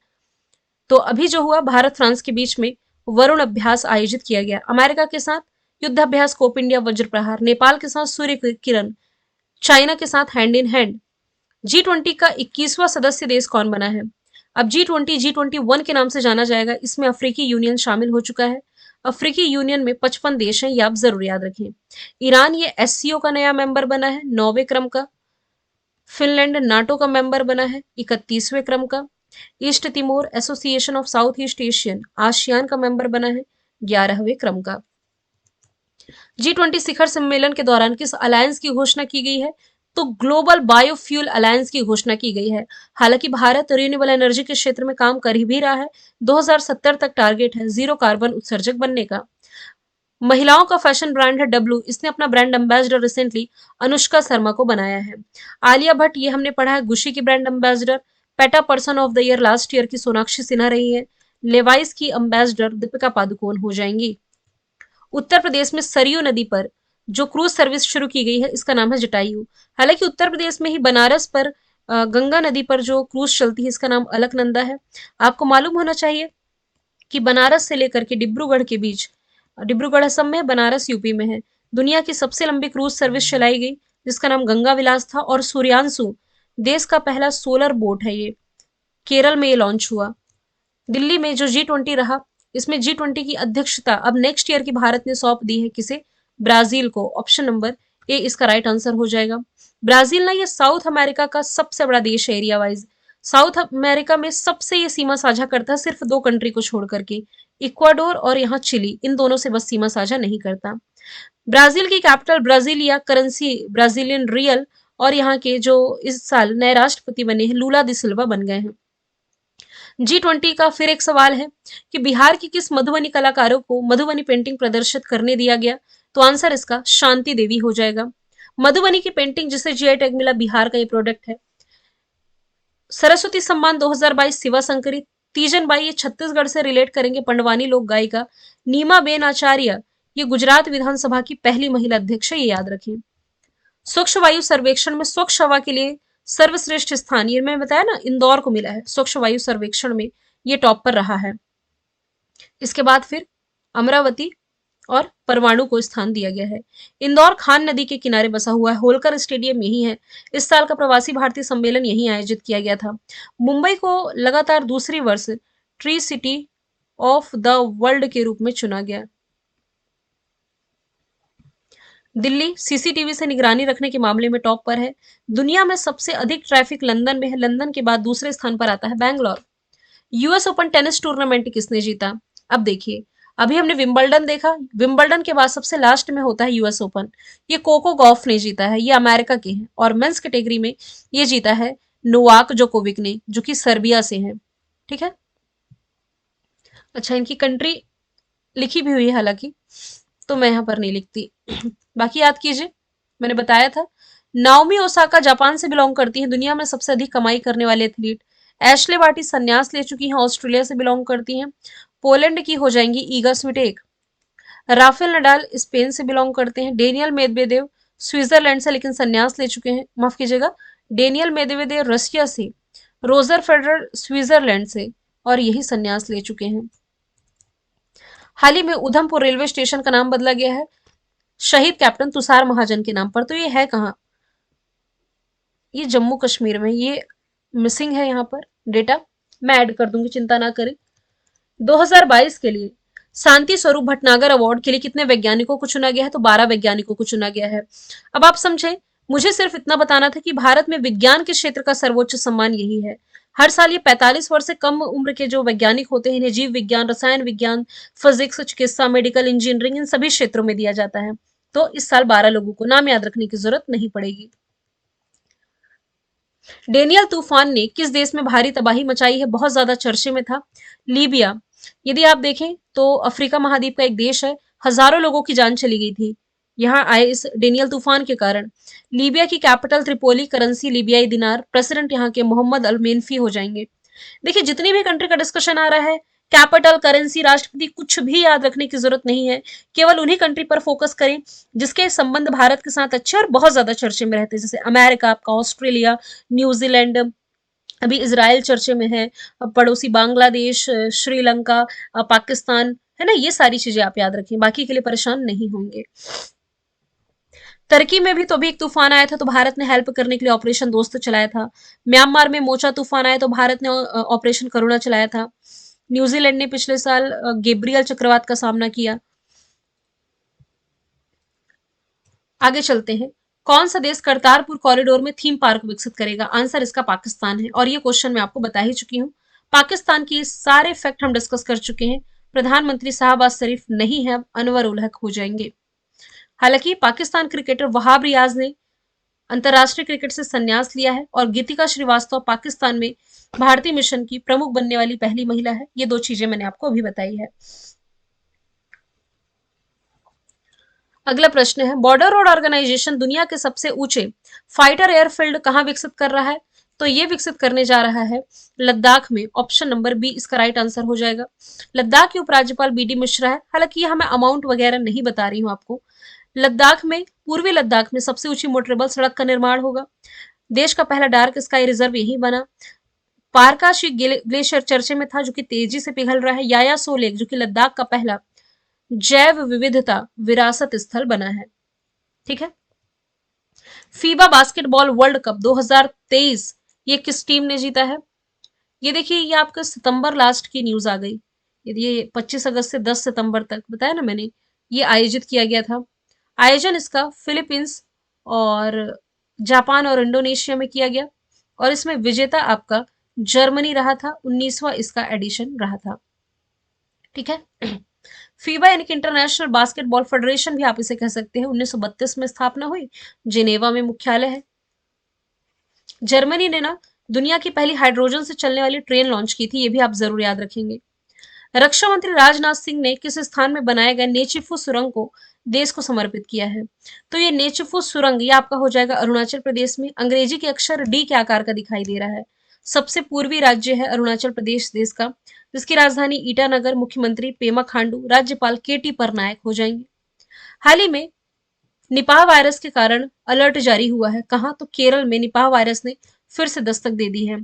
तो अभी जो हुआ भारत फ्रांस के बीच में वरुण अभ्यास आयोजित किया गया, अमेरिका के साथ युद्धाभ्यास कोप इंडिया वज्र प्रहार, नेपाल के साथ सूर्य किरण, चाइना के साथ हैंड इन हैंड। G20 का 21वां सदस्य देश कौन बना है। अब G21 के नाम से जाना जाएगा, इसमें अफ्रीकी यूनियन शामिल हो चुका है। अफ्रीकी यूनियन में 55 देश हैं, ये आप जरूर याद रखें। ईरान ये एससीओ का नया मेंबर बना है 9वें क्रम का। फिनलैंड नाटो का मेंबर बना है 31वें क्रम का। East Timor association of south east Asian ASEAN का मेंबर बना है 11वें क्रम का। G20 शिखर सम्मेलन के दौरान किस अलायंस की घोषणा की गई है, तो ग्लोबल बायोफ्यूल अलायंस की घोषणा की गई है। हालांकि भारत रिन्यूएबल एनर्जी के क्षेत्र में काम कर भी रहा है, 2070 तक टारगेट है जीरो कार्बन उत्सर्जक बनने का। महिलाओं का फैशन ब्रांड है डब्लू, इसने अपना brand ambassador recently Anushka Sharma को बनाया है। आलिया भट्ट ये हमने पढ़ा है गुशी की brand ambassador. PETA person of the year last year की सोनाक्षी सिन्हा रही है। लेवाइस की एम्बेसडर दीपिका पादुकोण हो जाएंगी। उत्तर प्रदेश में सरयू नदी पर जो क्रूज सर्विस शुरू की गई है, इसका नाम है जटायु। हालांकि उत्तर प्रदेश में ही बनारस पर गंगा नदी पर जो क्रूज चलती है, इसका नाम अलकनंदा है। आपको मालूम होना चाहिए कि बनारस से लेकर के डिब्रूगढ़ के बीच, डिब्रूगढ़ असम में है, बनारस यूपी में है, दुनिया की सबसे लंबी क्रूज सर्विस चलाई गई, जिसका नाम गंगा विलास था। और सूर्यांशु देश का पहला सोलर बोट है, ये केरल में ये लॉन्च हुआ। दिल्ली में जो G20 रहा, इसमें G20 की अध्यक्षता अब नेक्स्ट ईयर की भारत ने सौंप दी है किसे, ब्राजील को। ऑप्शन नंबर ए इसका राइट आंसर हो जाएगा। ब्राजील ना ये साउथ अमेरिका का सबसे बड़ा देश है एरिया वाइज। साउथ अमेरिका में सबसे ये सीमा साझा करता है सिर्फ दो कंट्री को छोड़ करके, इक्वाडोर और यहाँ चिली, इन दोनों से बस सीमा साझा नहीं करता। ब्राजील की capital Brasilia, currency Brazilian real, और यहाँ के जो इस साल नए राष्ट्रपति बने हैं लूला दी सिल्वा बन गए हैं। G20 का फिर एक सवाल है कि बिहार की किस मधुबनी कलाकारों को मधुबनी पेंटिंग प्रदर्शित करने दिया गया, तो आंसर इसका शांति देवी हो जाएगा। मधुबनी की पेंटिंग जिसे जीआई टैग मिला, बिहार का ये प्रोडक्ट है। सरस्वती सम्मान 2022 शिवा शंकरी। तीजन बाई ये छत्तीसगढ़ से रिलेट करेंगे, पंडवानी लोक गायिका। नीमा बेन आचार्य ये गुजरात विधानसभा की पहली महिला अध्यक्ष है, ये याद रखें। स्वच्छ वायु सर्वेक्षण में स्वच्छ हवा के लिए सर्वश्रेष्ठ स्थान, ये मैंने बताया ना, इंदौर को मिला है। स्वच्छ वायु सर्वेक्षण में ये टॉप पर रहा है। इसके बाद फिर अमरावती और परमाणु को स्थान दिया गया है। इंदौर खान नदी के किनारे बसा हुआ है, होलकर स्टेडियम यही है। इस साल का प्रवासी भारतीय सम्मेलन यहीं आयोजित किया गया था। मुंबई को लगातार दूसरी वर्ष tree city of the world के रूप में चुना गया। दिल्ली सीसीटीवी से निगरानी रखने के मामले में टॉप पर है। दुनिया में सबसे अधिक ट्रैफिक लंदन में है, लंदन के बाद दूसरे स्थान पर आता है Bangalore. US open tennis tournament किसने जीता, अब देखिए, अभी हमने विंबलडन देखा, विंबलडन के बाद सबसे लास्ट में होता है यूएस ओपन, ये कोको गॉफ ने जीता है, ये अमेरिका के हैं। और मेंस कैटेगरी में ये जीता है नोवाक जोकोविक ने, जो कि सर्बिया से है। ठीक है। अच्छा, इनकी कंट्री लिखी भी हुई है हालांकि, तो मैं यहाँ पर नहीं लिखती, बाकी याद कीजिए, मैंने बताया था। नाओमी ओसाका जापान से बिलोंग करती है, दुनिया में सबसे अधिक कमाई करने वाले एथलीट। एशले बार्टी संन्यास ले चुकी हैं, ऑस्ट्रेलिया से बिलोंग करती हैं। पोलैंड की हो जाएंगी ईगा स्विटेक। राफेल नडाल स्पेन से बिलोंग करते हैं। डेनियल मेदवेदेव स्विट्जरलैंड से लेकिन संन्यास ले चुके हैं, माफ कीजिएगा, डेनियल मेदवेदेव रशिया से। रोजर फेडरर स्विट्जरलैंड से। और यही संन्यास ले चुके हैं। हाल ही में उधमपुर रेलवे स्टेशन का नाम बदला गया है शहीद कैप्टन तुषार महाजन के नाम पर। तो ये है कहाँ? ये जम्मू कश्मीर में। ये मिसिंग है यहाँ पर डेटा, मैं ऐड कर दूंगी, चिंता ना करें। 2022 के लिए शांति स्वरूप भटनागर अवार्ड के लिए कितने वैज्ञानिकों को चुना गया है? तो 12 वैज्ञानिकों को चुना गया है। अब आप समझे, मुझे सिर्फ इतना बताना था कि भारत में विज्ञान के क्षेत्र का सर्वोच्च सम्मान यही है। हर साल ये 45 वर्ष से कम उम्र के जो वैज्ञानिक होते हैं इन्हें जीव विज्ञान, रसायन विज्ञान, फिजिक्स, चिकित्सा, मेडिकल इंजीनियरिंग, इन सभी क्षेत्रों में दिया जाता है। तो इस साल 12 लोगों को नाम याद रखने की जरूरत नहीं पड़ेगी। डेनियल तूफान ने किस देश में भारी तबाही मचाई है? बहुत ज्यादा चर्चे में था, लीबिया। यदि आप देखें तो अफ्रीका महाद्वीप का एक देश है, हजारों लोगों की जान चली गई थी यहाँ आए इस डेनियल तूफान के कारण। लीबिया की कैपिटल त्रिपोली, करेंसी लीबियाई दिनार, प्रेसिडेंट यहाँ के मोहम्मद अल मेन्फी हो जाएंगे। देखिए, जितनी भी कंट्री का डिस्कशन आ रहा है, कैपिटल, करेंसी, राष्ट्रपति, कुछ भी याद रखने की जरूरत नहीं है। केवल उन्हीं कंट्री पर फोकस करें जिसके संबंध भारत के साथ अच्छे और बहुत ज्यादा चर्चे में रहते हैं, जैसे अमेरिका आपका, ऑस्ट्रेलिया, न्यूजीलैंड, अभी इसराइल चर्चे में है, पड़ोसी बांग्लादेश, श्रीलंका, पाकिस्तान, है ना। ये सारी चीजें आप याद रखें, बाकी के लिए परेशान नहीं होंगे। तुर्की में भी तो अभी एक तूफान आया था, तो भारत ने हेल्प करने के लिए ऑपरेशन दोस्त चलाया था। म्यांमार में मोचा तूफान आया तो भारत ने ऑपरेशन करुणा चलाया था। न्यूजीलैंड ने पिछले साल गैब्रियल चक्रवात का सामना किया। आगे चलते हैं। कौन सा देश करतारपुर कॉरिडोर में थीम पार्क विकसित करेगा? आंसर इसका पाकिस्तान है, और ये क्वेश्चन मैं आपको बता ही चुकी हूँ। पाकिस्तान की सारे फैक्ट हम डिस्कस कर चुके हैं। प्रधानमंत्री शाहबाज शरीफ नहीं है, अब अनवर उल हक हो जाएंगे। हालांकि पाकिस्तान क्रिकेटर वहाब रियाज ने अंतरराष्ट्रीय क्रिकेट से संन्यास लिया है, और गीतिका श्रीवास्तव पाकिस्तान में भारतीय मिशन की प्रमुख बनने वाली पहली महिला है। ये दो चीजें मैंने आपको अभी बताई है। अगला प्रश्न है, बॉर्डर रोड ऑर्गेनाइजेशन दुनिया के सबसे ऊंचे फाइटर एयरफील्ड कहां विकसित कर रहा है? तो ये विकसित करने जा रहा है लद्दाख में। ऑप्शन नंबर बी इसका राइट आंसर हो जाएगा। लद्दाख के उपराज्यपाल बीडी मिश्रा है। हालांकि यहां मैं अमाउंट वगैरह नहीं बता रही हूं आपको। लद्दाख में, पूर्वी लद्दाख में सबसे ऊंची मोटरेबल सड़क का निर्माण होगा। देश का पहला डार्क स्काई रिजर्व यही बना। पारकाशी ग्लेशियर चर्चे में था, जो कि तेजी से पिघल रहा है। याया सो लेक, जो कि लद्दाख का पहला जैव विविधता विरासत स्थल बना है। ठीक है। फीबा बास्केटबॉल वर्ल्ड कप 2023 ये किस टीम ने जीता है? ये देखिए, ये आपका सितंबर लास्ट की न्यूज आ गई। ये 25 अगस्त से 10 सितंबर तक बताया ना मैंने, ये आयोजित किया गया था। आयोजन इसका फिलीपींस और जापान और इंडोनेशिया में किया गया, और इसमें विजेता आपका जर्मनी रहा था। 19वां इसका एडिशन रहा था। ठीक है। फीबा यानी कि इंटरनेशनल बास्केटबॉल फेडरेशन भी आप इसे कह सकते हैं, 1932 में स्थापना हुई, जिनेवा में मुख्यालय है। जर्मनी ने ना दुनिया की पहली हाइड्रोजन से चलने वाली ट्रेन लॉन्च की थी, ये भी आप जरूर याद रखेंगे। रक्षा मंत्री राजनाथ सिंह ने किस स्थान में बनाए गए नेचिफू सुरंग को देश को समर्पित किया है? तो ये नेचिफू सुरंग, ये आपका हो जाएगा अरुणाचल प्रदेश में। अंग्रेजी के अक्षर डी के आकार का दिखाई दे रहा है। सबसे पूर्वी राज्य है अरुणाचल प्रदेश देश का, जिसकी राजधानी ईटानगर। मुख्यमंत्री पेमा खांडू, राज्यपाल केटी परनायक हो जाएंगे। हाल ही में निपाह वायरस के कारण अलर्ट जारी हुआ है। कहाँ? तो केरल में निपाह वायरस ने फिर से दस्तक दे दी है।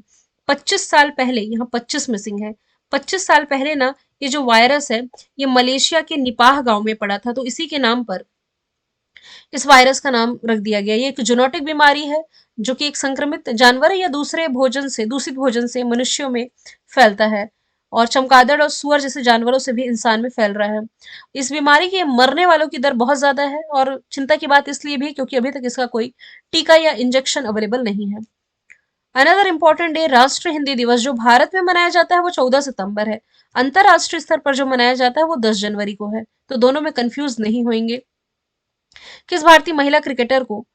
25 साल पहले, यहाँ 25 मिसिंग है, 25 साल पहले ना ये जो वायरस है ये मलेशिया के निपाह गांव में पड़ा था, तो इसी के नाम पर इस वायरस का नाम रख दिया गया। ये एक जूनोटिक बीमारी है, जो कि एक संक्रमित जानवर है या दूसरे भोजन से, दूषित भोजन से मनुष्यों में फैलता है, और चमगादड़ और सुअर जैसे जानवरों से भी इंसान में फैल रहा है। इस बीमारी के मरने वालों की दर बहुत ज्यादा है, और चिंता की बात इसलिए भी क्योंकि अभी तक इसका कोई टीका या इंजेक्शन अवेलेबल नहीं है। अनदर इंपॉर्टेंट डे, राष्ट्रीय हिंदी दिवस, जो भारत में मनाया जाता है वो 14 सितंबर है। अंतरराष्ट्रीय स्तर पर जो मनाया जाता है वो 10 जनवरी को है, तो दोनों में कंफ्यूज नहीं होंगे। किस भारतीय महिला क्रिकेटर को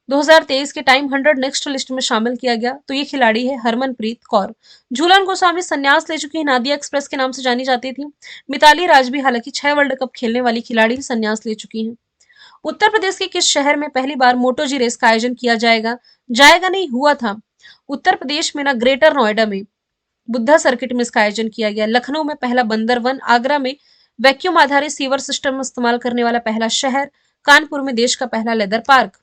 2023 के टाइम 100 नेक्स्ट लिस्ट में शामिल किया गया? तो ये खिलाड़ी है हरमनप्रीत कौर। झूलन गोस्वामी संन्यास ले चुकी है, नादिया एक्सप्रेस के नाम से जानी जाती थी। मिताली राज भी हालांकि 6 वर्ल्ड कप खेलने वाली खिलाड़ी संन्यास ले चुकी हैं। उत्तर प्रदेश के किस शहर में पहली बार मोटो जी रेस का आयोजन किया जाएगा? जाएगा नहीं, हुआ था। उत्तर प्रदेश में ना ग्रेटर नोएडा में बुद्धा सर्किट में इसका आयोजन किया गया। लखनऊ में पहला बंदरवन, आगरा में वैक्यूम आधारित सीवर सिस्टम इस्तेमाल करने वाला पहला शहर, कानपुर में देश का पहला लेदर पार्क।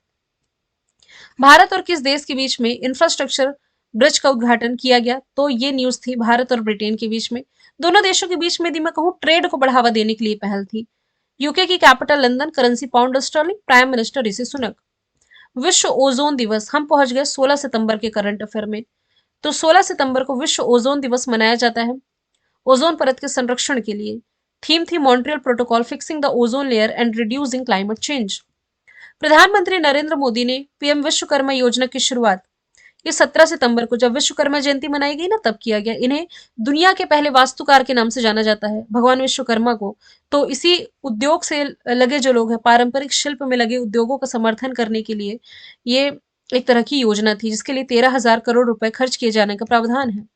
भारत और किस देश के बीच में इंफ्रास्ट्रक्चर ब्रिज का उद्घाटन किया गया। तो ये न्यूज थी भारत और ब्रिटेन के बीच में, दोनों देशों के बीच में यदि मैं कहूँ ट्रेड को बढ़ावा देने के लिए पहल थी। यूके की capital London, currency pound sterling, prime minister Rishi Sunak. विश्व ओजोन दिवस, हम पहुंच गए 16 सितंबर के करंट अफेयर में। तो 16 सितंबर को विश्व ओजोन दिवस मनाया जाता है ओजोन परत के संरक्षण के लिए। थीम थी Montreal protocol fixing the ozone layer and reducing climate change. प्रधानमंत्री नरेंद्र मोदी ने पीएम विश्वकर्मा योजना की शुरुआत ये 17 सितंबर को, जब विश्वकर्मा जयंती मनाई गई ना, तब किया गया। इन्हें दुनिया के पहले वास्तुकार के नाम से जाना जाता है, भगवान विश्वकर्मा को। तो इसी उद्योग से लगे जो लोग हैं, पारंपरिक शिल्प में लगे उद्योगों का समर्थन करने के लिए ये एक तरह की योजना थी, जिसके लिए 13,000 करोड़ रुपए खर्च किए जाने का प्रावधान है।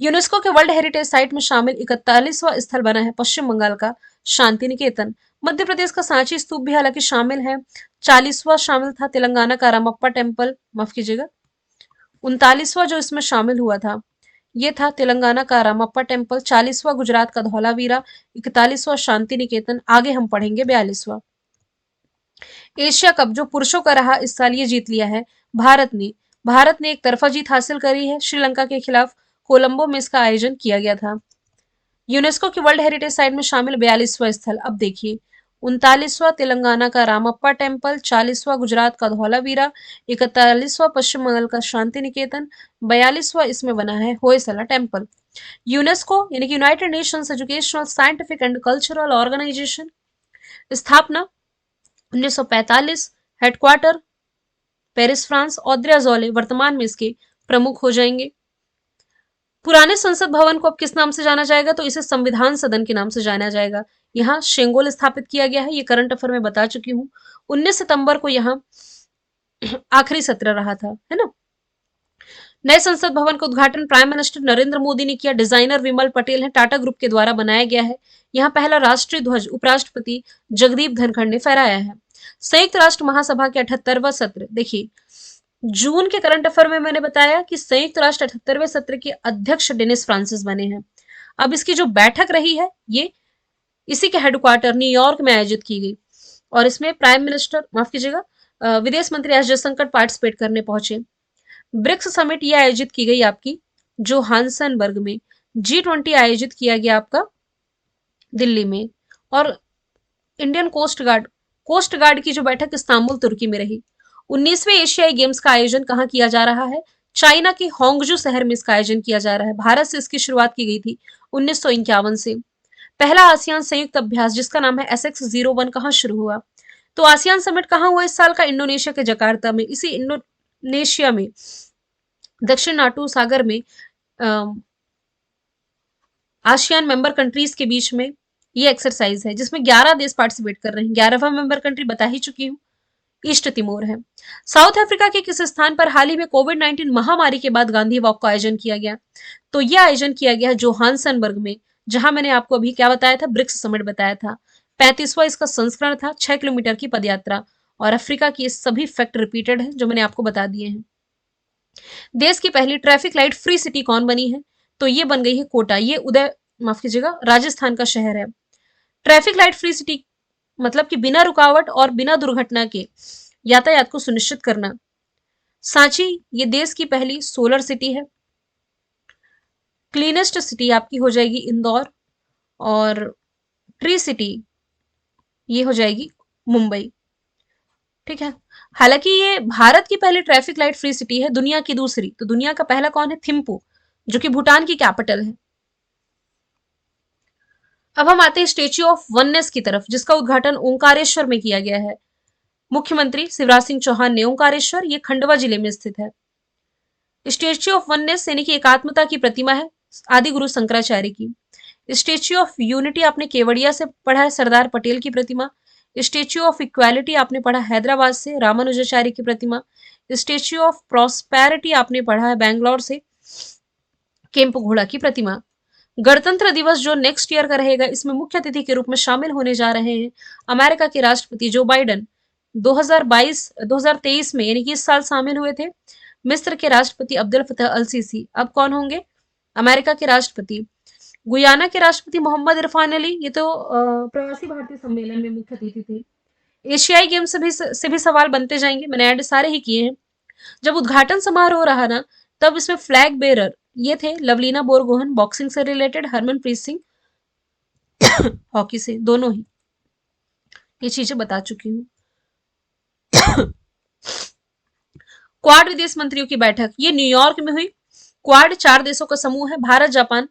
यूनेस्को के वर्ल्ड हेरिटेज साइट में शामिल 41वां स्थल बना है पश्चिम बंगाल का शांति निकेतन। मध्य प्रदेश का सांची स्तूप भी हालांकि शामिल है। 40वां शामिल था तेलंगाना का रामप्पा टेम्पल, माफ कीजिएगा 39वां जो इसमें शामिल हुआ था ये था तेलंगाना का रामप्पा टेम्पल। 40वां गुजरात का धौलावीरा। 41वां शांति निकेतन। आगे हम पढ़ेंगे 42वां। एशिया कप जो पुरुषों का रहा, इस साल ये जीत लिया है भारत ने एक तरफा जीत हासिल करी है श्रीलंका के खिलाफ। कोलंबो में इसका आयोजन किया गया था। यूनेस्को की वर्ल्ड हेरिटेज साइट में शामिल 42वां स्थल, अब देखिए 39वां तेलंगाना का रामप्पा टेम्पल, 40वां गुजरात का धौलावीरा, 41वां पश्चिम बंगाल का शांति निकेतन, 42वां इसमें बना है होयसला टेम्पल। यूनेस्को यानी कि United Nations Educational Scientific and Cultural Organization, स्थापना 1945, headquarter Paris France. Audrey Azoulay वर्तमान में इसके प्रमुख हो जाएंगे। पुराने संसद भवन को अब किस नाम से जाना जाएगा, तो इसे संविधान सदन के नाम से जाना जाएगा। यहाँ शेंगोल स्थापित किया गया है, ये करंट अफेयर में बता चुकी हूँ। 19 सितंबर को यहाँ आखिरी सत्र रहा था, है ना। नए संसद भवन का उद्घाटन प्राइम मिनिस्टर नरेंद्र मोदी ने किया। डिजाइनर विमल पटेल है, टाटा ग्रुप के द्वारा बनाया गया है। यहाँ पहला राष्ट्रीय ध्वज उपराष्ट्रपति जगदीप धनखड़ ने फहराया है। संयुक्त राष्ट्र महासभा के 78वां सत्र, देखिए जून के करंट अफेयर में मैंने बताया कि संयुक्त राष्ट्र 78वें सत्र के अध्यक्ष डेनिस फ्रांसिस बने हैं। अब इसकी जो बैठक रही है ये इसी के हेडक्वार्टर न्यूयॉर्क में आयोजित की गई और इसमें प्राइम मिनिस्टर, माफ कीजिएगा, विदेश मंत्री एस जयशंकर पार्टिसिपेट करने पहुंचे। ब्रिक्स समिट ये आयोजित की गई आपकी जोहान्सनबर्ग में। G20 आयोजित किया गया आपका दिल्ली में। और इंडियन कोस्ट गार्ड की जो बैठक इस्तांबुल तुर्की में रही। 19वें एशियाई गेम्स का आयोजन कहाँ किया जा रहा है, चाइना के होंगजू शहर में इसका आयोजन किया जा रहा है। भारत से इसकी शुरुआत की गई थी 1951 से। पहला आसियान संयुक्त अभ्यास जिसका नाम है SX01 कहाँ शुरू हुआ, तो आसियान समिट कहाँ हुआ इस साल का, इंडोनेशिया के जकार्ता में। इसी इंडोनेशिया में दक्षिण नाटू सागर में आसियान मेंबर कंट्रीज के बीच में ये एक्सरसाइज है जिसमें 11 देश पार्टिसिपेट कर रहे हैं। 11वां मेंबर कंट्री बता ही चुकी हूँ, ईस्ट तिमोर है। साउथ अफ्रीका के किस स्थान पर हाल ही में कोविड-19 महामारी के बाद गांधी वॉक का आयोजन किया गया, तो यह आयोजन किया गया है जोहान्सनबर्ग में, जहां मैंने आपको अभी क्या बताया था, ब्रिक्स समिट बताया था। 35वां इसका संस्करण था। 6 किलोमीटर की पदयात्रा और अफ्रीका की सभी फैक्ट रिपीटेड है जो मैंने आपको बता दिए हैं। देश की पहली ट्रैफिक लाइट फ्री सिटी कौन बनी है, तो ये बन गई है कोटा। ये माफ कीजिएगा राजस्थान का शहर है। ट्रैफिक लाइट फ्री सिटी मतलब कि बिना रुकावट और बिना दुर्घटना के यातायात को सुनिश्चित करना। सांची ये देश की पहली सोलर सिटी है। क्लीनेस्ट सिटी आपकी हो जाएगी इंदौर और ट्री सिटी ये हो जाएगी मुंबई। ठीक है, हालांकि ये भारत की पहली ट्रैफिक लाइट फ्री सिटी है, दुनिया की दूसरी। तो दुनिया का पहला कौन है, थिम्पू, जो कि भूटान की कैपिटल है। अब हम आते हैं स्टेच्यू ऑफ वननेस की तरफ, जिसका उद्घाटन ओंकारेश्वर में किया गया है। मुख्यमंत्री शिवराज सिंह चौहान ने ओंकारेश्वर, ये खंडवा जिले में स्थित है। स्टेच्यू ऑफ वननेस यानी कि एकात्मता की प्रतिमा है आदि गुरु शंकराचार्य की। स्टेच्यू ऑफ यूनिटी आपने केवड़िया से पढ़ा है, सरदार पटेल की प्रतिमा। स्टेच्यू ऑफ इक्वालिटी आपने पढ़ा हैदराबाद से, रामानुजाचार्य की प्रतिमा। स्टेच्यू ऑफ प्रॉस्पेरिटी आपने पढ़ा है बैंगलोर से, केम्प घोड़ा की प्रतिमा। गणतंत्र दिवस जो नेक्स्ट ईयर का रहेगा, इसमें मुख्य अतिथि के रूप में शामिल होने जा रहे हैं अमेरिका के राष्ट्रपति जो बाइडन। 2023 में यानी कि इस साल शामिल हुए थे मिस्र के राष्ट्रपति अब्दुल फतह अल सीसी। अब कौन होंगे, अमेरिका के राष्ट्रपति। गुयाना के राष्ट्रपति मोहम्मद इरफान अली, ये तो प्रवासी भारतीय सम्मेलन में मुख्य अतिथि थे। एशियाई गेम से भी सवाल बनते जाएंगे, मैंने ऐड सारे ही किए हैं। जब उद्घाटन समारोह रहा ना, तब इसमें फ्लैग बेरर ये थे लवलीना बोरगोहन, बॉक्सिंग से रिलेटेड, हरमनप्रीत सिंह हॉकी से, दोनों ही ये चीजें बता चुकी हूँ। क्वाड विदेश मंत्रियों की बैठक ये न्यूयॉर्क में हुई। क्वाड 4 देशों का समूह है, Bharat, Japan,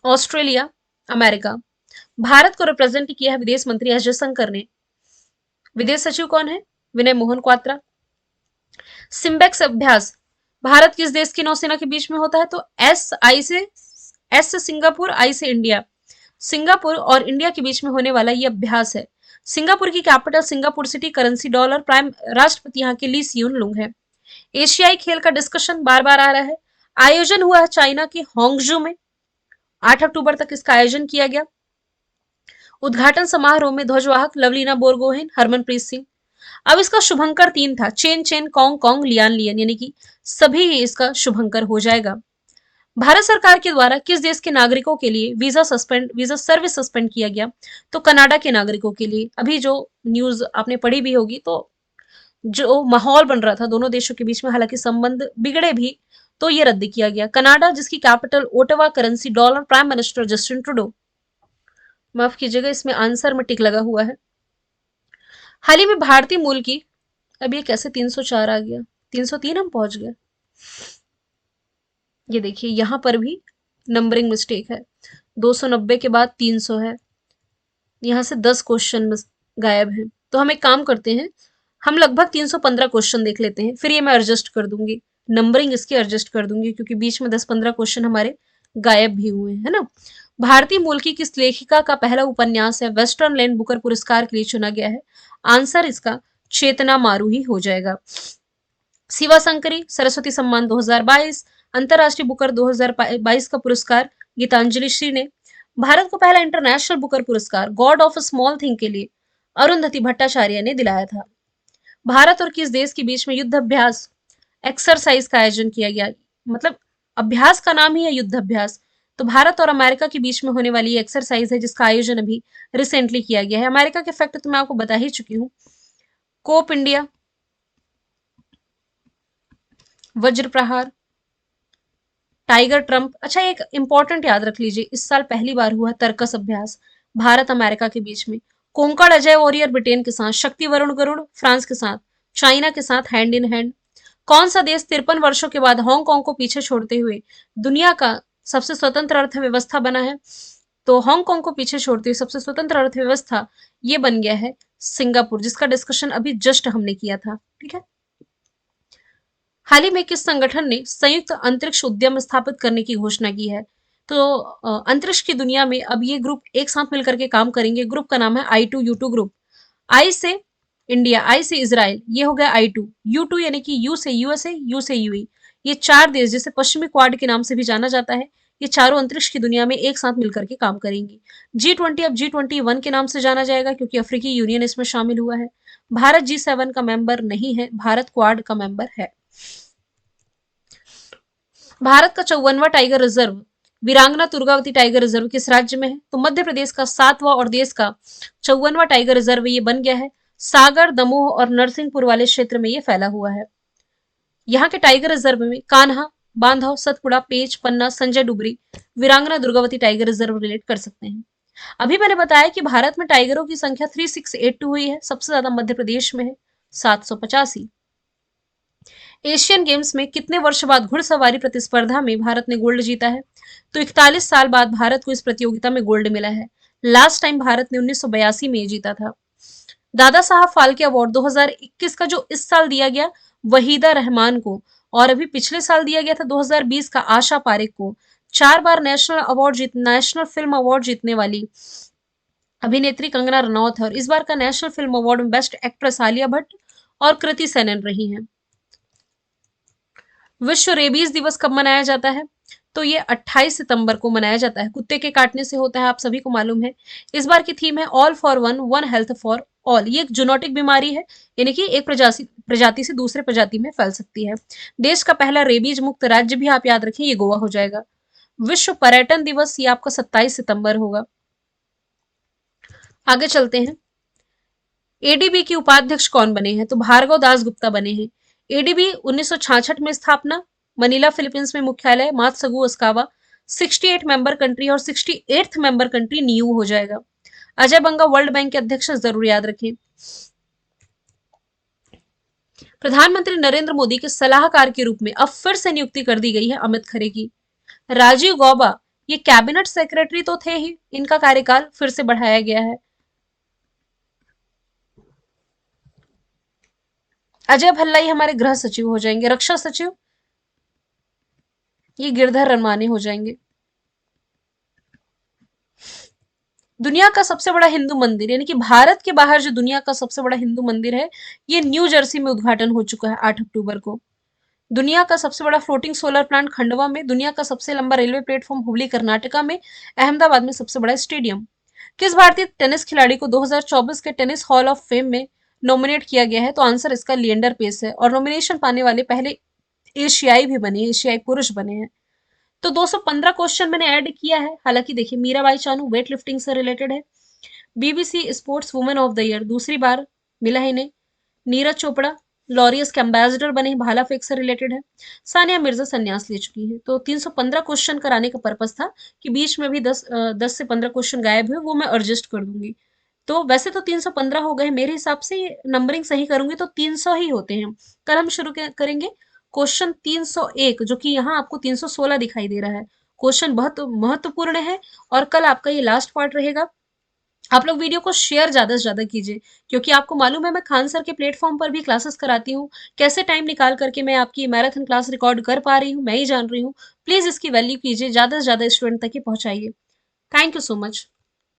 Australia, America. Bharat को रिप्रेजेंट किया है विदेश मंत्री एस जयशंकर ने। विदेश सचिव कौन है? विनय मोहन क्वात्रा। सिम्बेक्स अभ्यास भारत किस देश की नौसेना के बीच में होता है? तो एस से सिंगापुर, आई से इंडिया। सिंगापुर और इंडिया के बीच में होने वाला ये अभ्यास है। सिंगापुर की capital Singapore city, currency dollar, prime राष्ट्रपति यहाँ के ली सियून लुंग है। एशियाई खेल का डिस्कशन बार बार आ रहा है। आयोजन हुआ है चाइना के होंगजू में, 8 अक्टूबर तक इसका आयोजन किया गया। उद्घाटन समारोह में ध्वजवाहक लवलीना बोरगोहेन, हरमनप्रीत सिंह। अब इसका शुभंकर 3 था, Chenchen, Congcong, Lianlian, यानी कि सभी इसका शुभंकर हो जाएगा। भारत सरकार के द्वारा किस देश के नागरिकों के लिए वीजा सर्विस सस्पेंड किया गया? तो कनाडा के नागरिकों के लिए। अभी जो न्यूज आपने पढ़ी भी होगी, तो जो माहौल बन रहा था दोनों देशों के बीच में, हालांकि संबंध बिगड़े भी, तो ये रद्द किया गया। कनाडा जिसकी capital Ottawa, currency dollar, prime minister Justin Trudeau. माफ कीजिएगा, इसमें आंसर में टिक लगा हुआ है। हाल ही में भारतीय मूल की, अब ये कैसे 304 आ गया, 303 हम पहुंच गए। ये देखिए यहां पर भी नंबरिंग मिस्टेक है, 290 के बाद 300 है, यहां से 10 क्वेश्चन गायब हैं। तो हम एक काम करते हैं, हम लगभग 315 क्वेश्चन देख लेते हैं, फिर ये मैं एडजस्ट कर दूंगी, नंबरिंग इसकी एडजस्ट कर दूंगी, क्योंकि बीच में 10-15 क्वेश्चन हमारे गायब भी हुए हैं ना। भारतीय मूल की किस लेखिका का पहला उपन्यास है वेस्टर्न लैंड बुकर पुरस्कार के लिए चुना गया है? आंसर इसका चेतना मारू ही हो जाएगा। शिवा शंकरी सरस्वती सम्मान 2022, अंतरराष्ट्रीय बुकर 2022 का पुरस्कार गीतांजलि श्री ने। भारत को पहला इंटरनेशनल बुकर पुरस्कार गॉड ऑफ स्मॉल थिंग के लिए अरुंधति भट्टाचार्य ने दिलाया था। भारत और किस देश के बीच में युद्ध अभ्यास एक्सरसाइज का आयोजन किया गया? मतलब अभ्यास का नाम ही है युद्ध अभ्यास। तो भारत और अमेरिका के बीच में होने वाली ये एक्सरसाइज है, जिसका आयोजन अभी रिसेंटली किया गया है। अमेरिका के फैक्ट तो मैं आपको बता ही चुकी हूँ। कोप इंडिया, वज्र प्रहार, टाइगर ट्रंप। अच्छा, एक इंपॉर्टेंट याद रख लीजिए, इस साल पहली बार हुआ तर्कस अभ्यास भारत अमेरिका के बीच में। कोंकण अजय वॉरियर ब्रिटेन के साथ, शक्ति वरुण गरुड़ फ्रांस के साथ, चाइना के साथ हैंड इन हैंड। कौन सा देश 53 वर्षों के बाद हांगकांग को पीछे छोड़ते हुए दुनिया का सबसे स्वतंत्र अर्थव्यवस्था बना है? तो हांगकांग को पीछे छोड़ते हुए सबसे स्वतंत्र अर्थव्यवस्था ये बन गया है सिंगापुर, जिसका डिस्कशन अभी जस्ट हमने किया था। ठीक है। हाल ही में किस संगठन ने संयुक्त अंतरिक्ष उद्यम स्थापित करने की घोषणा की है? तो अंतरिक्ष की दुनिया में अब ये ग्रुप एक साथ मिलकर के काम करेंगे। ग्रुप का नाम है I2U2 ग्रुप। आई से इंडिया, आई से इजराइल, ये हो गया I2। U2 यानी कि यू से यूएसए, यू से यूई। ये 4 देश, जिसे पश्चिमी क्वाड के नाम से भी जाना जाता है, ये चारों अंतरिक्ष की दुनिया में एक साथ मिलकर के काम करेंगी। G20 अब G21 के नाम से जाना जाएगा, क्योंकि अफ्रीकी यूनियन इसमें शामिल हुआ है। भारत G7 का मेंबर नहीं है, भारत क्वाड का मेंबर है। भारत का 54वां टाइगर रिजर्व वीरांगना तुर्गावती टाइगर रिजर्व किस राज्य में है? तो मध्य प्रदेश का 7वां और देश का 54वां टाइगर रिजर्व ये बन गया है। सागर, दमोह और नरसिंहपुर वाले क्षेत्र में ये फैला हुआ है। यहाँ के टाइगर रिजर्व में कान्हा, बांधव, सतपुड़ा, पेच, पन्ना, संजय डुबरी, वीरांगना दुर्गावती टाइगर रिजर्व रिलेट कर सकते हैं। अभी मैंने बताया कि भारत में टाइगरों की संख्या 3682 हुई है, सबसे ज्यादा मध्य प्रदेश में है 785। एशियन गेम्स में कितने वर्ष बाद घुड़सवारी प्रतिस्पर्धा में भारत ने गोल्ड जीता है? तो 41 साल बाद भारत को इस प्रतियोगिता में गोल्ड मिला है। लास्ट टाइम भारत ने 1982 में जीता था। दादा साहब फाल्के अवार्ड 2021 का जो इस साल दिया गया वहीदा रहमान को, और अभी पिछले साल दिया गया था 2020 का आशा पारेख को। 4 बार नेशनल फिल्म अवार्ड जीतने वाली अभिनेत्री कंगना रनौत है, और इस बार का नेशनल फिल्म अवार्ड में बेस्ट एक्ट्रेस आलिया भट्ट और कृति सेनन रही हैं। विश्व रेबीज दिवस कब मनाया जाता है? तो ये 28 सितंबर को मनाया जाता है। कुत्ते के काटने से होता है, आप सभी को मालूम है। इस बार की थीम है all for one, one health for all. ये एक जूनोटिक बीमारी है, यानी कि एक प्रजाति से दूसरे प्रजाति में फैल सकती है। देश का पहला रेबीज मुक्त राज्य भी आप याद रखें, ये गोवा हो जाएगा। विश्व पर्यटन दिवस ये आपका 27 सितंबर होगा। आगे चलते हैं। एडीबी के उपाध्यक्ष कौन बने हैं? तो भार्गव दास गुप्ता बने हैं। एडीबी 1966 में स्थापना, मनीला फिलीपींस में मुख्यालय, मात्सुगु ओसाकावा। 68 मेंबर कंट्री और 68th मेंबर कंट्री नीयू हो जाएगा। अजय बंगा वर्ल्ड बैंक के अध्यक्ष, जरूर याद रखें। प्रधानमंत्री नरेंद्र मोदी के सलाहकार के रूप में अब फिर से नियुक्ति कर दी गई है अमित खरे की। राजीव गौबा, ये कैबिनेट सेक्रेटरी तो थे ही, इनका कार्यकाल फिर से बढ़ाया गया है। अजय भल्लाई हमारे गृह सचिव हो जाएंगे। रक्षा सचिव ये गिरधर रनमाने हो जाएंगे। दुनिया का सबसे बड़ा हिंदू मंदिर, यानी कि भारत के बाहर जो दुनिया का सबसे बड़ा हिंदू मंदिर है, ये न्यू जर्सी में उद्घाटन हो चुका है 8 अक्टूबर को। दुनिया का सबसे बड़ा फ्लोटिंग सोलर प्लांट खंडवा में। दुनिया का सबसे लंबा रेलवे प्लेटफॉर्म हुबली कर्नाटका में। अहमदाबाद में सबसे बड़ा स्टेडियम। किस भारतीय टेनिस खिलाड़ी को 2024 के टेनिस हॉल ऑफ फेम में नॉमिनेट किया गया है? तो आंसर इसका लिएंडर पेस है, और नॉमिनेशन पाने वाले पहले एशियाई भी बने, एशियाई पुरुष बने हैं। तो 215 क्वेश्चन मैंने ऐड किया है। हालांकि देखिए, मीराबाई चानू वेट लिफ्टिंग से रिलेटेड है। BBC sports women of the year दूसरी बार मिला है इन्हें। नीरज चोपड़ा लॉरियस के एम्बेसडर बने, भाला फेंक से रिलेटेड है। सानिया मिर्जा संन्यास ले चुकी है। तो 315 क्वेश्चन कराने का पर्पस था कि बीच में भी 10 से 15 क्वेश्चन गायब हुए, वो मैं एडजस्ट कर दूंगी। तो वैसे तो 315 हो गए मेरे हिसाब से, नंबरिंग सही करूंगी तो 300 ही होते हैं। कल हम शुरू करेंगे क्वेश्चन 301, जो कि यहाँ आपको 316 दिखाई दे रहा है। क्वेश्चन बहुत महत्वपूर्ण है, और कल आपका ये लास्ट पार्ट रहेगा। आप लोग वीडियो को शेयर ज्यादा से ज्यादा कीजिए, क्योंकि आपको मालूम है मैं खान सर के प्लेटफॉर्म पर भी क्लासेस कराती हूँ। कैसे टाइम निकाल करके मैं आपकी मैराथन क्लास रिकॉर्ड कर पा रही हूँ, मैं ही जान रही हूँ। प्लीज इसकी वैल्यू कीजिए, ज्यादा से ज्यादा स्टूडेंट तक ही पहुंचाइए। Thank you so much.